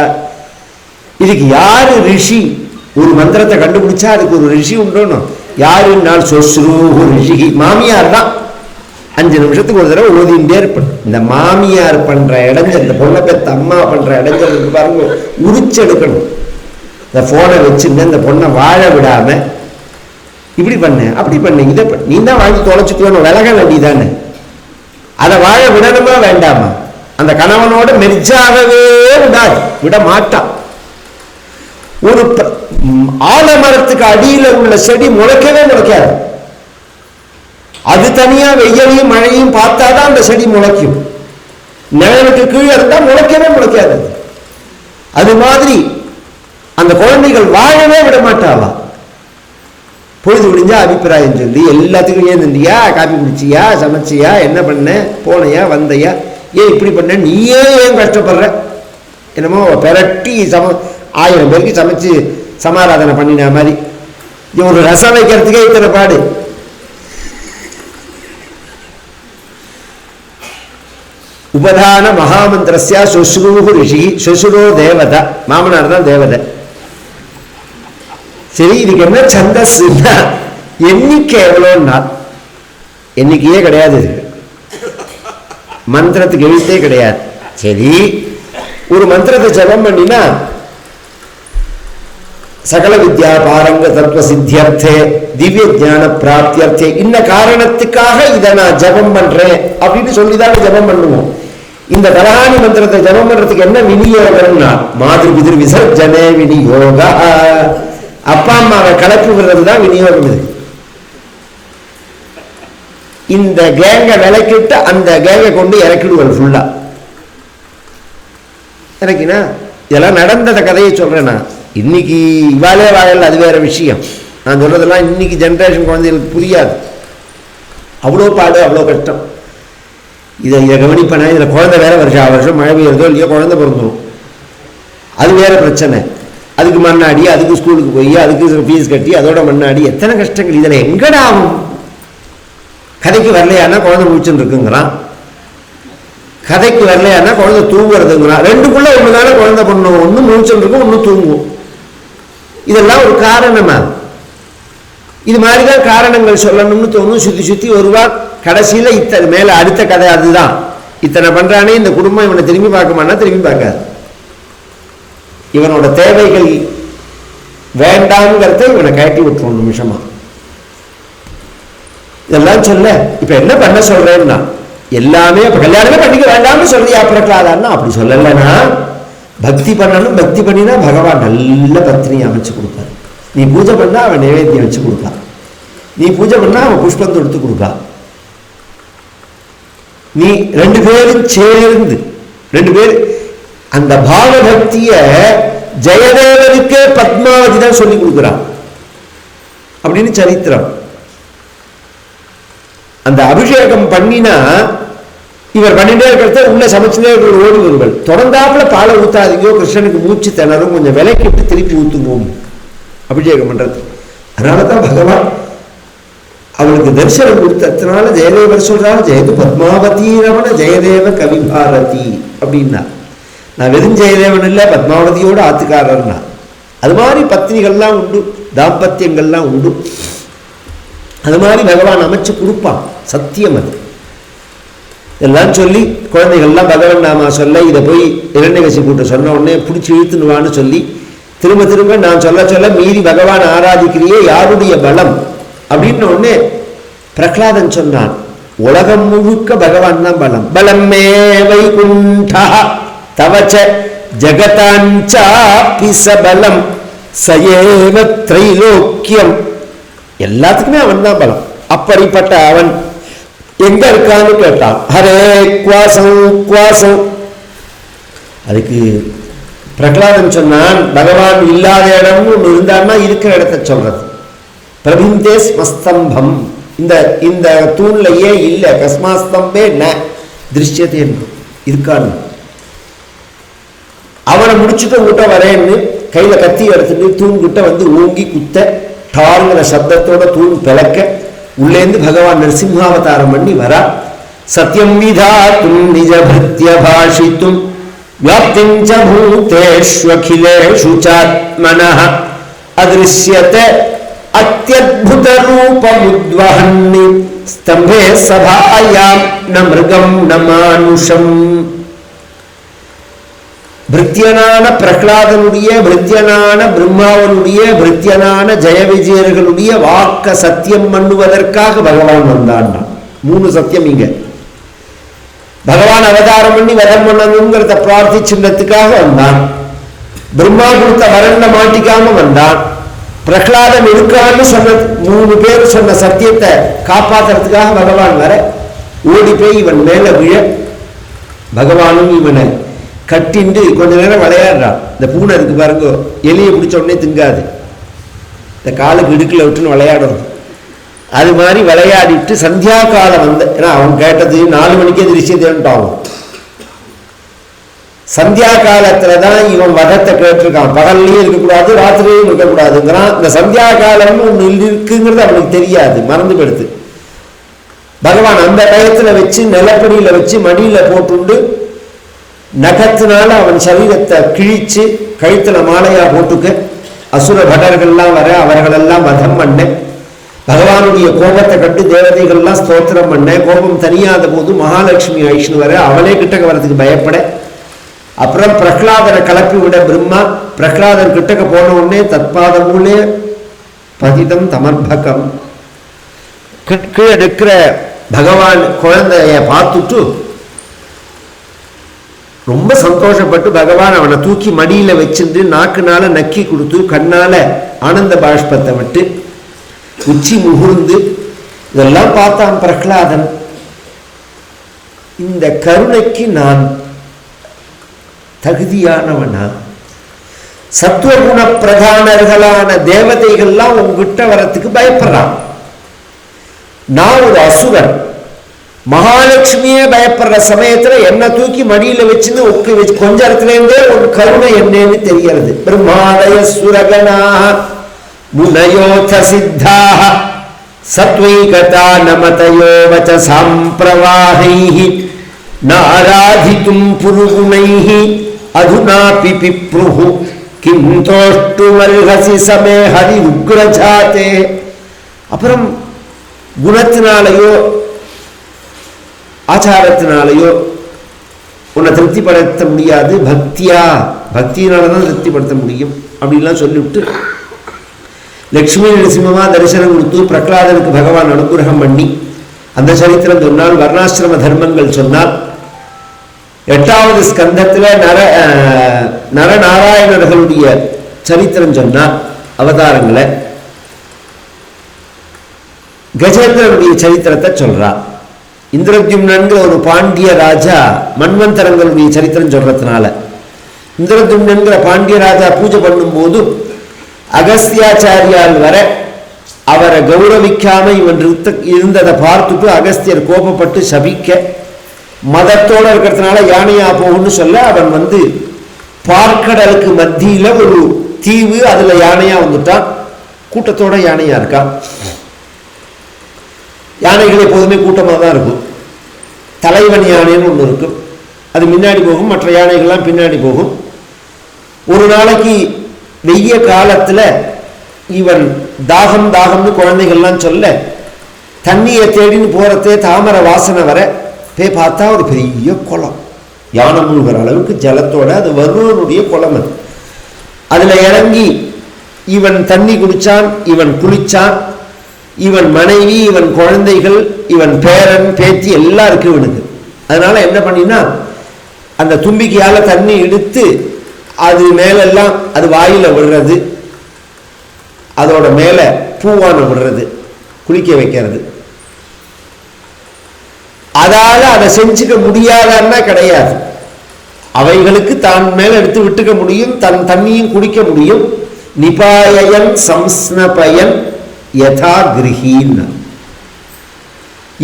இதுக்கு யாரு ரிஷி? ஒரு மந்திரத்தை கண்டுபிடிச்சா அதுக்கு ஒரு ரிஷி உண்டோன்னு. யாருன்னால் சொஸ்ரு ரிஷி, மாமியார் தான். 5 நிமிஷத்துக்கு ஒரு தடவை ஓதிண்டே இருப்பேன். இந்த மாமியார் பண்ற இடைஞ்சல், இந்த பொண்ணை பெத்த அம்மா பண்ற இடைஞ்சல் பாருங்க, உரிச்செடுக்கணும். இந்த போனை வச்சுன்னு இந்த பொண்ணை வாழ விடாம இப்படி பண்ண அப்படி பண்ண இதை நீ தான் வாங்கி தொலைச்சுக்கணும், விலக வேண்டியதானே. அதை வாழ விடணுமா வேண்டாமா? அந்த கணவனோட மெர்ஜாகவே விட மாட்டான். ஒரு ஆலமரத்துக்கு அடியில் உள்ள செடி முளைக்கவே முளைக்காது. அது தனியா வெயிலையும் மழையும் பார்த்தாதான் அந்த செடி முளைக்கும். நிழலுக்கு கீழே இருந்தா முளைக்கவே முளைக்காது. அது மாதிரி அந்த குழந்தைகள் வாழவே விட மாட்டாளா. பொழுது விடிஞ்சா அபிப்பிராயம் சொல்லி எல்லாத்துக்கும் ஏன் நின்றியா, காப்பி குடிச்சியா, சமைச்சியா, என்ன பண்ண, போனையா, வந்தையா, ஏன் இப்படி பண்ண, நீயே ஏன் கஷ்டப்படுற, என்னமோ பெரட்டி 1000 பேருக்கு சமைச்சு சமாராதனை பண்ணின மாதிரி. ஒரு ரசம் வைக்கிறதுக்கே இத்தனை பாடு. உபதான மகாமந்திரஸ்யா சுஸ்ரூஹு ரிஷி சுசுரோ தேவதை. மாமனார் தான் தேவதை. சரி, இதுக்கு என்ன சந்தஸ்னா எண்ணிக்கை எவ்வளோன்னா எண்ணிக்கையே கிடையாது. மந்திரத்துக்கு எழுத்தே கிடையாது. சரி, ஒரு மந்திரத்தை ஜபம் பண்ணினா சகல வித்யா பாரங்க தத்துவ சித்தியர்த்தே திவ்ய ஜான பிராப்தியர்த்தே, இந்த காரணத்துக்காக இதை நான் ஜபம் பண்றேன் அப்படின்னு சொல்லிதான் ஜபம் பண்ணுவோம். இந்த தலஹானி மந்திரத்தை ஜபம் பண்றதுக்கு என்ன விநியோகம்னா மாதிரி பிதிர் விசர்ஜனே விநியோக, அப்பா அம்மாவை கலப்பு விடுறது தான் விநியோகம். இது இந்த கேங்க விலைக்கிட்டு அந்த கேங்கை கொண்டு இறக்கிடுவாள் ஃபுல்லா. இறக்கினா இதெல்லாம் நடந்த கதையை சொல்றேன்னா, இன்னைக்கு இவாளே வாழல, அது வேற விஷயம். நான் சொல்றதெல்லாம் இன்னைக்கு ஜென்ரேஷன் குழந்தைகளுக்கு புரியாது. அவ்வளோ பாடு, அவ்வளோ கஷ்டம். இதை கவனிப்பேனா, இதில் குழந்தை வேற வருஷம் மழை பெய்யறதோ இல்லையோ குழந்தை பிறந்துடும், அது வேற பிரச்சனை. அதுக்கு மண்ணாடி, அதுக்கு ஸ்கூலுக்கு போய், அதுக்கு ஃபீஸ் கட்டி, அதோட மண்ணாடி, எத்தனை கஷ்டங்கள். இதில் எங்கடா ஆகும்? கதைக்கு வரலையானா குழந்தை முடிச்சுன்னு இருக்குங்கிறான், கதைக்கு வரலையானா குழந்தை தூங்குறதுங்கிறான். ரெண்டுக்குள்ள ஒன்று தானே குழந்தை பண்ணும், ஒன்று முடிச்சுன்னு இருக்கும், ஒன்று தூங்கும். இதெல்லாம் ஒரு காரணமா? இது மாதிரிதான் காரணங்கள் சொல்லணும்னு தோணும். சுத்தி சுத்தி வருவா. கடைசியில இத்தனை மேல அடுத்த கதை அதுதான். இத்தனை பண்றானே, இந்த குடும்பம் இவனை திரும்பி பார்க்குமானா திரும்பி பார்க்காது. இவனோட தேவைகள் வேண்டாம்ங்கிறத இவனை கட்டி விட்டுரும் நிமிஷமா. இதெல்லாம் சொல்ல இப்ப என்ன பண்ண சொல்றேன்னா, எல்லாமே இப்ப கல்யாணமே பண்ணிக்க வேண்டாம்னு சொல்றியா பிரகலாதான்னா, அப்படி சொல்லலைன்னா பக்தி பண்ணணும். பக்தி பண்ணினா பகவான் நல்ல பத்னியை அமைச்சு கொடுப்பார். நீ பூஜை பண்ணா அவன் நைவேத்தியம் வச்சு கொடுப்பா, நீ பூஜை பண்ணா அவன் புஷ்பம் தொடுத்து கொடுப்பா. நீ ரெண்டு பேரும் சேர்ந்து, ரெண்டு பேர் அந்த பாவ பக்திய ஜெயதேவனுக்கே பத்மாவதி தான் சொல்லி கொடுக்குறான் அப்படின்னு சரித்திரம். அந்த அபிஷேகம் பண்ணினா இவர் பண்ணிட்டே இருக்கிறத உள்ள சமைச்சுட்டே இருக்கிற ஓடி வருவள். தொடர்ந்தாப்புல பாலை ஊத்தாதீங்கோ, கிருஷ்ணனுக்கு மூச்சு திணறும், கொஞ்சம் விலைக்கிட்டு திருப்பி ஊத்துவோம் அபிஷேகம் பண்றது. அதனாலதான் பகவான் அவளுக்கு தரிசனம் கொடுத்ததுனால ஜெயதேவர் சொல்றாரு, ஜெயது பத்மாவதி ரமண ஜெயதேவ கவி பாரதி அப்படின்னா. நான் வெறும் ஜெயதேவன் இல்லை, பத்மாவதியோட ஆத்துக்காரர்னா. அது மாதிரி பத்னிகள்லாம் உண்டு, தாம்பத்தியங்கள்லாம் உண்டு. அது மாதிரி பகவான் அமைச்சு கொடுப்பான், சத்தியம் அது. எல்லாம் சொல்லி குழந்தைகள்லாம் பகவான் நாமா சொல்ல, இதை போய் இரண்யகசிபுட்ட சொன்ன உடனே பிடிச்சி இழுத்துனுவான்னு சொல்லி திரும்ப திரும்ப நான் சொல்ல சொல்ல மீறி பகவான் ஆராதிக்கிறியே, யாருடைய பலம் அப்படின்னு உடனே பிரகலாதன் சொன்னான், உலகம் முழுக்க பகவான் தான் பலம். பலமே வைகுண்டா தவச்ச ஜகதாஞ்சாபி சபலம் சயேவ த்ரைலோக்கியம், எல்லாத்துக்குமே அவன் தான் பலம். அப்படிப்பட்ட அவன் எங்க இருக்கான்னு கேட்டான். Hare Qassam Qassam. அதுக்கு பிரகலாதன் சொன்னான், பகவான் இல்லாத இடம்னு ஒன்று இருந்தான்னா இருக்கிற இடத்த சொல்றது. பிரபிந்தே ஸ்மஸ்தம்பம், இந்த இந்த தூண்லையே இல்லை, கஸ்மாஸ்தம்பே ந திருஷ்யத்தை இருக்கான்னு. அவனை முடிச்சுட்டு உங்ககிட்ட வரேன்னு கையில கத்தி எடுத்துட்டு தூண்கிட்ட வந்து ஓங்கி குத்த, டாருங்கிற சப்தத்தோட தூண் பிளக்க, உள்ளேந்து பகவான் நரசிம்மாவதாரம் பண்ணி வரா. சத்யம் விதாத்தும் நிஜ பிருத்ய பாஷித்தும் வியாப்திஞ்ச பூதேஷ்வகிலேஷு சாத்மனஹ அதிருஷ்யதே அத்யத்புத ரூபமுத்வஹன்னி ஸ்தம்பே சபாயாம் ந மிருகம் ந மானுஷம். பிருத்தியனான பிரகலாதனுடைய, பிருத்தியனான பிரம்மாவனுடைய, பிருத்தியனான ஜெய விஜயர்களுடைய வாக்க சத்தியம் பண்ணுவதற்காக பகவான் வந்தான். 3 சத்தியம் இங்க. பகவான் அவதாரம் பண்ணி வரம் பண்ணணுங்கிறத பிரார்த்திச்சுன்றதுக்காக வந்தான். பிரம்மா கொடுத்த வரண்ட மாட்டிக்காம வந்தான். பிரகலாதன் இருக்கான்னு சொன்ன 3 பேர் சொன்ன சத்தியத்தை காப்பாத்துறதுக்காக பகவான் வர ஓடி போய் இவன் மேல விழ பகவானும் இவனை கட்டிண்டு கொஞ்ச நேரம் விளையாடுறான். இந்த பூனை இருக்கு பாருங்க, எலியை பிடிச்ச உடனே திங்காது, இந்த காலுக்கு இடுக்கில் விட்டுன்னு விளையாடும். அது மாதிரி விளையாடிட்டு சந்தியா காலம் வந்த, ஏன்னா அவன் கேட்டது 4 மணிக்கே திருச்சிட்டான். சந்தியா காலத்துலதான் இவன் வதத்தை கேட்டிருக்கான். பகல்லையும் இருக்கக்கூடாது, ராத்திரியும் இருக்கக்கூடாதுங்கிறான். இந்த சந்தியா காலம்னு ஒண்ணு இருக்குங்கிறது அவனுக்கு தெரியாது, மறந்து போயிடுது. பகவான் அந்த டயத்துல வச்சு நிலப்படியில வச்சு மடியில போட்டுண்டு நகத்தினால அவன் சரீரத்தை கிழிச்சு கழுத்துல மாலையா போட்டுக்க அசுர படர்கள்லாம் வர அவர்களெல்லாம் வதம் பண்ண. பகவானுடைய கோபத்தை கண்டு தேவதைகள்லாம் ஸ்தோத்திரம் பண்ண. கோபம் தனியாத போது மகாலட்சுமி வைஷ்ணு வர அவனே கிட்டக்க வரதுக்கு பயப்பட. அப்புறம் பிரகலாதனை கலப்பி விட பிரம்மா. பிரகலாதன் கிட்டக்க போன உடனே தற்பாதமூலே பதிதம் தமர்பகம், கீழே இருக்கிற பகவான் குழந்தைய பார்த்துட்டு ரொம்ப சந்தோஷப்பட்டு பகவான் அவனை தூக்கி மடியில வச்சிருந்து நாக்குனால நக்கி கொடுத்து கண்ணால ஆனந்த பாஷ்பத்தை விட்டு உச்சி முகுர்ந்து இதெல்லாம் பார்த்தான் பிரகலாதன். இந்த கருணைக்கு நான் தகுதியானவனா? சத்துவகுண பிரதானர்களான தேவதைகள்லாம் உங்ககிட்ட வரத்துக்கு பயப்படுறான். நான் ஒரு அசுரன். மகாலட்சுமியே பயப்படுற சமயத்துல என்ன தூக்கி மடியில வச்சுன்னு ஒக்கி வச்சு கொஞ்ச இடத்துல இருந்தே ஒரு கருணை என்னன்னு தெரிகிறது. பிரம்மாதய சுரகணா முனயோத சித்தாக சத்வைகதா நமதயோ வச சாம்பிரவாஹைஹி நாராதிதும் புருகுணைஹி அதுனாபி பிப்ருஹு கிம் தோஷ்டுமர்ஹசி சமே ஹரி உக்ரஜாதே. அப்புறம் குணத்தினாலேயோ ஆச்சாரத்தினாலேயோ உன்னை திருப்திப்படுத்த முடியாது, பக்தியினாலதான் திருப்திப்படுத்த முடியும் அப்படின்லாம் சொல்லிவிட்டு லட்சுமி நரசிம்மமா தரிசனம் கொடுத்து பிரகலாதனுக்கு பகவான் அனுகிரகம் பண்ணி அந்த சரித்திரம் சொன்னால். வர்ணாசிரம தர்மங்கள் சொன்னால். 8வது ஸ்கந்தத்துல நரநாராயணர்களுடைய சரித்திரம் சொன்னார், அவதாரங்களை. கஜேந்திரனுடைய சரித்திரத்தை சொல்றார். இந்திரத்யும்னன்கிற ஒரு பாண்டிய ராஜா மன்வந்தரங்களுடைய சரித்திரம் சொல்றதுனால இந்திரத்யும்னன்கிற பாண்டிய ராஜா பூஜை பண்ணும்போது அகஸ்தியாச்சாரியால் வர அவரை கௌரவிக்காம இவன் இருந்ததை பார்த்துட்டு அகஸ்தியர் கோபப்பட்டு சபிக்க, மதத்தோட இருக்கிறதுனால யானையா போகும்னு சொல்ல அவன் பார்க்கடலுக்கு மத்தியில ஒரு தீவு, அதுல யானையா வந்துட்டான். கூட்டத்தோட யானையா இருக்கான். யானைகள் எப்போதுமே கூட்டமாக தான் இருக்கும். தலைவன் யானைன்னு ஒன்று இருக்கும், அது முன்னாடி போகும், மற்ற யானைகள்லாம் பின்னாடி போகும். ஒரு நாளைக்கு வெய்ய காலத்துல இவன் தாகம் தாகம்னு குழந்தைகள்லாம் சொல்ல தண்ணியை தேடின்னு போறதே தாமரை வாசனை வர போய் பார்த்தா ஒரு பெரிய குளம், யானை மூழ்கிற அளவுக்கு ஜலத்தோட, அது வருவனுடைய குளம். அது அதுல இறங்கி இவன் தண்ணி குடிச்சான், இவன் குளிச்சான். இவன் மனைவி, இவன் குழந்தைகள், இவன் பேரன் பேத்தி எல்லாம் இருக்கு இவனுக்கு. அதனால என்ன பண்ணினா அந்த தும்பிக்கையால தண்ணி எடுத்து அது மேலெல்லாம் அது வாயில விடுறது, அதோட மேல பூவான விடுறது, குளிக்க வைக்கிறது. அதால அதை செஞ்சுக்க முடியாதன்னா கிடையாது. அவைகளுக்கு தான் மேல எடுத்து விட்டுக்க முடியும், தன் தண்ணியும் குடிக்க முடியும். நிபாயன் சம்ஸ்னபயன் யதா கிரஹீன்,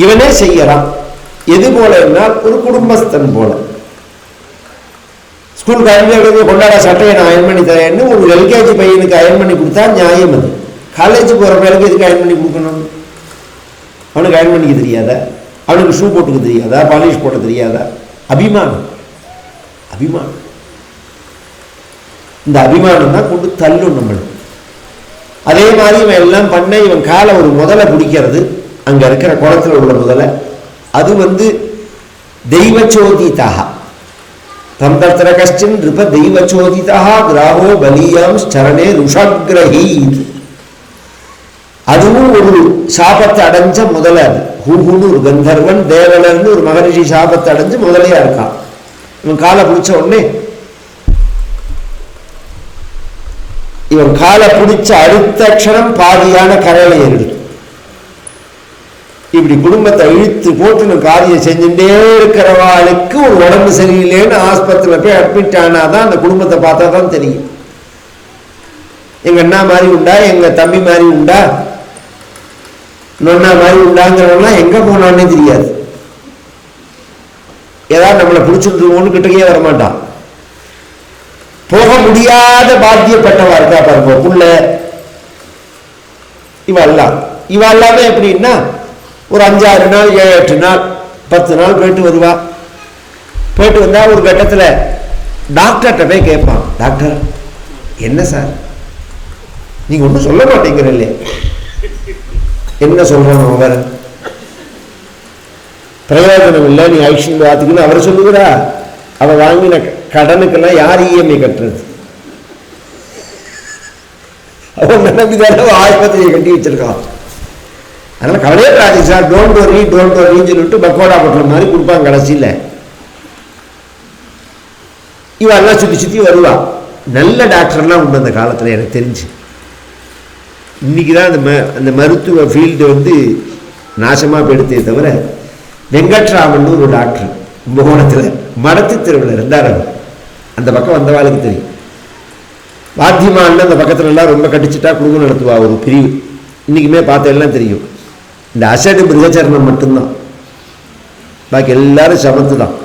இவனே செய்யறான். எது போல என்றால் ஒரு குடும்பஸ்தன் போல. ஸ்கூல் கல்வி கொண்டாட சட்டையை நான் அயன் பண்ணி தரேன்னு ஒரு எல்கேஜி பையனுக்கு அயன் பண்ணி கொடுத்தா நியாயம். அது காலேஜ் போற பையனுக்கு எதுக்கு அயன் பண்ணி கொடுக்கணும்? அவனுக்கு அயன் பண்ணிக்க தெரியாதா? அவனுக்கு ஷூ போட்டுக்க தெரியாதா? பாலிஷ் போட தெரியாதா? அபிமானம், அபிமானம். இந்த அபிமானம் தான் கொண்டு தள்ளும் நம்மளுக்கு. அதே மாதிரி இவன் எல்லாம் பண்ண இவன் காலை ஒரு முதலை பிடிக்கிறது, அங்க இருக்கிற குளத்துல உள்ள முதலை. அது தெய்வச்சோதிதாக தந்தத்திர கஷ்டின் ரிப தெய்வச்சோதிதாக கிராஹோ பலியாம் சரணே ருஷாகிரஹீத். அதுவும் ஒரு சாபத்தை அடைஞ்ச முதலை. அது பூகுன்னு ஒரு கந்தர்வன் தேவலர்னு ஒரு மகரிஷி சாபத்தை அடைஞ்சு முதலையா இருக்கான். இவன் காலை பிடிச்ச உடனே இவன் காலை பிடிச்ச அடுத்த க்ஷணம் பாதியான கரையில ஏறிடுது. இப்படி குடும்பத்தை இழுத்து போட்டு காரியம் செஞ்சுட்டே இருக்கிறவாளுக்கு ஒரு உடம்பு சரியில்லைன்னு ஆஸ்பத்திரியில் போய் அட்மிட் ஆனாதான் அந்த குடும்பத்தை பார்த்தா தான் தெரியும். எங்க அண்ணா மாதிரி உண்டா, எங்க தம்பி மாதிரி உண்டா, நொன்னா மாதிரி உண்டாங்கிறவங்களாம் எங்க போனான்னே தெரியாது. ஏதாவது நம்மளை பிடிச்சிருந்தோன்னு கிட்டக்கே வரமாட்டான். போக முடியாத பாக்கியப்பட்டவா இருக்கா பாருங்க புள்ள. இவ எல்லாமே எப்படின்னா ஒரு 5-6 நாள் 7-8 நாள் 10 நாள் போயிட்டு வருவா. போயிட்டு வந்தா ஒரு கட்டத்தில் டாக்டர்கிட்ட போய் கேட்பான், டாக்டர் என்ன சார் நீங்க ஒன்றும் சொல்ல மாட்டேங்கிறல்ல, என்ன சொல்றான் அவர், பிரயோஜனம் இல்லை நீ ஐஷன் பார்த்துக்குன்னு அவரை சொல்லுகிறா. அவ வாங்கின கடனுக்கெல்லாம் யார் இஎம்ஐ கட்டுறது? அவன் நம்பிதான ஆஸ்பத்திரியை கட்டி வச்சிருக்கான். அதனால கவலையே ராஜி சார், டோன்ட் வரின்னு சொல்லிட்டு பக்கோடா பட்டில் மாதிரி கொடுப்பாங்க கடைசியில். இவெல்லாம் சுற்றி சுற்றி வருவா. நல்ல டாக்டர்லாம் உண்டு அந்த காலத்தில் எனக்கு தெரிஞ்சு. இன்னைக்கு தான் அந்த மருத்துவ ஃபீல்டு வந்து நாசமாக போயிடுத்தே தவிர, வெங்கட்ராமன் ஒரு டாக்டர் கும்பகோணத்தில் மடத்து தெருவில் இருந்தார். அந்த பக்கம் வந்தவாளுக்கு தெரியும். வாத்தியமான்னு அந்த பக்கத்துலலாம் ரொம்ப கட்டிச்சுட்டா குடும்பம் நடத்துவா ஒரு பிரிவு. இன்றைக்குமே பார்த்த எல்லாம் தெரியும். இந்த அசடு மிருகச்சரணம் மட்டும்தான், பாக்கி எல்லாரும் சமத்து தான்.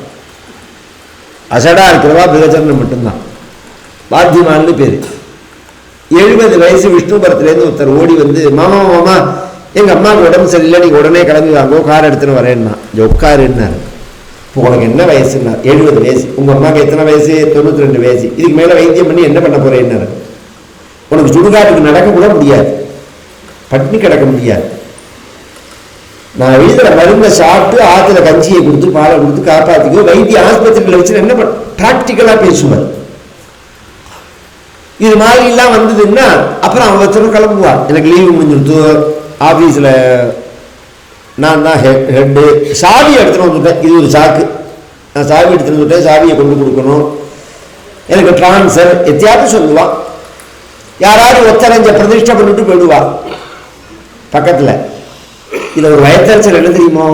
அசடா இருக்கிறவா மிருகச்சரணம் மட்டும்தான். வாத்தியமான்னு பேர். 70 வயசு விஷ்ணுபுரத்துலேருந்து ஒருத்தர் ஓடி வந்து, மாமா மாமா எங்கள் அம்மாவுக்கு உடம்பு சரியில்லை, நீங்கள் உடனே கிளம்பி வாங்கோ, கார் எடுத்துன்னு வரேன்னா. உட்காருன்னாரு. இப்போ உனக்கு என்ன வயசுன்னா? 70 வயசு. உங்கள் அம்மாவுக்கு எத்தனை வயசு? 92 வயசு. இதுக்கு மேலே வைத்தியம் பண்ணி என்ன பண்ண போறேன்னாரு. உனக்கு சுடுகாட்டுக்கு நடக்க கூட முடியாது, பட்னி கிடக்க முடியாது. நான் எழுதுற மருந்தை சாப்பிட்டு ஆற்றுல கஞ்சியை கொடுத்து பாலை கொடுத்து காப்பாற்றிக்கோ. வைத்திய ஆஸ்பத்திரியில் வச்சு என்ன பண்ண ப்ராக்டிக்கலாக பேசுவார். இது மாதிரிலாம் வந்ததுன்னா அப்புறம் அவங்க ஒருத்தரும் கிளம்புவார். எனக்கு லீவு முடிஞ்சிருத்து, ஆஃபீஸில் நான் தான் ஹெட்டு, சாவி எடுத்துகிட்டு வந்துட்டேன், இது ஒரு சாக்கு, நான் சாவி எடுத்துகிட்டு வந்துட்டேன், சாவியை கொண்டு கொடுக்கணும், எனக்கு ட்ரான்ஸ்ஃபர் எத்தியாவது சொல்லுவான். யாராவது ஒத்தரஞ்ச பிரதிஷ்டை பண்ணிட்டு போயிடுவா பக்கத்தில். இதில் ஒரு வயத்தறிச்சல் என்ன தெரியுமோ,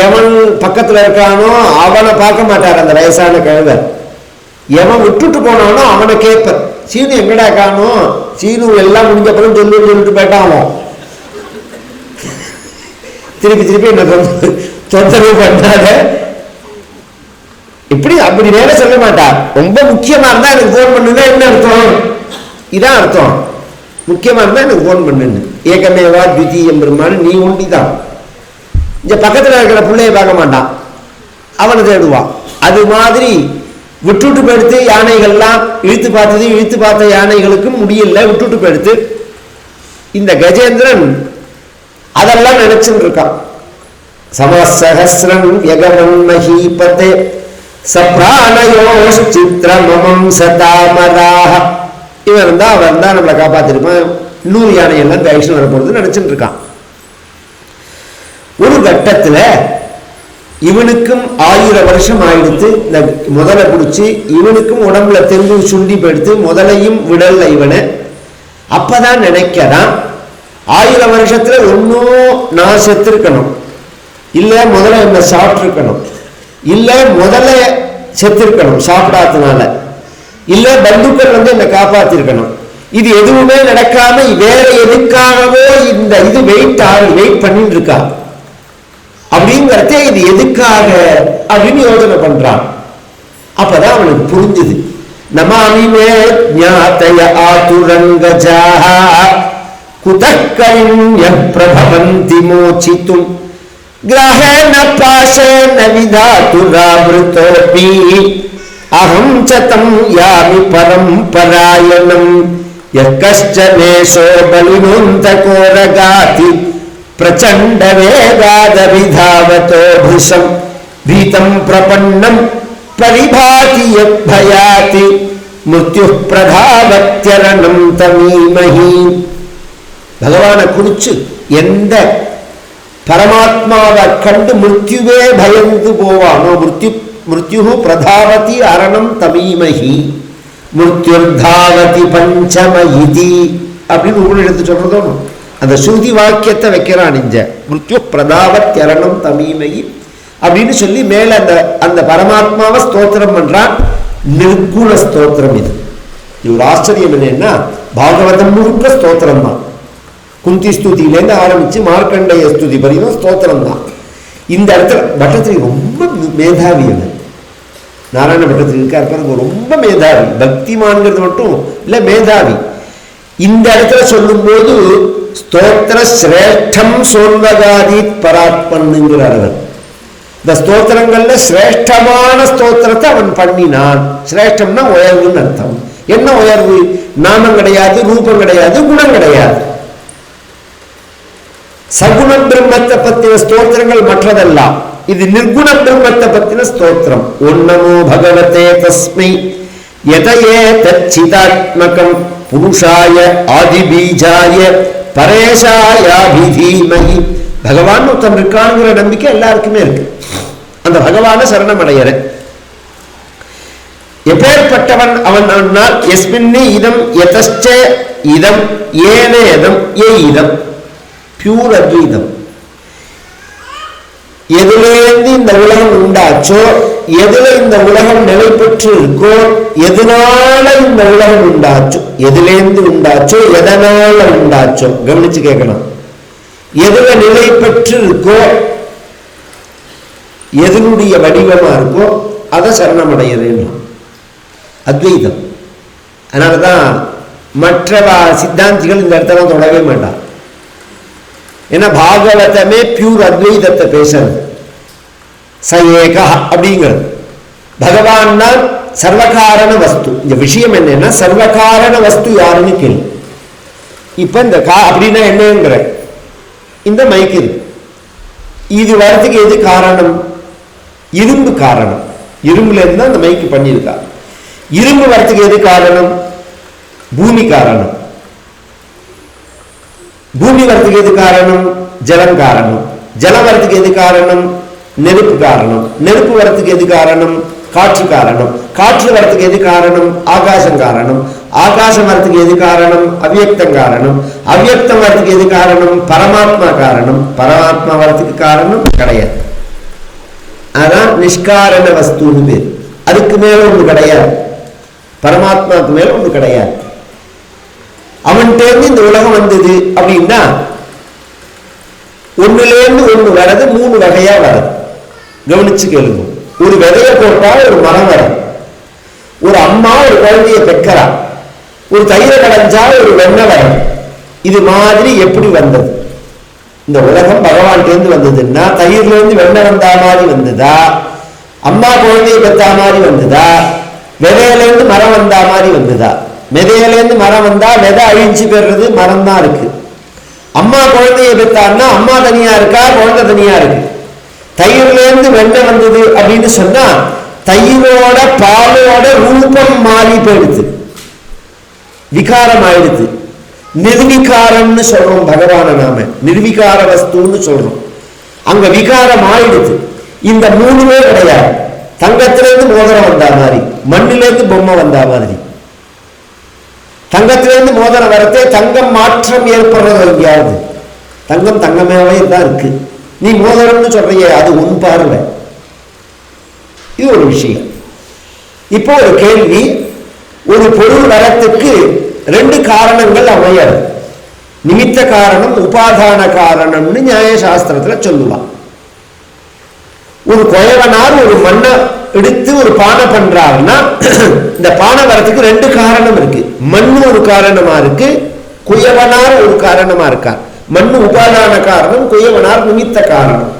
எவன் பக்கத்தில் இருக்கானோ அவனை பார்க்க மாட்டார் அந்த வயசான கழுவர். எவன் விட்டுட்டு போனானோ அவனை கேட்பர், சீனு எங்கடா காணும், சீனு எல்லாம் முடிஞ்சப்பறம் சொல்லிட்டு போயிட்டானோ. திருப்பி திருப்பி என்ன தொந்தரவு பண்ணாத, இப்படி அப்படி வேலை சொல்ல மாட்டார். ரொம்ப முக்கியமா இருந்தா எனக்கு போன் பண்ணுன்னா என்ன அர்த்தம்? இதான் அர்த்தம். முக்கியமா இருந்தா எனக்கு போன் பண்ணுன்னு. ஏகமேவா த்விதீயம் பெருமான், நீ ஒண்டிதான். இங்க பக்கத்தில் இருக்கிற பிள்ளைய பார்க்க மாட்டான், அவனை தேடுவான். அது மாதிரி விட்டுட்டு போயிடுத்து யானைகள்லாம் இழுத்து பார்த்த யானைகளுக்கும் முடியல, விட்டுட்டு போயிடுத்து. இந்த கஜேந்திரன் அதெல்லாம் நினைச்சுட்டு இருக்கான். சமசஹஸ்ரம் யகவன் மஹீபதே சப்ராணயோஷ் சித்ரமமம் சதாமராஹ. இவன் தான் அவன் தான் நம்மளை காப்பாத்திருப்பான். 100 யானையெல்லாம் தைஷன் வரப்போறது நினைச்சுட்டு இருக்கான். ஒரு கட்டத்துல இவனுக்கும் 1000 வருஷம் ஆயிடுத்து. இந்த முதலை பிடிச்சி இவனுக்கும் உடம்புல தெம்பு சுண்டி போயிடுத்து. முதலையும் விடல இவனை. அப்பதான் நினைக்கிறான், 1000 வருஷத்துல ஒன்னும் நான் செத்துருக்கணும், இல்ல முதல்ல என்ன சாப்பிட்டு இருக்கணும், இல்ல முதல்ல செத்துருக்கணும் சாப்பிடாதனால, இல்ல பந்துக்கள் வந்து என்னை காப்பாத்திருக்கணும். இது எதுவுமே நடக்காம வேற எதுக்காகவோ இந்த இது வெயிட் பண்ணிட்டு இருக்கா. அப்படிங்கிறதே இது எதுக்காக அப்படின்னு யோசனை பண்றான். அப்பதான் அவனுக்கு புரிஞ்சுது. நமாமிமே ஞாதய ஆதுரங்கஜாஹ குதக்கரிண்ய பிரபவந்தி மோச்சித்தும் கிரஹேண பாசேன விதாதுராவ்ருதோபி அஹம் சதம் யாமி பரம்பராயணம் யக்கஷ்சனேஷோ பலினோந்தகோரகாதி பிரச்சண்ட வேகாத விதாவதோ புஷம் பீதம் பிரபன்னம் பரிபாதி யத்பயாதி மிருத்யு பிரதாவத்யரணம் தமீமஹி. பகவானை குறிச்சு எந்த பரமாத்மாவை கண்டு மிருத்யுவே பயந்து போவானோ, மிருத்யு பிரதாவதி அரணம் தமீமஹி மிருத்யுர்தாவதி பஞ்சமயிதி அப்படின்னு உங்களை எடுத்து சொல்றதோனும் அந்த ஸ்ருதி வாக்கியத்தை வைக்கிறான். இங்க மிருத்யு பிரதாவத் அரணம் தமீமஹி அப்படின்னு சொல்லி மேல அந்த அந்த பரமாத்மாவை ஸ்தோத்திரம் பண்றான். நிர்குண ஸ்தோத்திரம் இது. ஒரு ஆச்சரியம் என்னன்னா பாகவதம் முழுக்க ஸ்தோத்திரம் தான். குந்தி ஸ்துதியிலேருந்து ஆரம்பிச்சு மார்க்கண்டேய ஸ்துதி வரையும் ஸ்தோத்திரம் தான். இந்த இடத்துல பட்டத்திரி ரொம்ப மேதாவி. அவர் நாராயண பட்டத்திரி இருக்கார் பாருங்க, ரொம்ப மேதாவி. பக்திமான்கிறது மட்டும் இல்லை, மேதாவி. இந்த இடத்துல சொல்லும் போது ஸ்தோத்திர சிரேஷ்டம் சோன்வகாதி பராத்மன்னுங்கிறார் அவர். இந்த ஸ்தோத்திரங்கள்ல சிரேஷ்டமான ஸ்தோத்திரத்தை அவன் பண்ணினான். சிரேஷ்டம்னா உயர்வுன்னு அர்த்தம். என்ன உயர்வு? நாமம் கிடையாது, ரூபம் கிடையாது, குணம் கிடையாது. சகுண பிரம்மத்தை பத்தின ஸ்தோத்திரங்கள் மற்றதெல்லாம். இது நிர்குண பிரம்மத்தை பத்தின ஸ்தோத்திரம். ஓம் நமோ பகவதே தஸ்மை யதயே தச்சிதாத்மகம் புருஷாய ஆதிபீஜாய பரேஷாயாபிதீமஹி. பகவான் ஒருத்தன் இருக்கான்ங்கிற நம்பிக்கை எல்லாருக்குமே இருக்கு. அந்த பகவான சரணம் அடையற எப்பேற்பட்டவன் அவன்? எஸ்மின்னி இதம் யதச்ச இதம் ஏனேதம் ஏ இதம் பியூர் அத்வைதம். எதிலேருந்து இந்த உலகம் உண்டாச்சோ, எதுல இந்த உலகம் நிலை பெற்று இருக்கோ, எதனால இந்த உலகம் உண்டாச்சோ, எதிலேருந்து உண்டாச்சோ, எதனால உண்டாச்சோ கவனிச்சு கேட்கணும். எதுல நிலை பெற்று இருக்கோ, எதனுடைய வடிவமா இருக்கோ அதை சரணமடைகிறேன். அத்வைதம். அதனாலதான் மற்ற சித்தாந்திகள் இந்த இடத்துல தொடவே மாட்டான். ஏன்னா பாகவதமே பியூர் அத்வைதத்தை பேசுறது. ச ஏகா அப்படிங்கிறது பகவான் தான் சர்வகாரண வஸ்து. இந்த விஷயம் என்னன்னா சர்வகாரண வஸ்து யாருன்னு கேள்வி. இப்ப இந்த அப்படின்னா என்னங்கிற இந்த மைக் இருக்கு. இது வரத்துக்கு எது காரணம்? இரும்பு காரணம். இரும்புல இருந்து அந்த மைக்கு பண்ணியிருக்கா. இரும்பு வரத்துக்கு எது காரணம்? பூமி காரணம். பூமி வரத்துக்கு எது காரணம்? ஜலம் காரணம். ஜலம் வரத்துக்கு எது காரணம்? நெருப்பு காரணம். நெருப்பு வரத்துக்கு எது காரணம்? காற்று காரணம். காற்று வரத்துக்கு எது காரணம்? ஆகாசம் காரணம். ஆகாசம் வரத்துக்கு எது காரணம்? அவ்யக்தம் காரணம். அவ்யக்தம் வரத்துக்கு எது காரணம்? பரமாத்மா காரணம். பரமாத்மா வரத்துக்கு காரணம் கிடையாது. அதான் நிஷ்காரண வஸ்துன்னு பேர். அதுக்கு மேல ஒண்ணு கிடையாது. பரமாத்மாவுக்கு மேல ஒண்ணு கிடையாது. அவன்கிட்ட இருந்து இந்த உலகம் வந்தது அப்படின்னா ஒண்ணுலேருந்து ஒண்ணு வர்றது 3 வகையா வருது. கவனிச்சு கேளுங்க. ஒரு விதைய போட்டா ஒரு மரம் வரும். ஒரு அம்மா ஒரு குழந்தைய பெக்கிறா. ஒரு தயிரை கடைஞ்சா ஒரு வெண்ணெய் வரும். இது மாதிரி எப்படி வந்தது? இந்த உலகம் பகவான் இருந்து வந்ததுன்னா தயிர்ல இருந்து வெண்ணெய் வந்தா மாதிரி வந்ததா? அம்மா குழந்தைய பெற்றா மாதிரி வந்ததா? விதையில இருந்து மரம் வந்தா மாதிரி வந்ததா? விதையில இருந்து மரம் வந்தா விதை அழிஞ்சு பெறுறது, மரம் தான் இருக்கு. அம்மா குழந்தைய பெற்றான்னா அம்மா தனியா இருக்கா, குழந்தை தனியா இருக்கு. தயிர்ல இருந்து வெண்ணெய் வந்தது அப்படின்னு சொன்னா தயிரோட பாலோட ரூபம் மாறி போயிடுது, விகாரம் ஆயிடுது. நிர்விகாரம்னு சொல்றோம் பகவான நாம, நிர்விகார வஸ்துன்னு சொல்றோம். அங்க விகாரம் ஆயிடுது. இந்த 3மே கிடையாது. தங்கத்திலிருந்து மோதிரம் வந்தா மாதிரி, மண்ணிலிருந்து பொம்மை வந்தா மாதிரி. தங்கத்திலிருந்து மோதிரம் வரத்தே தங்கம் மாற்றம் ஏற்படுறது எங்கேயாவது? தங்கம் தங்கமாவே தான் இருக்கு. நீ மோதிரம்னு சொல்றியே, அது உன் பார்வை. இது ஒரு விஷயம். இப்போ ஒரு கேள்வி. ஒரு பொருள் வரத்துக்கு 2 காரணங்கள் அமையாது. நிமித்த காரணம், உபாதான காரணம்னு நியாயசாஸ்திரத்துல சொல்லுவான். ஒரு குயவனார் ஒரு மண்ணை எடுத்து ஒரு பானை பண்றாருன்னா இந்த பானை வரத்துக்கு 2 காரணம் இருக்கு. மண்ணு ஒரு காரணமா இருக்கு, குயவனார் ஒரு காரணமா இருக்கார். மண்ணு உபாதான காரணம், குயவனார் நிமித்த காரணம்.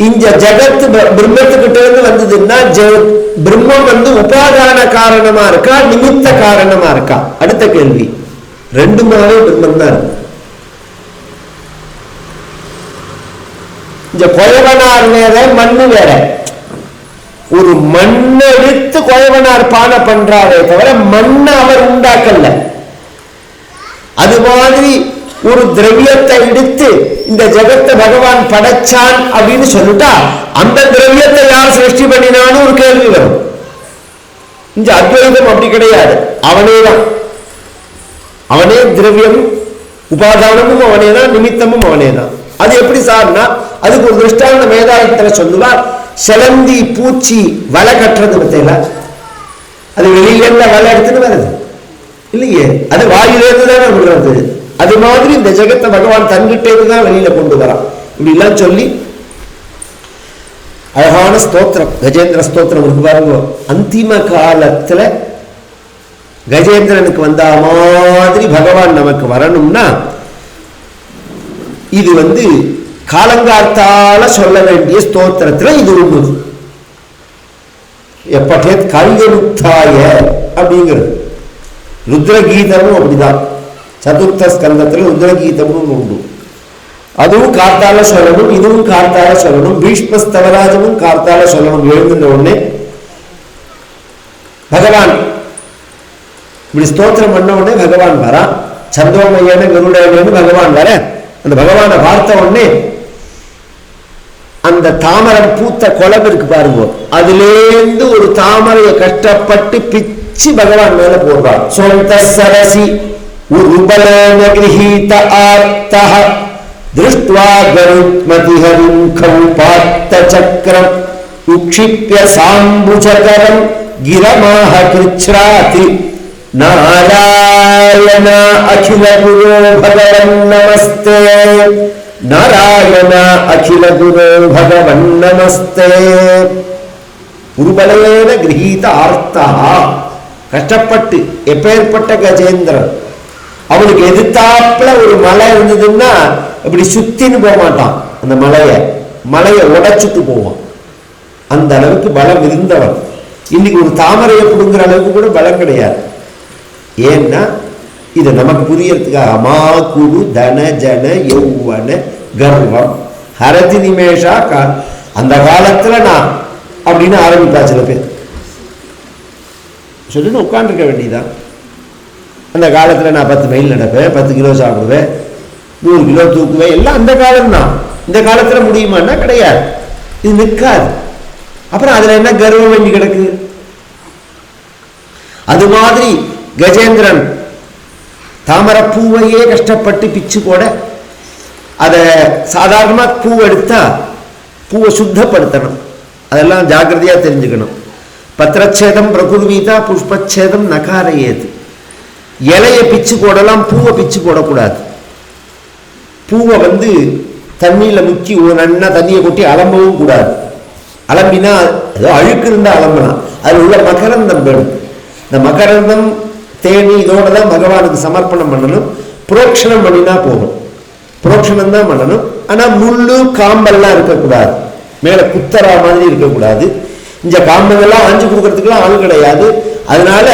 இந்த ஜகத்து பிரம்மத்துக்கிட்ட இருந்து வந்ததுன்னா பிரம்மம் உபாதான காரணமா இருக்கா, நிமித்த காரணமா இருக்கா? அடுத்த கேள்வி. 2மாவே பிரம்மம் தான் இருக்கு. இந்த குயவனார் வேற, மண்ணு வேற. ஒரு மண்ணை எடுத்து குயவனார் பானை பண்றாரே தவிர மண்ணை அவர் உண்டாக்கல. அது மாதிரி ஒரு திரவியத்தை எடுத்து இந்த ஜெகத்தை பகவான் படைச்சான் அப்படின்னு சொல்லிட்டா அந்த திரவியத்தை யார் சிருஷ்டி பண்ணினான்னு ஒரு கேள்வி வரும். இந்த அத்வைதம் அப்படி கிடையாது. அவனேதான், அவனே திரவியம், உபாதானமும் அவனேதான், நிமித்தமும் அவனேதான். அது எப்படி சார்னா அதுக்கு ஒரு திருஷ்டாந்த வேதாயத்துல சொல்லுவார். செலந்தி பூச்சி வலை கட்டுறது பத்தியில அது வெளியில வலை எடுத்துன்னு வருது இல்லையே, அது வாயிலிருந்து தானே விடுறது. அது மாதிரி இந்த ஜெகத்தை பகவான் தன்கிட்டே தான் வெளியில கொண்டு வரான். இப்படி எல்லாம் சொல்லி அழகான ஸ்தோத்திரம், கஜேந்திர ஸ்தோத்திரம் இருக்கு பாருங்க. அந்திம காலத்துல கஜேந்திரனுக்கு வந்த மாதிரி பகவான் நமக்கு வரணும்னா இது காலங்காத்தால சொல்ல வேண்டிய ஸ்தோத்திரத்துல இது ஒண்ணு. எப்பட்டே கல்கருத்தாய அப்படிங்கிறது ருத்ரகீதமும் அப்படிதான். சதுர்த்த ஸ்கந்தத்தில் ருத்ரகீதமும் உண்டு. அதுவும் கார்த்தால சொல்லணும், இதுவும் கார்த்தால சொல்லணும். பீஷ்மஸ்தவராஜமும் கார்த்தால சொல்லணும். எழுந்துன்ற உடனே பகவான் இப்படி ஸ்தோத்திரம் பண்ண உடனே பகவான் வரான். சந்தோமயன கருடன்னு பகவான் வர, அந்த பகவானை பார்த்த உடனே அந்த தாமரம் பூத்த குளம் இருக்கு பாருங்க, அதுலேருந்து ஒரு தாமரையை கஷ்டப்பட்டு பிச்சு பகவான் மேல போடுறான். சொந்த சரசி உருபலன கிரஹீத ஆர்த்தஹ திருஷ்ட்வா கருத்மதிஹரும் கௌபாத்த சக்கரம் உக்ஷிப்ய சாம்புஜகரம் கிரமாஹ கிருச்ராதி நாராயண அகில குரு பகவன் நமஸ்தே, நாராயண அகில குரு பகவன் நமஸ்தே. உருபலேன கிரஹீத ஆர்த்தா, கஷ்டப்பட்டு எப்பேற்பட்ட கஜேந்திரன். அவனுக்கு எதிர்த்தாப்புல ஒரு மலை இருந்ததுன்னா இப்படி சுத்தின்னு போக மாட்டான், அந்த மலையை உடைச்சிட்டு போவான். அந்த அளவுக்கு பலம் இருந்தவன். இன்னைக்கு ஒரு தாமரையை பிடுங்குற அளவுக்கு கூட பலம் கிடையாது. ஏன்னா இது நமக்கு புரியறதுக்காக மா குரு தன ஜன யௌவன கர்வம் ஹரதி நிமேஷா அந்த காலத்துல நான் அப்படின்னு ஆரம்பிப்பா சில பேர் சொல்லிட்டு உட்காந்துருக்க வேண்டியதான். அந்த காலத்துல நான் 10 மைல் நடப்பேன், 10 கிலோ சாப்பிடுவேன், 100 கிலோ தூக்குவேன், எல்லாம் அந்த காலம் தான். இந்த காலத்துல முடியுமான்னா கிடையாது, இது நிற்காது. அப்புறம் அதுல என்ன கர்வம் வேண்டி கிடக்கு? அது மாதிரி கஜேந்திரன் தாமரப்பூவையே கஷ்டப்பட்டு பிச்சு போட, அதை சாதாரணமா பூவை எடுத்தா பூவை சுத்தப்படுத்தணும், அதெல்லாம் ஜாக்கிரதையா தெரிஞ்சுக்கணும். பத்திரச்சேதம் பிரகுர்வீதா புஷ்பச்சேதம் நகாரையேது. இலையை பிச்சு போடலாம், பூவை பிச்சு போடக்கூடாது. பூவை தண்ணியில முக்கி நன்னா தண்ணியை கொட்டி அலம்பவும் கூடாது. அலம்பினா ஏதோ அழுக்கு இருந்தா அலம்பலாம், அதில் உள்ள மகரந்தம் வேணும். இந்த மகரந்தம் தேனி இதோட தான் பகவானுக்கு சமர்ப்பணம் பண்ணணும். புரோக்ஷணம் பண்ணினா போகும், புரோக்ஷணம் தான் பண்ணணும். ஆனா முள்ளு காம்பெல்லாம் இருக்கக்கூடாது, மேல குத்தரா மாதிரி இருக்கக்கூடாது. இந்த காம்பெல்லாம் ஆஞ்சு கொடுக்கறதுக்குலாம் ஆள் கிடையாது. அதனால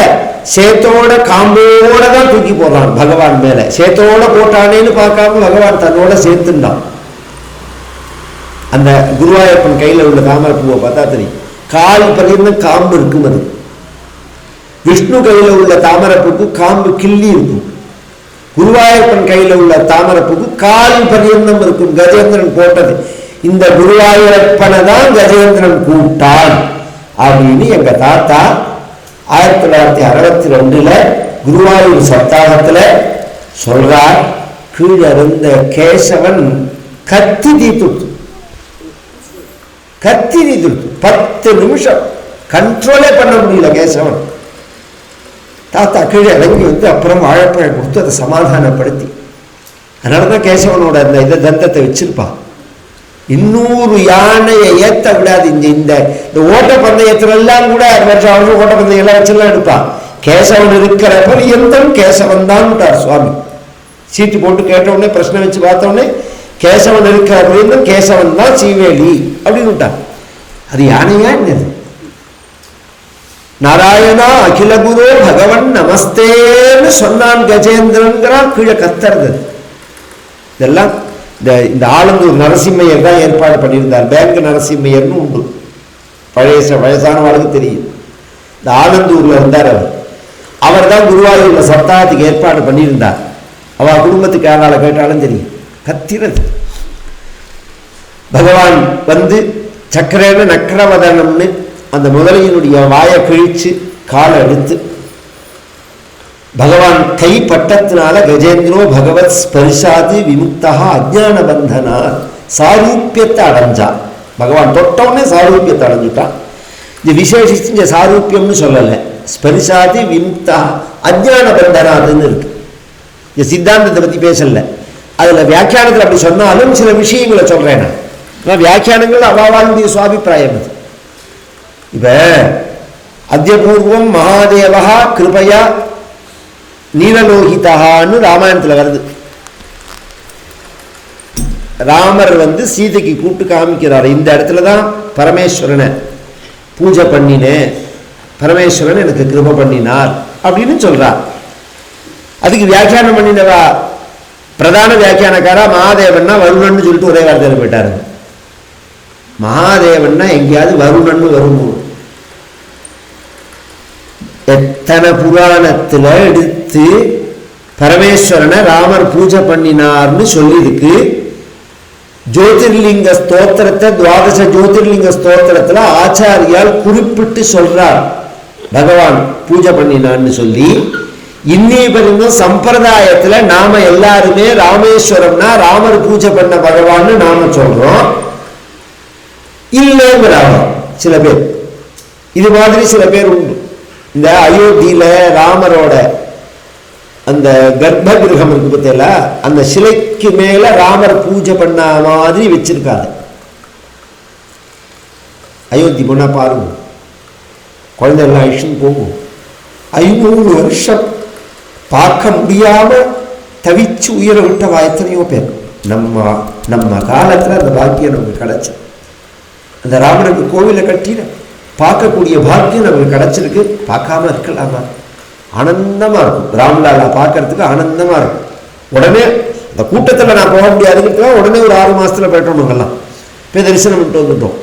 சேத்தோட காம்போட தான் தூக்கி போடுறான் பகவான் மேல. சேத்தோட போட்டானேன்னு பார்க்காம பகவான் தன்னோட சேர்த்துட்டான். அந்த குருவாயூரப்பன் கையில உள்ள தாமரை பூவை பார்த்தா தெரியும், கால் பரியந்தம் காம்பு இருக்கும். அது விஷ்ணு கையில உள்ள தாமரைப்பூக்கு காம்பு கிள்ளி இருக்கும். குருவாயூரப்பன் கையில உள்ள தாமரைப்பூக்கு கால் பரியந்தம் இருக்கும். கஜேந்திரன் போட்டது இந்த குருவாயூரப்பனை தான் கஜேந்திரன் கூட்டான் அப்படின்னு எங்க தாத்தா 1962 குருவாயூர் சப்தாகத்துல சொல்றார். கீழே இருந்த கேசவன் கத்தி தீத்துட்டு 10 நிமிஷம் கண்ட்ரோலே பண்ண முடியல கேசவன். தாத்தா கீழே இறங்கி அப்புறம் வாழைப்பழம் கொடுத்து அதை சமாதானப்படுத்தி, அதனாலதான் கேசவனோட அந்த தந்தத்தை வச்சிருப்பான். 200 யானையை ஏத்த விடாது. இந்த ஓட்ட பந்தயத்துல எல்லாம் கூட வருஷம் ஓட்ட பந்தயம் எல்லாம் வச்செல்லாம் எடுப்பான். கேசவன் இருக்கிற பரியந்தம் கேசவன் தான் சுவாமி. சீட்டு போட்டு கேட்ட உடனே பிரச்சனை வச்சு பார்த்த உடனே கேசவன் இருக்கிற பரியந்தம் கேசவன் தான் சீவேலி அப்படின்னு விட்டான். அது யானையா என்னது? நாராயணா அகில குரு பகவன் நமஸ்தேன்னு சொன்னான் கஜேந்திரன்கிறான். கீழே கத்துறது இதெல்லாம் இந்த ஆலந்தூர் நரசிம்மையர் தான் ஏற்பாடு பண்ணியிருந்தார். பேங்க் நரசிம்மையர்னு உண்டு, வயசானவர்களுக்கு தெரியும். இந்த ஆலந்தூர்ல இருந்தார் அவர் தான் குருவாயூர்ல சப்தாகத்துக்கு ஏற்பாடு பண்ணியிருந்தார். அவள் குடும்பத்துக்கு யாரால கேட்டாலும் தெரியும், கத்திரது. பகவான் வந்து சக்கரேன நக்கரவதனம்னு அந்த முதலையினுடைய வாயை கிழிச்சு காலை எடுத்து பகவான் கை பட்டத்தினால கஜேந்திரோ பகவத் ஸ்பர்ஷாது விமுக்தா அஜ்ஞான பந்தனா சாரூப்பியத்தை அடைஞ்சான். பகவான் தொட்டவுடனே சாரூப்பியத்தை அடைஞ்சுட்டான். இது விசேஷிச்சு இந்த சாரூப்பியம்னு சொல்லலை, ஸ்பர்ஷாதி விமுக்தா அஜ்ஞான பந்தனாதுன்னு இருக்கு. இந்த சித்தாந்தத்தை பற்றி பேசல, அதில் வியாக்கியானத்தில் அப்படி சொன்னாலும் சில விஷயங்களை சொல்கிறேன் நான். ஆனால் வியாக்கியானங்கள் அவாவாளுடைய சுவாபிப்பிராயம் அது. இப்போ அத்யபூர்வம் மகாதேவா கிருபையா நீலலோகிதான்னு ராமாயணத்தில் வருது. ராமர் வந்து சீதைக்கு கூப்பிட்டு காமிக்கிறார், இந்த இடத்துல தான் பரமேஸ்வரனை பூஜை பண்ணினேன், பரமேஸ்வரன் எனக்கு கிருபை பண்ணினார் அப்படின்னு சொல்றார். அதுக்கு வியாக்கியானம் பண்ணினவா பிரதான வியாக்கியானக்காரா மகாதேவன்னா வருணன்னு சொல்லிட்டு ஒரே வார்த்தையில் போயிட்டாரு. மகாதேவன்னா எங்கேயாவது வருணன்னு வரும். எத்தனை புராணத்துல எடுத்து பரமேஸ்வரனை ராமர் பூஜை பண்ணினார்னு சொல்லியிருக்கு. ஜோதிர்லிங்க ஸ்தோத்திரத்தை துவாதச ஜோதிர்லிங்க ஸ்தோத்திரத்துல ஆச்சாரியால் குறிப்பிட்டு சொல்றார் பகவான் பூஜை பண்ணினான்னு சொல்லி. இன்னி பெருந்தும் சம்பிரதாயத்துல நாம எல்லாருமே ராமேஸ்வரம்னா ராமர் பூஜை பண்ண பகவான்னு நாம சொல்றோம். இல்லைங்கிறாங்க சில பேர். இது மாதிரி சில பேர் உண்டு. இந்த அயோத்தியில ராமரோட அந்த கர்ப்ப கிரகம் இருக்கு பத்தியில, அந்த சிலைக்கு மேல ராமர் பூஜை பண்ண மாதிரி வச்சிருக்காரு. அயோத்தி போனா பாருங்க, குழந்தைலாம் அழிச்சுன்னு போகும். 500 வருஷம் பார்க்க முடியாம தவிச்சு உயிரை விட்டவா எத்தனையோ பேர். நம்ம காலத்துல அந்த பாக்கியம் நமக்கு கிடைச்சு, அந்த ராமனுக்கு கோவிலை கட்டின பார்க்கக்கூடிய பாக்கியம் நமக்கு கிடைச்சிருக்கு. பார்க்காம இருக்கலாமா? ஆனந்தமா இருக்கும். ராம்லாலா பார்க்கறதுக்கு ஆனந்தமா இருக்கும். உடனே அந்த கூட்டத்தில் நான் போக முடியாதுங்கிறதுக்காக உடனே ஒரு 6 மாசத்துல போயிட்டோம். நாங்கெல்லாம் போய் தரிசனம் பண்ணிட்டு வந்துட்டோம்.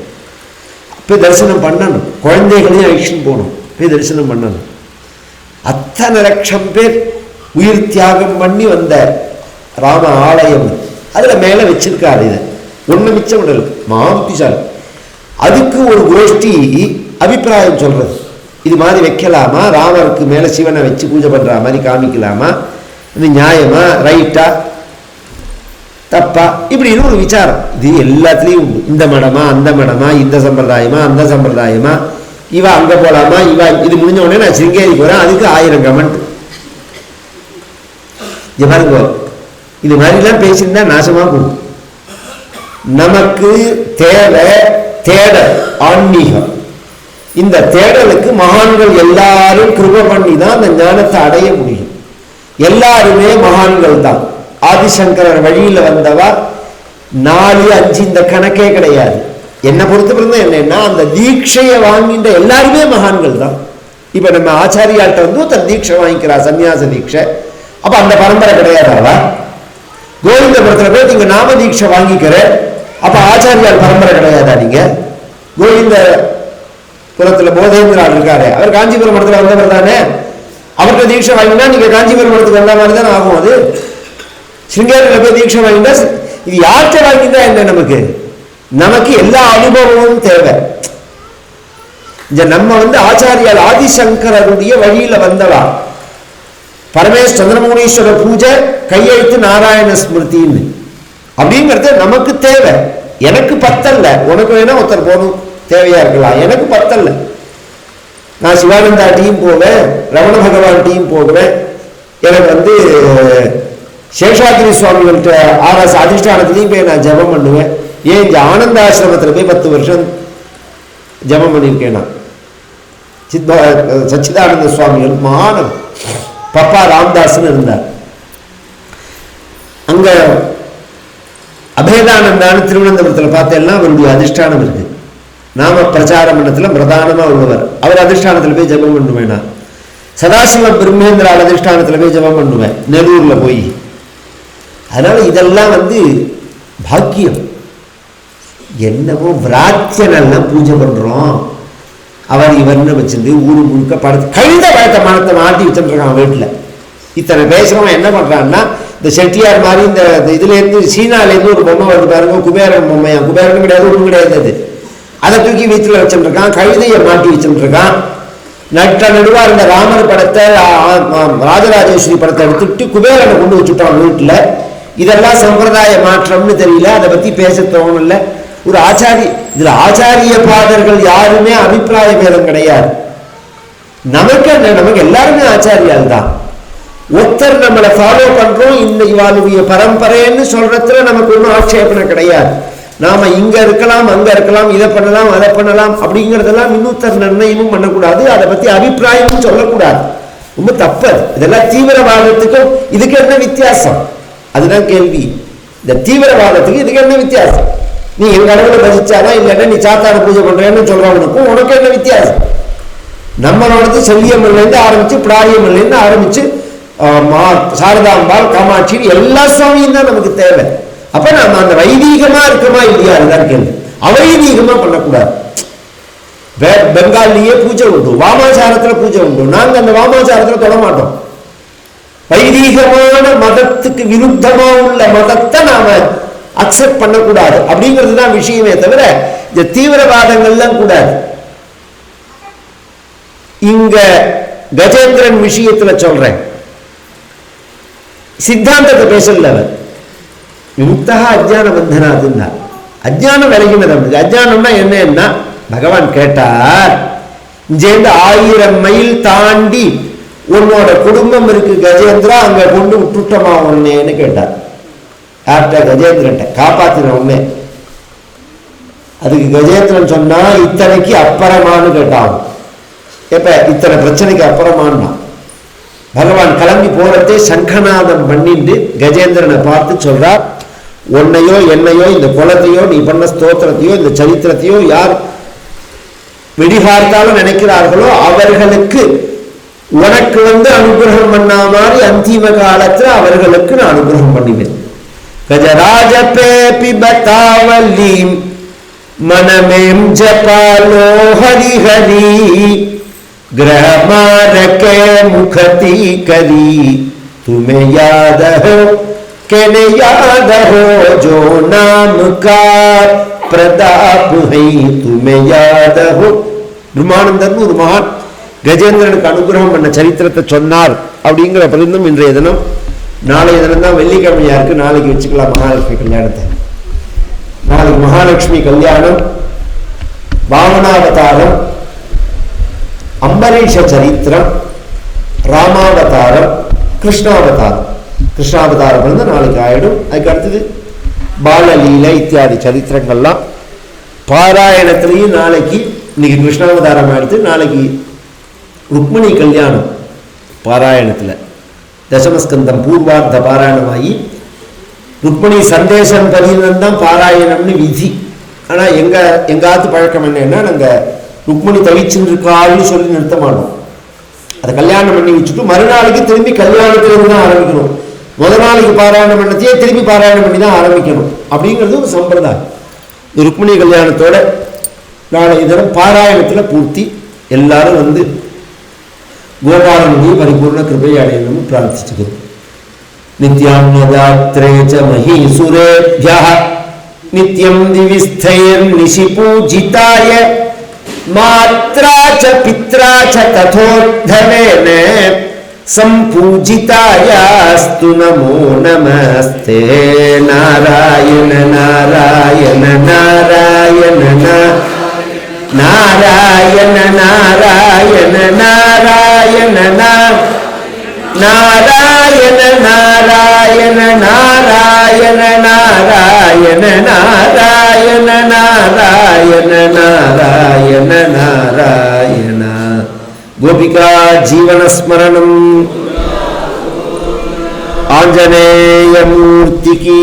போய் தரிசனம் பண்ணணும், குழந்தைகளையும் அழிச்சுன்னு போகணும், போய் தரிசனம் பண்ணணும். அத்தனை லட்சம் பேர் உயிர் தியாகம் பண்ணி வந்த ராம ஆலயம் அதுல மேல வச்சிருக்காரு. இதை ஒண்ணு மிச்சம் விடல் மாம்பிசால். அதுக்கு ஒரு கோஷ்டி அபிப்பிராயம் சொல்றது, இது மாதிரி வைக்கலாமா, ராமருக்கு மேல சிவனை வச்சு பூஜை பண்ற மாதிரி காமிக்கலாமா, இது நியாயமா, ரைட்டா, தப்பா, இப்படின்னு ஒரு விசாரம். இது எல்லாத்துலேயும் உண்டு. இந்த மடமா அந்த மடமா, இந்த சம்பிரதாயமா அந்த சம்பிரதாயமா, இவ அங்க போலாமா, இவ இது முடிஞ்ச உடனே நான் சிங்கேரி போறேன், அதுக்கு 1000 கமெண்ட். பாருங்க, இது மாதிரிலாம் பேசியிருந்தா நாசமா போகும். நமக்கு தேவை தேடல், ஆன்மீகம். இந்த தேடலுக்கு மகான்கள் எல்லாரும் கிருபை பண்ணி தான் அந்த ஞானத்தை அடைய முடியும். எல்லாருமே மகான்கள் தான். ஆதிசங்கரர் வழியில வந்தவா 4, 5 இந்த கணக்கே கிடையாது. என்னை பொறுத்தவரை என்னன்னா, அந்த தீட்சையை வாங்கின்ற எல்லாருமே மகான்கள் தான். இப்ப நம்ம ஆச்சாரியாட்ட வந்து ஒருத்தர் தீட்சை வாங்கிக்கிறா, சன்னியாச தீட்சை. அப்ப அந்த பரம்பரை கிடையாதாவா? கோவிந்தபுரத்துல போய் நீங்க நாம தீட்சை வாங்கிக்கிற, அப்ப ஆச்சாரியால் பரம்பரை கிடையாதா? நீங்க கோவிந்த புறத்துல போதேந்திரால் இருக்காரு, அவர் காஞ்சிபுரம் மடத்துல வந்தவர் தானே. அவர்கிட்ட தீட்சை வாங்கினா நீங்க காஞ்சிபுரம் மடத்துக்கு வந்த மாதிரி தானே ஆகும். அது சிங்கேரியில் போய் தீட்சை வாங்கினா இது யார்கிட்ட வாங்கினா என்ன? நமக்கு எல்லா அனுபவமும் தேவை. நம்ம வந்து ஆச்சாரியால் ஆதிசங்கரருடைய வழியில வந்தவா. பரமேஷ் சந்திரமௌலீஸ்வர பூஜை, கையெழுத்து நாராயண ஸ்மிருதின்னு அப்படிங்கிறது நமக்கு தேவை. எனக்கு பத்தல்ல, உனக்கு வேணா ஒருத்தர் போகணும், தேவையா இருக்கலாம். எனக்கு பத்தல்ல. நான் சிவானந்தா டீம் போவேன், ரமண பகவான் டீம் போவேன். எனக்கு வந்து சேஷாத்ரி சுவாமிகள்கிட்ட ஆர்எஸ் அதிஷ்டானத்திலையும் போய் நான் ஜபம் பண்ணுவேன். ஏன் இந்த ஆனந்த ஆசிரமத்தில் போய் 10 வருஷம் ஜபம் பண்ணியிருக்கேன் நான். சச்சிதானந்த சுவாமிகள் மகானம் பப்பா ராம்தாஸ்ன்னு இருந்தார். அங்க அபேதானந்தான்னு திருவனந்தபுரத்தில் பார்த்தேன்னா அவருடைய அதிஷ்டானம் இருக்கு. நாம பிரச்சார மண்டலத்தில் பிரதானமா உள்ளவர். அவர் அதிஷ்டானத்தில் போய் ஜபம் பண்ணுவேன். நான் சதாசிவ பிரம்மேந்திர அதிஷ்டானத்தில் போய் ஜபம் பண்ணுவேன், நெல்லூர்ல போய். அதனால இதெல்லாம் வந்து பாக்கியம். என்னவோ விராத்தியனெல்லாம் பூஜை பண்றோம், அவர் இவர்னு வச்சிருந்து ஊரு முழுக்க படத்தை கழுத பழத்தை மனத்தை மாட்டி வச்சுருக்கான் வீட்டில். இத்தனை பேசுறவன் என்ன பண்றான்னா, இந்த இந்த செட்டியார் மாதிரி இந்த இதுலேருந்து சீனாலேருந்து ஒரு பொம்மை வந்து பாருங்க, குபேரன் பொம்மையா, குபேரன் கிடையாது, ஒன்றும் கிடையாது. அது அதை தூக்கி வீட்டில் வச்சுருக்கான், கழுதையை மாட்டி வச்சுருக்கான். நடுவா இந்த ராமர் படத்தை ராஜராஜேஸ்வரி படத்தை எடுத்துட்டு குபேரனை கொண்டு வச்சுட்டான் வீட்டில். இதெல்லாம் சம்பிரதாய மாற்றம்னு தெரியல, அதை பற்றி பேச தோணல. ஒரு இதுல ஆச்சாரிய பாதர்கள் யாருமே அபிப்பிராய பேதம் கிடையாது. நமக்கு எல்லாருமே ஆச்சாரியால் தான். ஒருத்தர் நம்மளை ஃபாலோ பண்றோம், இந்த இவாளுடைய பரம்பரைன்னு சொல்றதுல நமக்கு ஒன்றும் ஆட்சேபனை கிடையாது. நாம இங்க இருக்கலாம், அங்க இருக்கலாம், இதை பண்ணலாம், அதை பண்ணலாம் அப்படிங்கிறதெல்லாம் இன்னொருத்தர் நிர்ணயமும் பண்ணக்கூடாது. அதை பத்தி அபிப்பிராயமும் சொல்லக்கூடாது. ரொம்ப தப்பது. இதெல்லாம் தீவிரவாதத்துக்கும் இதுக்கு என்ன வித்தியாசம்? அதுதான் கேள்வி. இந்த தீவிரவாதத்துக்கு இதுக்கு என்ன வித்தியாசம்? நீ எங்க கடவுளை பசிச்சாதான், இல்லைன்னா நீ சாத்தான பூஜை பண்றேன்னு சொல்றவனுக்கும் உனக்கு என்ன வித்தியாசம்? நம்மளோடது செல்லியம்மன்லேருந்து ஆரம்பிச்சு, பிடாரியம்மன்லேருந்து ஆரம்பிச்சு, சாரதாம்பாள், காமாட்சி, எல்லா சுவாமியும் தான் நமக்கு தேவை. அப்ப நம்ம அந்த வைதீகமா இருக்குமா இல்லையா, அதுதான் கேள்வி. அவைதீகமா பண்ணக்கூடாது. பெங்காலிலேயே பூஜை உண்டு, வாமாச்சாரத்துல பூஜை உண்டு. நாங்க அந்த வாமாச்சாரத்துல தொட மாட்டோம். வைதீகமான மதத்துக்கு விருத்தமா உள்ள மதத்தை நாம அக்செப்ட் பண்ணக்கூடாது அப்படிங்கிறது தான் விஷயமே தவிர இந்த தீவிரவாதங்கள்லாம் கூடாது. இங்க கஜேந்திரன் விஷயத்துல சொல்றேன், சித்தாந்தத்தை பேசல. அவர் விமுக்தா அஜ்ஞான பந்தனாதுன்னா அஜ்ஞானம் விலகினது. அவனுக்கு அஜ்ஞானம்னா என்னன்னா, பகவான் கேட்டார், இங்கேருந்து 1000 மைல் தாண்டி உன்னோட குடும்பம் இருக்கு கஜேந்திரா, அங்க கொண்டு விட்டுட்டோமா உன்னேன்னு கேட்டார். யார்கிட்ட? கஜேந்திரன். காப்பாத்தின உடனே. அதுக்கு கஜேந்திரன் சொன்னா, இத்தனைக்கு அப்புறமானு கேட்டான். எப்ப? இத்தனை பிரச்சனைக்கு அப்புறமானா. பகவான் கிளம்பி போறதே சங்கநாதம் பண்ணிட்டு கஜேந்திரனை பார்த்து சொல்றார், உன்னையோ என்னையோ இந்த குலத்தையோ நீ பண்ண ஸ்தோத்திரத்தையோ இந்த சரித்திரத்தையோ யார் வெடிகார்த்தாலும் நினைக்கிறார்களோ அவர்களுக்கு உனக்கு அனுகிரகம் பண்ணா மாதிரி அந்திம காலத்துல அவர்களுக்கு நான் அனுகிரகம் பண்ணினேன். கஜராஜ பேபி பதாவலீம் மனமேம் ஜபாலோ ஹரி ஹரி ग्रहमारके मुखती करी तुम्हें याद हो के न याद हो जो नाम का प्रताप है तुम्हें याद हो. பிரம்மானந்தர்னு ஒரு மகான் கஜேந்திரனுக்கு அனுகிரகம் பண்ண சரித்திரத்தை சொன்னார் அப்படிங்கிற பதிலும் இன்றைய தினம். நாளைய தினம் தான் வெள்ளிக்கிழமையா இருக்கு, நாளைக்கு வச்சுக்கலாம் மகாலட்சுமி கல்யாணத்தை. நாளைக்கு மகாலட்சுமி கல்யாணம், வாமனாவதாரம், அம்பரீஷ சரித்திரம், ராமாவதாரம், கிருஷ்ணாவதாரம். கிருஷ்ணாவதாரம் வந்து நாளைக்கு ஆயிடும். அதுக்கு அடுத்தது பாலலீலை இத்தியாதி சரித்திரங்கள்லாம் பாராயணத்திலையும் நாளைக்கு. இன்னைக்கு கிருஷ்ணாவதாரம் ஆயிடுத்து, நாளைக்கு ருக்மிணி கல்யாணம் பாராயணத்தில் தசமஸ்கந்தம் பூர்வார்த்த பாராயணமாகி ருக்மிணி சந்தேசம் பதினம் தான் பாராயணம்னு விதி. ஆனால் எங்காத்து பழக்கம் என்னன்னா, நாங்கள் ருக்மிணி தவிச்சுருக்காள்னு சொல்லி நிறுத்த மாட்டோம். அதை கல்யாணம் பண்ணி வச்சுட்டு மறுநாளைக்கு திரும்பி கல்யாணத்திலிருந்து தான் ஆரம்பிக்கணும். முதல் நாளைக்கு பாராயணம் பண்ணத்தையே திரும்பி பாராயணம் பண்ணி தான் ஆரம்பிக்கணும் அப்படிங்கிறது ஒரு சம்பிரதாயம். ருக்மிணி கல்யாணத்தோட நாளைய தினம் பாராயணத்தில் பூர்த்தி. எல்லாரும் கோபாலனுடைய பரிபூர்ண கிருபையை அடையணும்னு பிரார்த்திச்சுக்கிறோம். நித்யான்னதாத்ரேச்ச மஹீசுரேப்யः நித்யம் திவிஸ்தைர் நிஷி பூஜிதாய मात्रा च पित्रा च तथोद्धवेन संपूजितायास्तु नमो नमस्ते. नारायण नारायण नारायण नारायण नारायण नारायण नारायण नारायण नारायण नारायण नारायण नारायण नारायण नारायण. गोपिका जीवन स्मरणम. आंजनेय मूर्ति की